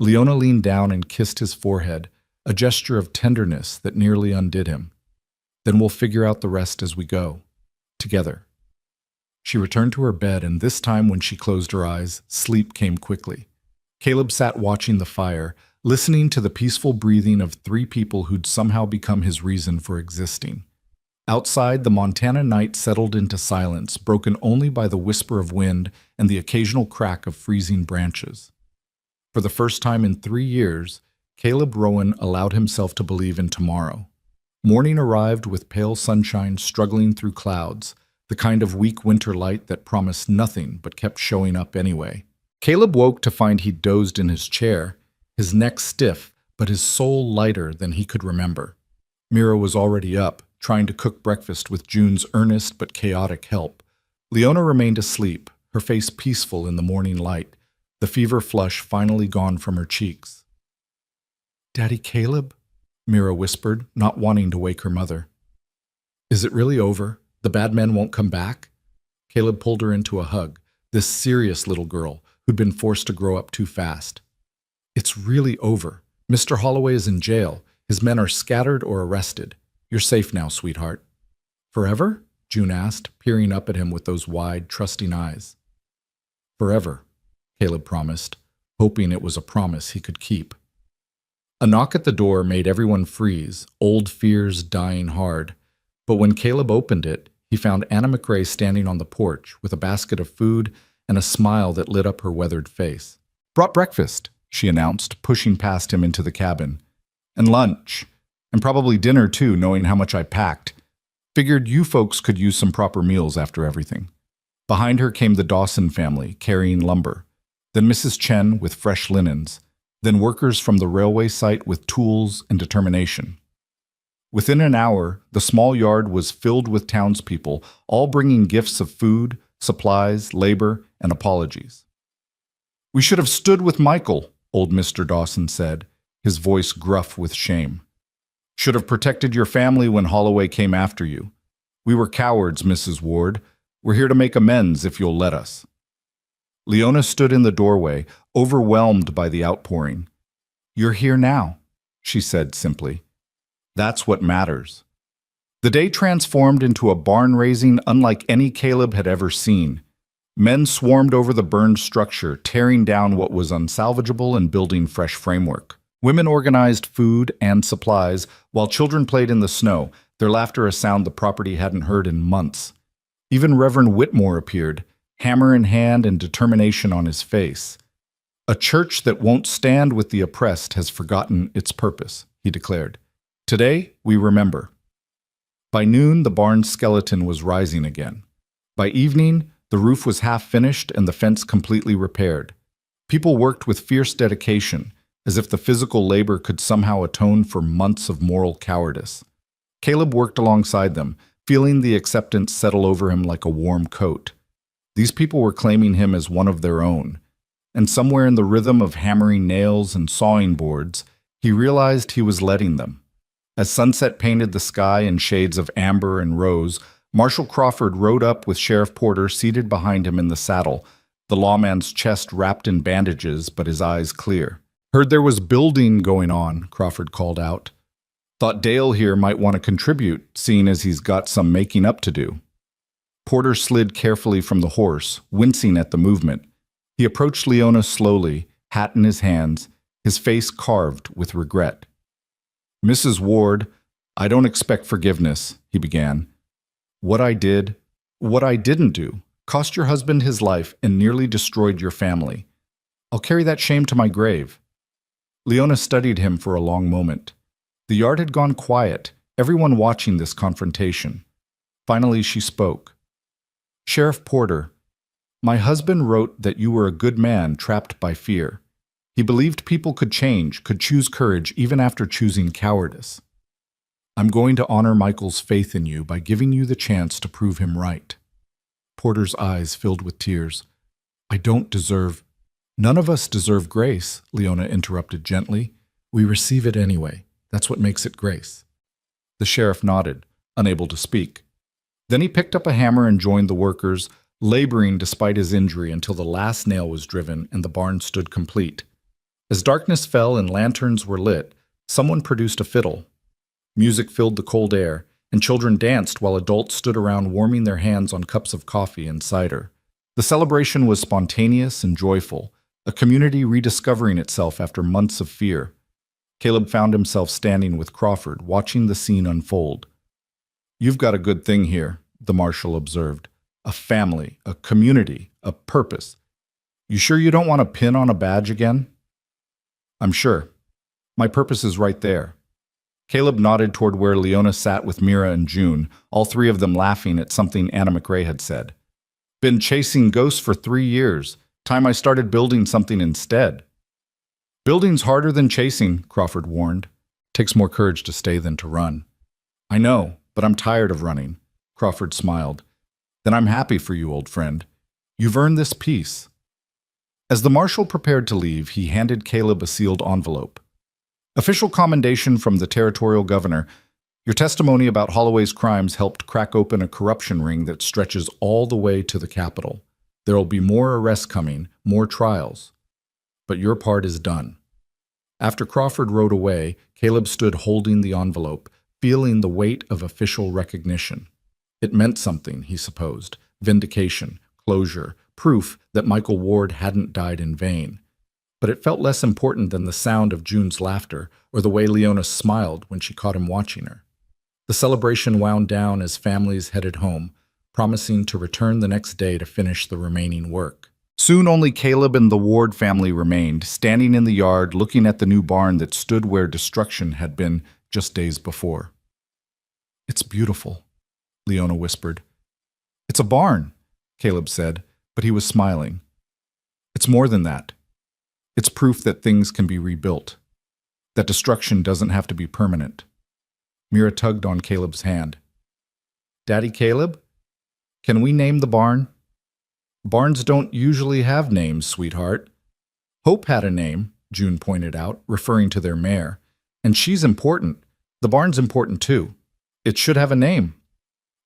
Leona leaned down and kissed his forehead, a gesture of tenderness that nearly undid him. Then we'll figure out the rest as we go, together. She returned to her bed, and this time when she closed her eyes, sleep came quickly. Caleb sat watching the fire, listening to the peaceful breathing of 3 people who'd somehow become his reason for existing. Outside, the Montana night settled into silence, broken only by the whisper of wind and the occasional crack of freezing branches. For the first time in 3 years, Caleb Rowan allowed himself to believe in tomorrow. Morning arrived with pale sunshine struggling through clouds, the kind of weak winter light that promised nothing but kept showing up anyway. Caleb woke to find he'd dozed in his chair, his neck stiff, but his soul lighter than he could remember. Mira was already up, trying to cook breakfast with June's earnest but chaotic help. Leona remained asleep, her face peaceful in the morning light, the fever flush finally gone from her cheeks. "Daddy Caleb?" Mira whispered, not wanting to wake her mother. "Is it really over? The bad men won't come back?" Caleb pulled her into a hug, this serious little girl who'd been forced to grow up too fast. "It's really over. Mr. Holloway is in jail. His men are scattered or arrested. You're safe now, sweetheart." "Forever?" June asked, peering up at him with those wide, trusting eyes. "Forever," Caleb promised, hoping it was a promise he could keep. A knock at the door made everyone freeze, old fears dying hard. But when Caleb opened it, he found Anna McRae standing on the porch with a basket of food and a smile that lit up her weathered face. "Brought breakfast," she announced, pushing past him into the cabin. "And lunch. And probably dinner too, knowing how much I packed. Figured you folks could use some proper meals after everything." Behind her came the Dawson family, carrying lumber. Then Mrs. Chen with fresh linens. Then workers from the railway site with tools and determination. Within an hour, the small yard was filled with townspeople, all bringing gifts of food, supplies, labor, and apologies. "We should have stood with Michael," old Mr. Dawson said, his voice gruff with shame. "Should have protected your family when Holloway came after you. We were cowards, Mrs. Ward. We're here to make amends if you'll let us. Leona stood in the doorway, overwhelmed by the outpouring. You're here now, she said simply. That's what matters. The day transformed into a barn-raising unlike any Caleb had ever seen. Men swarmed over the burned structure, tearing down what was unsalvageable and building fresh framework. Women organized food and supplies, while children played in the snow, their laughter a sound the property hadn't heard in months. Even Reverend Whitmore appeared, hammer in hand and determination on his face. A church that won't stand with the oppressed has forgotten its purpose, he declared. Today, we remember. By noon, the barn's skeleton was rising again. By evening, the roof was half finished and the fence completely repaired. People worked with fierce dedication, as if the physical labor could somehow atone for months of moral cowardice. Caleb worked alongside them, feeling the acceptance settle over him like a warm coat. These people were claiming him as one of their own, and somewhere in the rhythm of hammering nails and sawing boards, he realized he was letting them. As sunset painted the sky in shades of amber and rose, Marshal Crawford rode up with Sheriff Porter seated behind him in the saddle, the lawman's chest wrapped in bandages but his eyes clear. Heard there was building going on, Crawford called out. Thought Dale here might want to contribute, seeing as he's got some making up to do. Porter slid carefully from the horse, wincing at the movement. He approached Leona slowly, hat in his hands, his face carved with regret. Mrs. Ward, I don't expect forgiveness, he began. What I didn't do, cost your husband his life and nearly destroyed your family. I'll carry that shame to my grave. Leona studied him for a long moment. The yard had gone quiet, everyone watching this confrontation. Finally, she spoke. Sheriff Porter, my husband wrote that you were a good man trapped by fear. He believed people could change, could choose courage even after choosing cowardice. I'm going to honor Michael's faith in you by giving you the chance to prove him right. Porter's eyes filled with tears. I don't deserve... None of us deserve grace, Leona interrupted gently. We receive it anyway. That's what makes it grace. The sheriff nodded, unable to speak. Then he picked up a hammer and joined the workers, laboring despite his injury until the last nail was driven and the barn stood complete. As darkness fell and lanterns were lit, someone produced a fiddle. Music filled the cold air, and children danced while adults stood around warming their hands on cups of coffee and cider. The celebration was spontaneous and joyful, a community rediscovering itself after months of fear. Caleb found himself standing with Crawford, watching the scene unfold. You've got a good thing here, the marshal observed. A family, a community, a purpose. You sure you don't want a pin on a badge again? I'm sure. My purpose is right there. Caleb nodded toward where Leona sat with Mira and June, all three of them laughing at something Anna McRae had said. Been chasing ghosts for 3 years. Time I started building something instead. Building's harder than chasing, Crawford warned. Takes more courage to stay than to run. I know, but I'm tired of running. Crawford smiled. Then I'm happy for you, old friend. You've earned this peace. As the marshal prepared to leave, he handed Caleb a sealed envelope. Official commendation from the territorial governor. Your testimony about Holloway's crimes helped crack open a corruption ring that stretches all the way to the Capitol. There'll be more arrests coming, more trials. But your part is done. After Crawford rode away, Caleb stood holding the envelope, feeling the weight of official recognition. It meant something, he supposed. Vindication, closure, proof that Michael Ward hadn't died in vain. But it felt less important than the sound of June's laughter or the way Leona smiled when she caught him watching her. The celebration wound down as families headed home, promising to return the next day to finish the remaining work. Soon only Caleb and the Ward family remained, standing in the yard looking at the new barn that stood where destruction had been just days before. It's beautiful, Leona whispered. It's a barn, Caleb said, but he was smiling. It's more than that. It's proof that things can be rebuilt, that destruction doesn't have to be permanent. Mira tugged on Caleb's hand. Daddy Caleb, can we name the barn? Barns don't usually have names, sweetheart. Hope had a name, June pointed out, referring to their mare. And she's important. The barn's important too. It should have a name.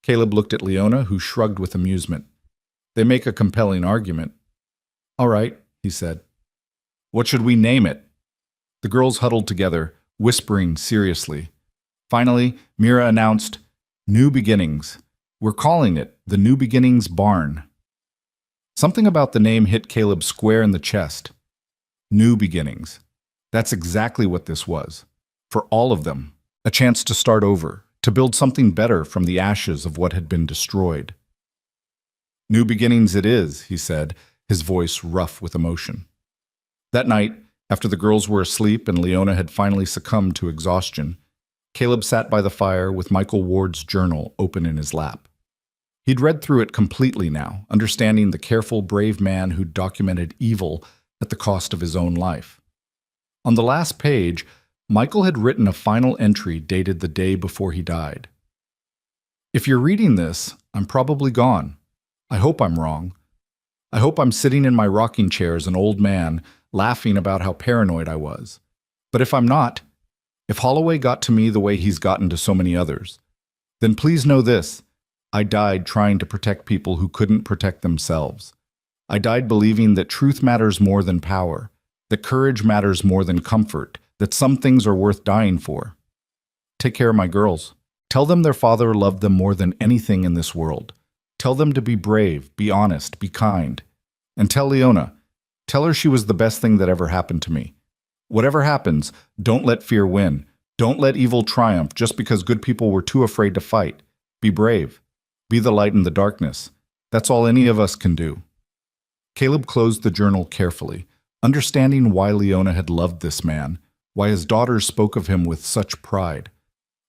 Caleb looked at Leona, who shrugged with amusement. They make a compelling argument. All right, he said. What should we name it? The girls huddled together, whispering seriously. Finally, Mira announced, New Beginnings. We're calling it the New Beginnings Barn. Something about the name hit Caleb square in the chest. New Beginnings. That's exactly what this was. For all of them. A chance to start over, to build something better from the ashes of what had been destroyed. New beginnings it is, he said, his voice rough with emotion. That night, after the girls were asleep and Leona had finally succumbed to exhaustion, Caleb sat by the fire with Michael Ward's journal open in his lap. He'd read through it completely now, understanding the careful, brave man who'd documented evil at the cost of his own life. On the last page, Michael had written a final entry dated the day before he died. If you're reading this, I'm probably gone. I hope I'm wrong. I hope I'm sitting in my rocking chair as an old man, laughing about how paranoid I was. But if I'm not, if Holloway got to me the way he's gotten to so many others, then please know this. I died trying to protect people who couldn't protect themselves. I died believing that truth matters more than power, that courage matters more than comfort, that some things are worth dying for. Take care of my girls. Tell them their father loved them more than anything in this world. Tell them to be brave, be honest, be kind. And tell Leona, tell her she was the best thing that ever happened to me. Whatever happens, don't let fear win. Don't let evil triumph just because good people were too afraid to fight. Be brave. Be the light in the darkness. That's all any of us can do. Caleb closed the journal carefully, understanding why Leona had loved this man, why his daughters spoke of him with such pride.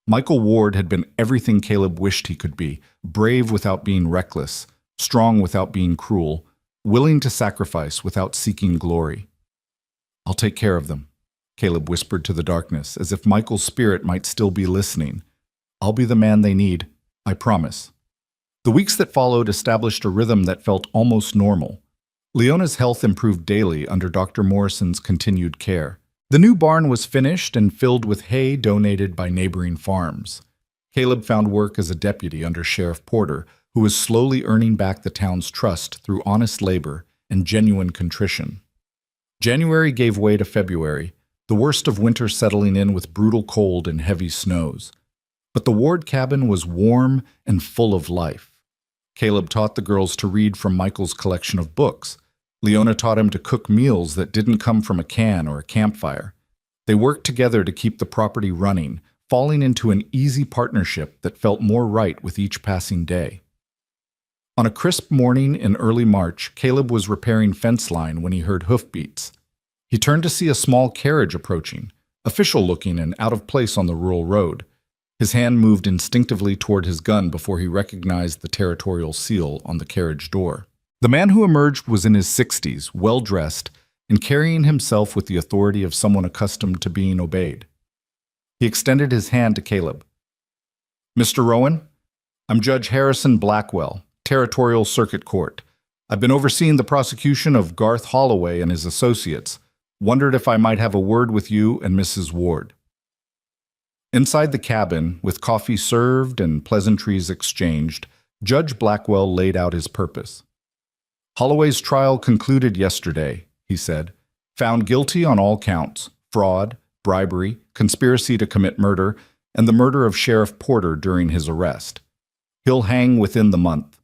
Michael Ward had been everything Caleb wished he could be, brave without being reckless, strong without being cruel, willing to sacrifice without seeking glory. I'll take care of them, Caleb whispered to the darkness, as if Michael's spirit might still be listening. I'll be the man they need, I promise. The weeks that followed established a rhythm that felt almost normal. Leona's health improved daily under Dr. Morrison's continued care. The new barn was finished and filled with hay donated by neighboring farms. Caleb found work as a deputy under Sheriff Porter, who was slowly earning back the town's trust through honest labor and genuine contrition. January gave way to February, the worst of winter settling in with brutal cold and heavy snows. But the Ward cabin was warm and full of life. Caleb taught the girls to read from Michael's collection of books. Leona taught him to cook meals that didn't come from a can or a campfire. They worked together to keep the property running, falling into an easy partnership that felt more right with each passing day. On a crisp morning in early March, Caleb was repairing fence line when he heard hoofbeats. He turned to see a small carriage approaching, official-looking and out of place on the rural road. His hand moved instinctively toward his gun before he recognized the territorial seal on the carriage door. The man who emerged was in his 60s, well-dressed, and carrying himself with the authority of someone accustomed to being obeyed. He extended his hand to Caleb. Mr. Rowan, I'm Judge Harrison Blackwell, Territorial Circuit Court. I've been overseeing the prosecution of Garth Holloway and his associates. Wondered if I might have a word with you and Mrs. Ward. Inside the cabin, with coffee served and pleasantries exchanged, Judge Blackwell laid out his purpose. Holloway's trial concluded yesterday, he said, found guilty on all counts, fraud, bribery, conspiracy to commit murder, and the murder of Sheriff Porter during his arrest. He'll hang within the month.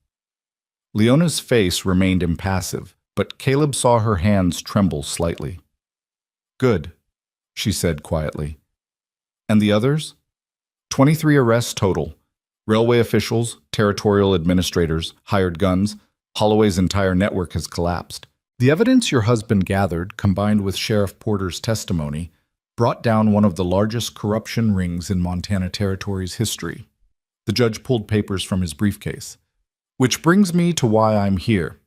Leona's face remained impassive, but Caleb saw her hands tremble slightly. Good, she said quietly. And the others? 23 arrests total. Railway officials, territorial administrators, hired guns. Holloway's entire network has collapsed. The evidence your husband gathered, combined with Sheriff Porter's testimony, brought down one of the largest corruption rings in Montana Territory's history. The judge pulled papers from his briefcase. Which brings me to why I'm here.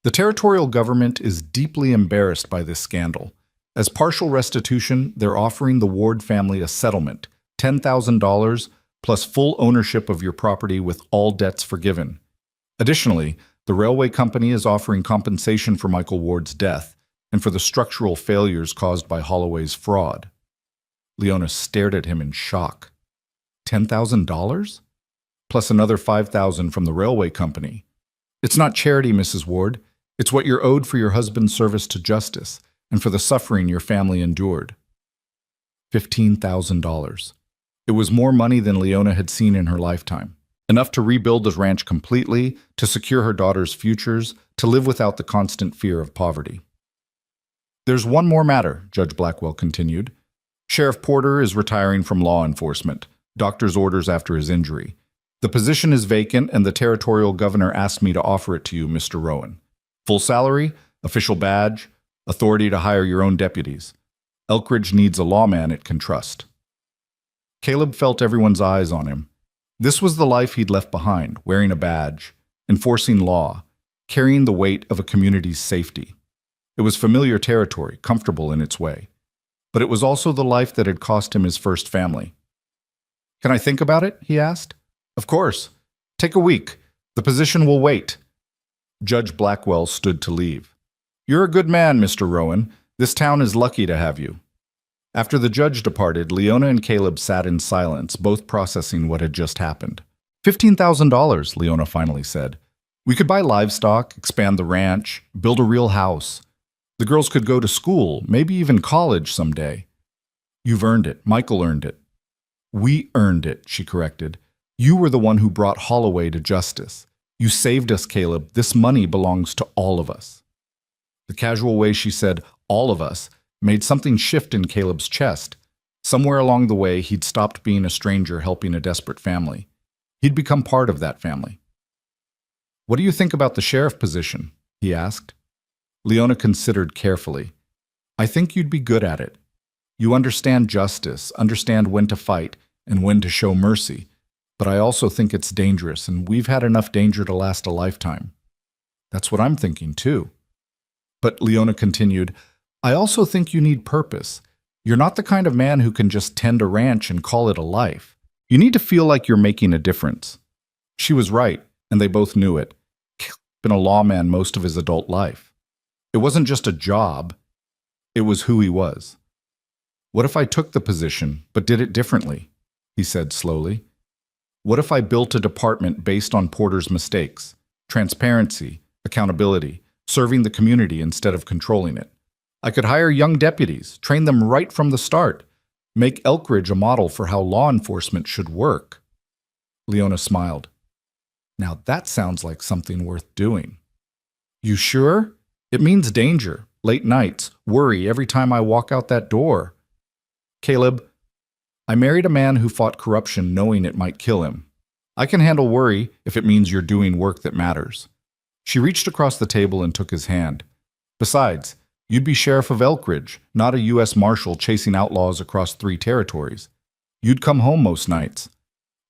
The territorial government is deeply embarrassed by this scandal. As partial restitution, they're offering the Ward family a settlement, $10,000 plus full ownership of your property with all debts forgiven. Additionally, the railway company is offering compensation for Michael Ward's death and for the structural failures caused by Holloway's fraud. Leona stared at him in shock. $10,000? Plus another $5,000 from the railway company. It's not charity, Mrs. Ward. It's what you're owed for your husband's service to justice and for the suffering your family endured. $15,000. It was more money than Leona had seen in her lifetime. Enough to rebuild the ranch completely, to secure her daughter's futures, to live without the constant fear of poverty. There's one more matter, Judge Blackwell continued. Sheriff Porter is retiring from law enforcement, doctor's orders after his injury. The position is vacant and the territorial governor asked me to offer it to you, Mr. Rowan. Full salary, official badge, authority to hire your own deputies. Elkridge needs a lawman it can trust. Caleb felt everyone's eyes on him. This was the life he'd left behind, wearing a badge, enforcing law, carrying the weight of a community's safety. It was familiar territory, comfortable in its way. But it was also the life that had cost him his first family. Can I think about it? He asked. Of course. Take a week. The position will wait. Judge Blackwell stood to leave. You're a good man, Mr. Rowan. This town is lucky to have you. After the judge departed, Leona and Caleb sat in silence, both processing what had just happened. $15,000, Leona finally said. We could buy livestock, expand the ranch, build a real house. The girls could go to school, maybe even college someday. You've earned it. Michael earned it. We earned it, she corrected. You were the one who brought Holloway to justice. You saved us, Caleb. This money belongs to all of us. The casual way she said, all of us, made something shift in Caleb's chest. Somewhere along the way, he'd stopped being a stranger helping a desperate family. He'd become part of that family. What do you think about the sheriff position? He asked. Leona considered carefully. I think you'd be good at it. You understand justice, understand when to fight, and when to show mercy. But I also think it's dangerous, and we've had enough danger to last a lifetime. That's what I'm thinking, too. But Leona continued, I also think you need purpose. You're not the kind of man who can just tend a ranch and call it a life. You need to feel like you're making a difference. She was right, and they both knew it. Caleb's been a lawman most of his adult life. It wasn't just a job. It was who he was. What if I took the position, but did it differently? He said slowly. What if I built a department based on Porter's mistakes? Transparency, accountability, serving the community instead of controlling it. I could hire young deputies, train them right from the start, make Elkridge a model for how law enforcement should work. Leona smiled. Now that sounds like something worth doing. You sure? It means danger, late nights, worry every time I walk out that door. Caleb, I married a man who fought corruption knowing it might kill him. I can handle worry if it means you're doing work that matters. She reached across the table and took his hand. Besides, you'd be sheriff of Elkridge, not a U.S. Marshal chasing outlaws across 3 territories. You'd come home most nights.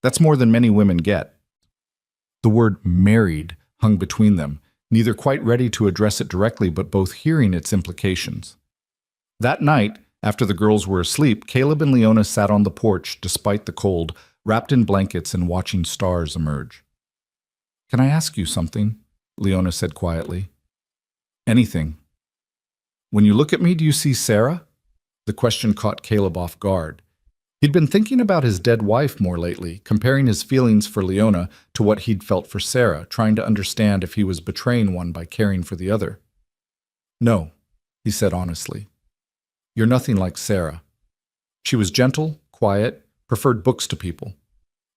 That's more than many women get. The word married hung between them, neither quite ready to address it directly but both hearing its implications. That night, after the girls were asleep, Caleb and Leona sat on the porch despite the cold, wrapped in blankets and watching stars emerge. Can I ask you something? Leona said quietly. Anything. When you look at me, do you see Sarah? The question caught Caleb off guard. He'd been thinking about his dead wife more lately, comparing his feelings for Leona to what he'd felt for Sarah, trying to understand if he was betraying one by caring for the other. No, he said honestly. You're nothing like Sarah. She was gentle, quiet, preferred books to people.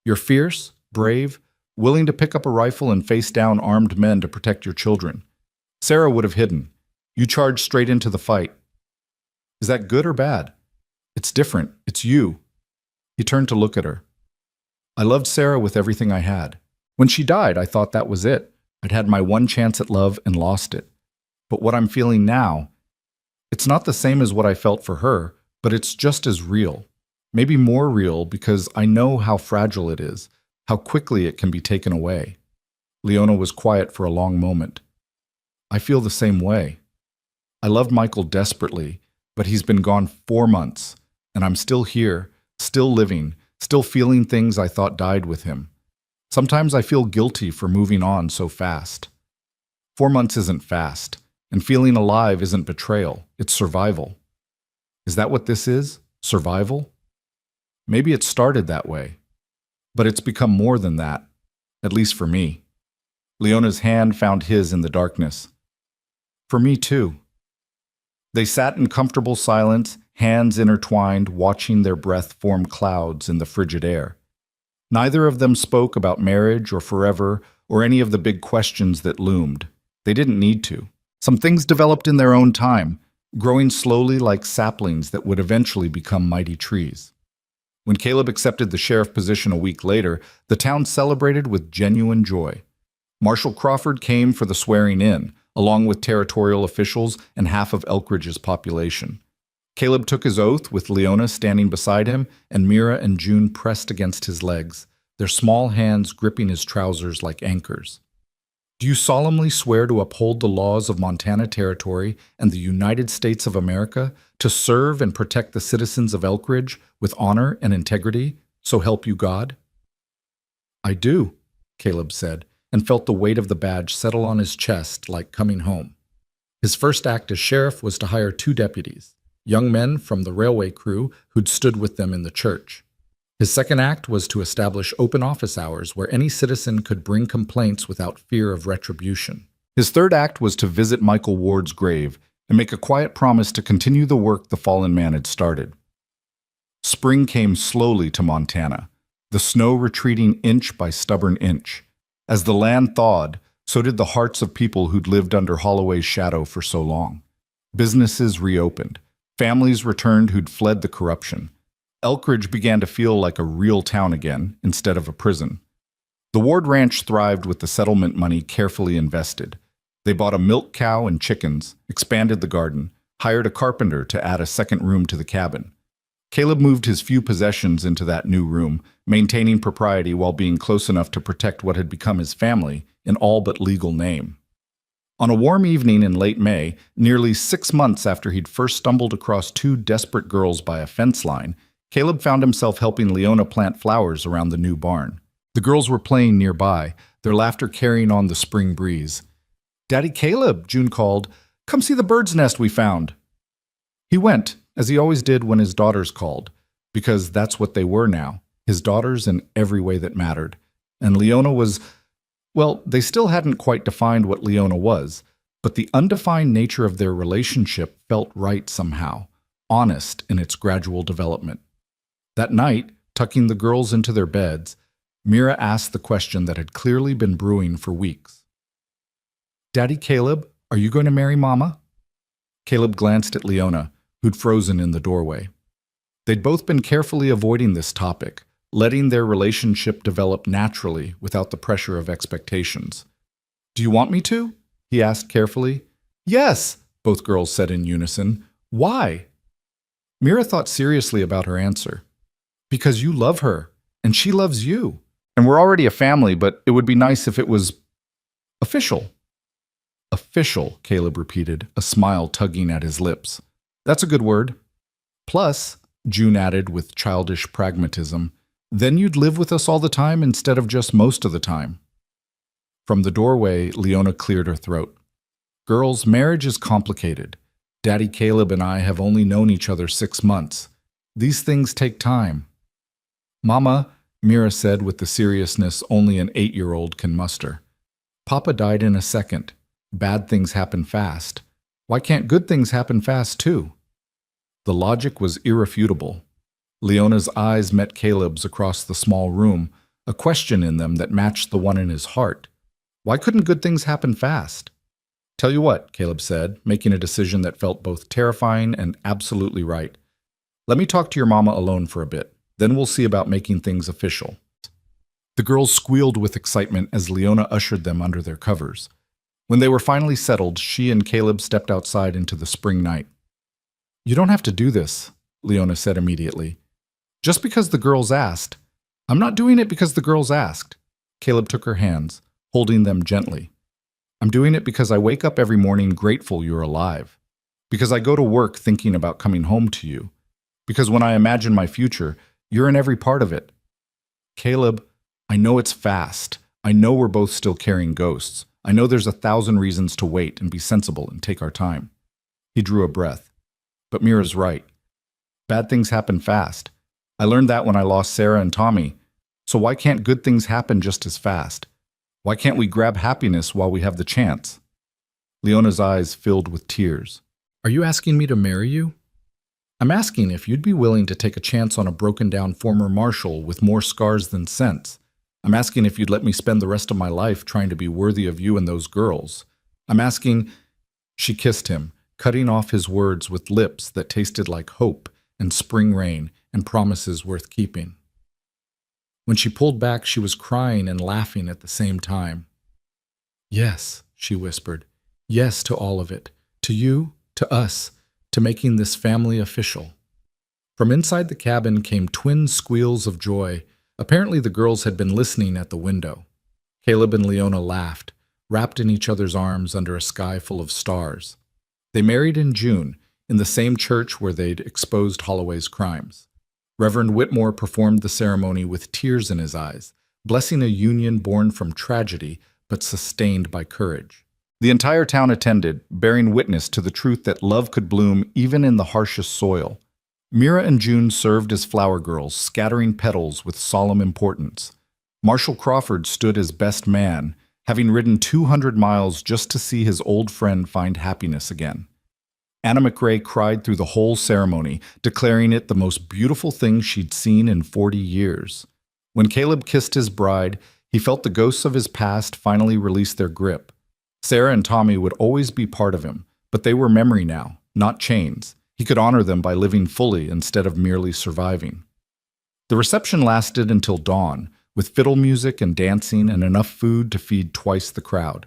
You're fierce, brave, willing to pick up a rifle and face down armed men to protect your children. Sarah would have hidden. You charged straight into the fight. Is that good or bad? It's different. It's you. He turned to look at her. I loved Sarah with everything I had. When she died, I thought that was it. I'd had my one chance at love and lost it. But what I'm feeling now, it's not the same as what I felt for her, but it's just as real. Maybe more real because I know how fragile it is, how quickly it can be taken away. Leona was quiet for a long moment. I feel the same way. I loved Michael desperately, but he's been gone 4 months, and I'm still here, still living, still feeling things I thought died with him. Sometimes I feel guilty for moving on so fast. 4 months isn't fast, and feeling alive isn't betrayal, it's survival. Is that what this is? Survival? Maybe it started that way, but it's become more than that, at least for me. Leona's hand found his in the darkness. For me too. They sat in comfortable silence, hands intertwined, watching their breath form clouds in the frigid air. Neither of them spoke about marriage or forever or any of the big questions that loomed. They didn't need to. Some things developed in their own time, growing slowly like saplings that would eventually become mighty trees. When Caleb accepted the sheriff position a week later, the town celebrated with genuine joy. Marshal Crawford came for the swearing in, along with territorial officials and half of Elkridge's population. Caleb took his oath with Leona standing beside him, and Mira and June pressed against his legs, their small hands gripping his trousers like anchors. Do you solemnly swear to uphold the laws of Montana Territory and the United States of America, to serve and protect the citizens of Elkridge with honor and integrity, so help you God? I do, Caleb said, and felt the weight of the badge settle on his chest like coming home. His first act as sheriff was to hire 2 deputies, young men from the railway crew who'd stood with them in the church. His second act was to establish open office hours where any citizen could bring complaints without fear of retribution. His third act was to visit Michael Ward's grave and make a quiet promise to continue the work the fallen man had started. Spring came slowly to Montana, the snow retreating inch by stubborn inch. As the land thawed, so did the hearts of people who'd lived under Holloway's shadow for so long. Businesses reopened. Families returned who'd fled the corruption. Elkridge began to feel like a real town again, instead of a prison. The Ward Ranch thrived with the settlement money carefully invested. They bought a milk cow and chickens, expanded the garden, hired a carpenter to add a second room to the cabin. Caleb moved his few possessions into that new room, maintaining propriety while being close enough to protect what had become his family in all but legal name. On a warm evening in late May, nearly 6 months after he'd first stumbled across 2 desperate girls by a fence line, Caleb found himself helping Leona plant flowers around the new barn. The girls were playing nearby, their laughter carrying on the spring breeze. "Daddy Caleb," June called, "come see the bird's nest we found." He went, as he always did when his daughters called, because that's what they were now, his daughters in every way that mattered. And Leona was, well, they still hadn't quite defined what Leona was, but the undefined nature of their relationship felt right somehow, honest in its gradual development. That night, tucking the girls into their beds, Mira asked the question that had clearly been brewing for weeks. "Daddy Caleb, are you going to marry Mama?" Caleb glanced at Leona, who'd frozen in the doorway. They'd both been carefully avoiding this topic, letting their relationship develop naturally without the pressure of expectations. "Do you want me to?" he asked carefully. "Yes," both girls said in unison. "Why?" Mira thought seriously about her answer. "Because you love her, and she loves you. And we're already a family, but it would be nice if it was official." "Official," Caleb repeated, a smile tugging at his lips. "That's a good word. Plus," June added with childish pragmatism, "then you'd live with us all the time instead of just most of the time." From the doorway, Leona cleared her throat. "Girls, marriage is complicated. Daddy Caleb and I have only known each other 6 months. These things take time." "Mama," Mira said with the seriousness only an 8-year-old can muster, "Papa died in a second. Bad things happen fast. Why can't good things happen fast too?" The logic was irrefutable. Leona's eyes met Caleb's across the small room, a question in them that matched the one in his heart. Why couldn't good things happen fast? "Tell you what," Caleb said, making a decision that felt both terrifying and absolutely right. "Let me talk to your mama alone for a bit. Then we'll see about making things official." The girls squealed with excitement as Leona ushered them under their covers. When they were finally settled, she and Caleb stepped outside into the spring night. "You don't have to do this," Leona said immediately. "Just because the girls asked." "I'm not doing it because the girls asked." Caleb took her hands, holding them gently. "I'm doing it because I wake up every morning grateful you're alive. Because I go to work thinking about coming home to you. Because when I imagine my future, you're in every part of it." "Caleb, I know it's fast. I know we're both still carrying ghosts. I know there's 1,000 reasons to wait and be sensible and take our time." He drew a breath. "But Mira's right. Bad things happen fast. I learned that when I lost Sarah and Tommy. So why can't good things happen just as fast? Why can't we grab happiness while we have the chance? Leona's eyes filled with tears. Are you asking me to marry you? I'm asking if you'd be willing to take a chance on a broken-down former marshal with more scars than sense. I'm asking if you'd let me spend the rest of my life trying to be worthy of you and those girls. I'm asking... She kissed him, cutting off his words with lips that tasted like hope and spring rain and promises worth keeping. When she pulled back, she was crying and laughing at the same time. Yes, she whispered. Yes to all of it. To you, to us, to making this family official. From inside the cabin came twin squeals of joy. Apparently the girls had been listening at the window. Caleb and Leona laughed, wrapped in each other's arms under a sky full of stars. They married in June, in the same church where they'd exposed Holloway's crimes. Reverend Whitmore performed the ceremony with tears in his eyes, blessing a union born from tragedy but sustained by courage. The entire town attended, bearing witness to the truth that love could bloom even in the harshest soil. Mira and June served as flower girls, scattering petals with solemn importance. Marshall Crawford stood as best man, having ridden 200 miles just to see his old friend find happiness again. Anna McRae cried through the whole ceremony, declaring it the most beautiful thing she'd seen in 40 years. When Caleb kissed his bride, he felt the ghosts of his past finally release their grip. Sarah and Tommy would always be part of him, but they were memory now, not chains. He could honor them by living fully instead of merely surviving. The reception lasted until dawn, with fiddle music and dancing and enough food to feed twice the crowd.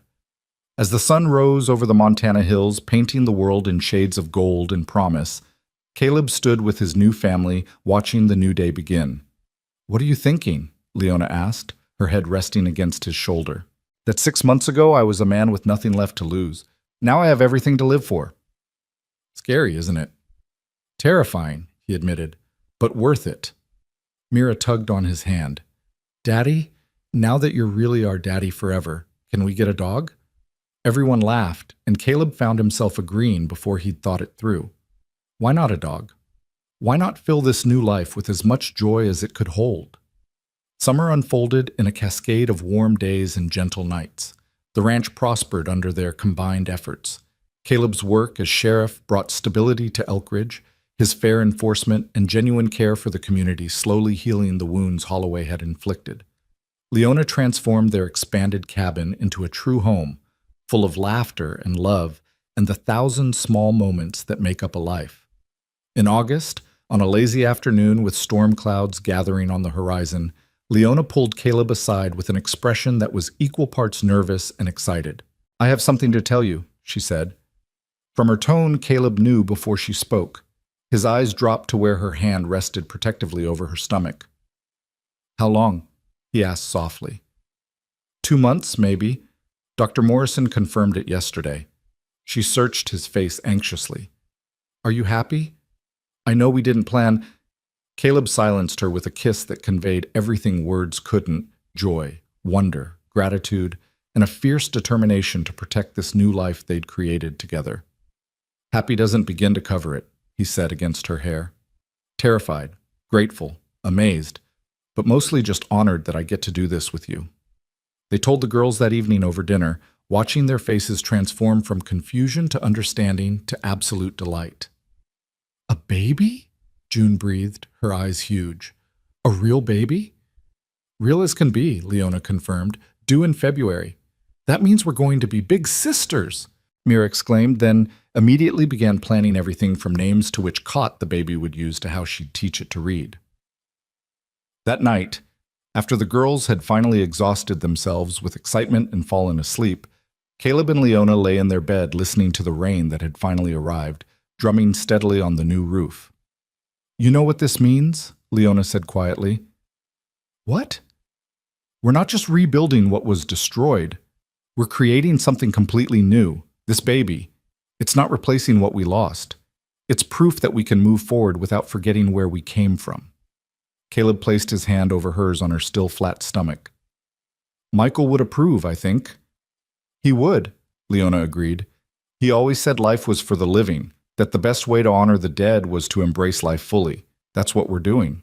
As the sun rose over the Montana hills, painting the world in shades of gold and promise, Caleb stood with his new family, watching the new day begin. "What are you thinking?" Leona asked, her head resting against his shoulder. "That 6 months ago I was a man with nothing left to lose. Now I have everything to live for." "Scary, isn't it?" "Terrifying," he admitted, "but worth it." Mira tugged on his hand. "Daddy, now that you're really our daddy forever, can we get a dog?" Everyone laughed, and Caleb found himself agreeing before he'd thought it through. Why not a dog? Why not fill this new life with as much joy as it could hold? Summer unfolded in a cascade of warm days and gentle nights. The ranch prospered under their combined efforts. Caleb's work as sheriff brought stability to Elkridge, his fair enforcement and genuine care for the community slowly healing the wounds Holloway had inflicted. Leona transformed their expanded cabin into a true home, full of laughter and love and the 1,000 small moments that make up a life. In August, on a lazy afternoon with storm clouds gathering on the horizon, Leona pulled Caleb aside with an expression that was equal parts nervous and excited. "I have something to tell you," she said. From her tone, Caleb knew before she spoke. His eyes dropped to where her hand rested protectively over her stomach. "How long?" he asked softly. 2 months, maybe. Dr. Morrison confirmed it yesterday. She searched his face anxiously. "Are you happy? I know we didn't plan—" Caleb silenced her with a kiss that conveyed everything words couldn't: joy, wonder, gratitude, and a fierce determination to protect this new life they'd created together. "Happy doesn't begin to cover it," he said against her hair. "Terrified, grateful, amazed, but mostly just honored that I get to do this with you." They told the girls that evening over dinner, watching their faces transform from confusion to understanding to absolute delight. "A baby?" June breathed, her eyes huge. "A real baby?" "Real as can be," Leona confirmed, "due in February. That means we're going to be big sisters," Mira exclaimed, then immediately began planning everything from names to which cot the baby would use to how she'd teach it to read. That night, after the girls had finally exhausted themselves with excitement and fallen asleep, Caleb and Leona lay in their bed listening to the rain that had finally arrived, drumming steadily on the new roof. "You know what this means?" Leona said quietly. "What?" "We're not just rebuilding what was destroyed. We're creating something completely new. This baby. It's not replacing what we lost. It's proof that we can move forward without forgetting where we came from." Caleb placed his hand over hers on her still flat stomach. "Michael would approve, I think." "He would," Leona agreed. "He always said life was for the living, that the best way to honor the dead was to embrace life fully. That's what we're doing."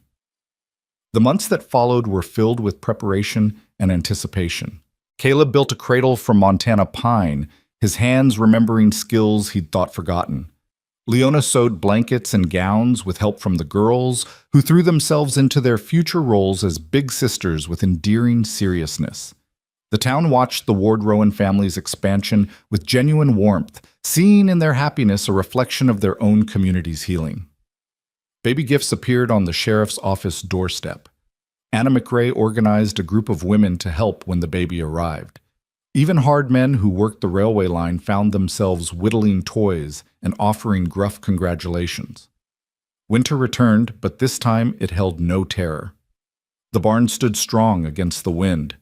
The months that followed were filled with preparation and anticipation. Caleb built a cradle from Montana pine, his hands remembering skills he'd thought forgotten. Leona sewed blankets and gowns with help from the girls, who threw themselves into their future roles as big sisters with endearing seriousness. The town watched the Ward Rowan family's expansion with genuine warmth, seeing in their happiness a reflection of their own community's healing. Baby gifts appeared on the sheriff's office doorstep. Anna McRae organized a group of women to help when the baby arrived. Even hard men who worked the railway line found themselves whittling toys and offering gruff congratulations. Winter returned, but this time it held no terror. The barn stood strong against the wind.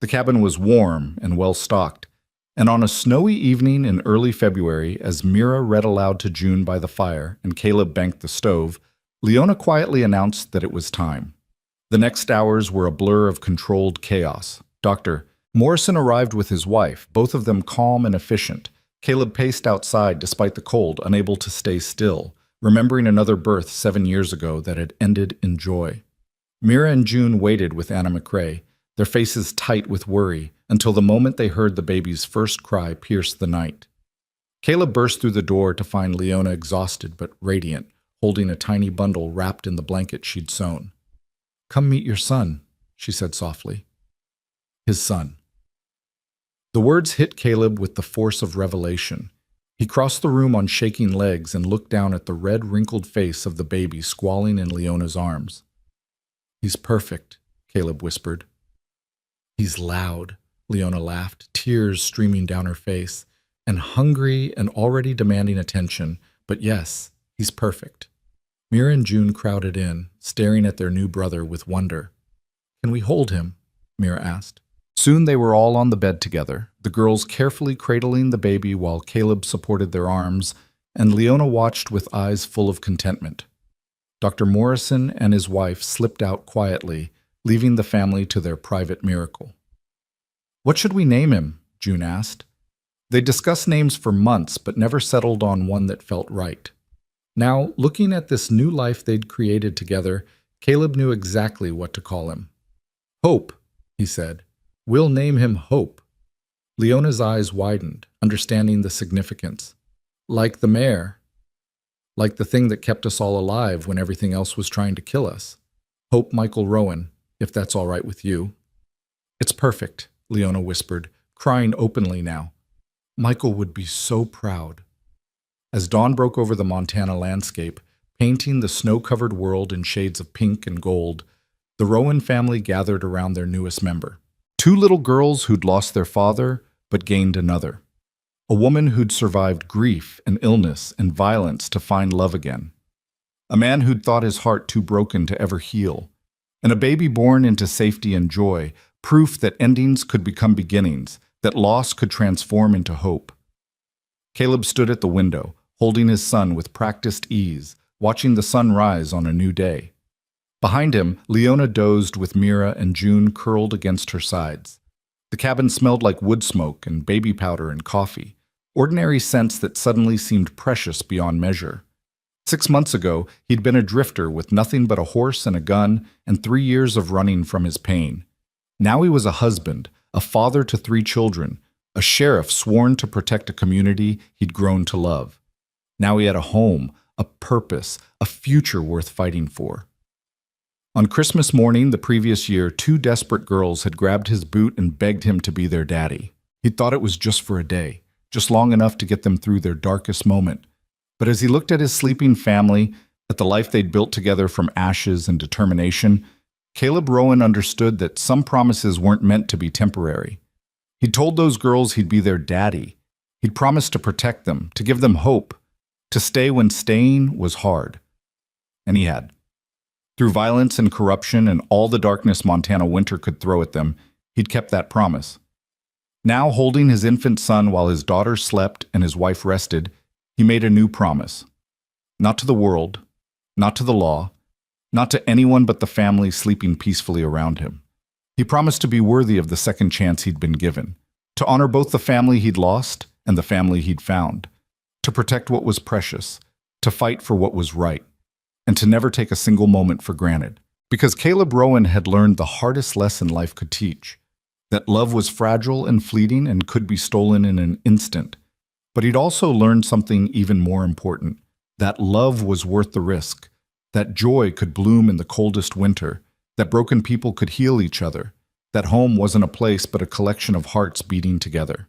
The cabin was warm and well-stocked, and on a snowy evening in early February, as Mira read aloud to June by the fire and Caleb banked the stove, Leona quietly announced that it was time. The next hours were a blur of controlled chaos. Dr. Morrison arrived with his wife, both of them calm and efficient. Caleb paced outside despite the cold, unable to stay still, remembering another birth 7 years ago that had ended in joy. Mira and June waited with Anna McRae, their faces tight with worry, until the moment they heard the baby's first cry pierce the night. Caleb burst through the door to find Leona exhausted but radiant, holding a tiny bundle wrapped in the blanket she'd sewn. "Come meet your son," she said softly. His son. The words hit Caleb with the force of revelation. He crossed the room on shaking legs and looked down at the red, wrinkled face of the baby squalling in Leona's arms. "He's perfect," Caleb whispered. "He's loud," Leona laughed, tears streaming down her face, "and hungry and already demanding attention, but yes, he's perfect." Mira and June crowded in, staring at their new brother with wonder. "Can we hold him?" Mira asked. Soon they were all on the bed together, the girls carefully cradling the baby while Caleb supported their arms, and Leona watched with eyes full of contentment. Dr. Morrison and his wife slipped out quietly, leaving the family to their private miracle. "What should we name him?" June asked. They discussed names for months, but never settled on one that felt right. Now, looking at this new life they'd created together, Caleb knew exactly what to call him. "Hope," he said. "We'll name him Hope." Leona's eyes widened, understanding the significance. "Like the mayor. Like the thing that kept us all alive when everything else was trying to kill us. Hope Michael Rowan, if that's all right with you." "It's perfect," Leona whispered, crying openly now. "Michael would be so proud." As dawn broke over the Montana landscape, painting the snow-covered world in shades of pink and gold, the Rowan family gathered around their newest member. 2 little girls who'd lost their father but gained another. A woman who'd survived grief and illness and violence to find love again. A man who'd thought his heart too broken to ever heal. And a baby born into safety and joy, proof that endings could become beginnings, that loss could transform into hope. Caleb stood at the window, holding his son with practiced ease, watching the sun rise on a new day. Behind him, Leona dozed with Mira and June curled against her sides. The cabin smelled like wood smoke and baby powder and coffee, ordinary scents that suddenly seemed precious beyond measure. 6 months ago, he'd been a drifter with nothing but a horse and a gun and 3 years of running from his pain. Now he was a husband, a father to 3 children, a sheriff sworn to protect a community he'd grown to love. Now he had a home, a purpose, a future worth fighting for. On Christmas morning the previous year, 2 desperate girls had grabbed his boot and begged him to be their daddy. He'd thought it was just for a day, just long enough to get them through their darkest moment. But as he looked at his sleeping family, at the life they'd built together from ashes and determination, Caleb Rowan understood that some promises weren't meant to be temporary. He'd told those girls he'd be their daddy. He'd promised to protect them, to give them hope, to stay when staying was hard. And he had. Through violence and corruption and all the darkness Montana winter could throw at them, he'd kept that promise. Now, holding his infant son while his daughter slept and his wife rested, he made a new promise. Not to the world, not to the law, not to anyone but the family sleeping peacefully around him. He promised to be worthy of the second chance he'd been given, to honor both the family he'd lost and the family he'd found, to protect what was precious, to fight for what was right, and to never take a single moment for granted. Because Caleb Rowan had learned the hardest lesson life could teach, that love was fragile and fleeting and could be stolen in an instant. But he'd also learned something even more important, that love was worth the risk, that joy could bloom in the coldest winter, that broken people could heal each other, that home wasn't a place but a collection of hearts beating together.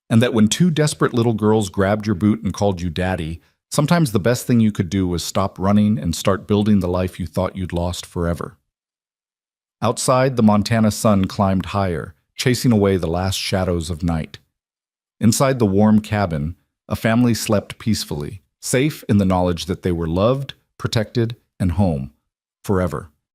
And that when two desperate little girls grabbed your boot and called you daddy, sometimes the best thing you could do was stop running and start building the life you thought you'd lost forever. Outside, the Montana sun climbed higher, chasing away the last shadows of night. Inside the warm cabin, a family slept peacefully, safe in the knowledge that they were loved, protected, and home forever.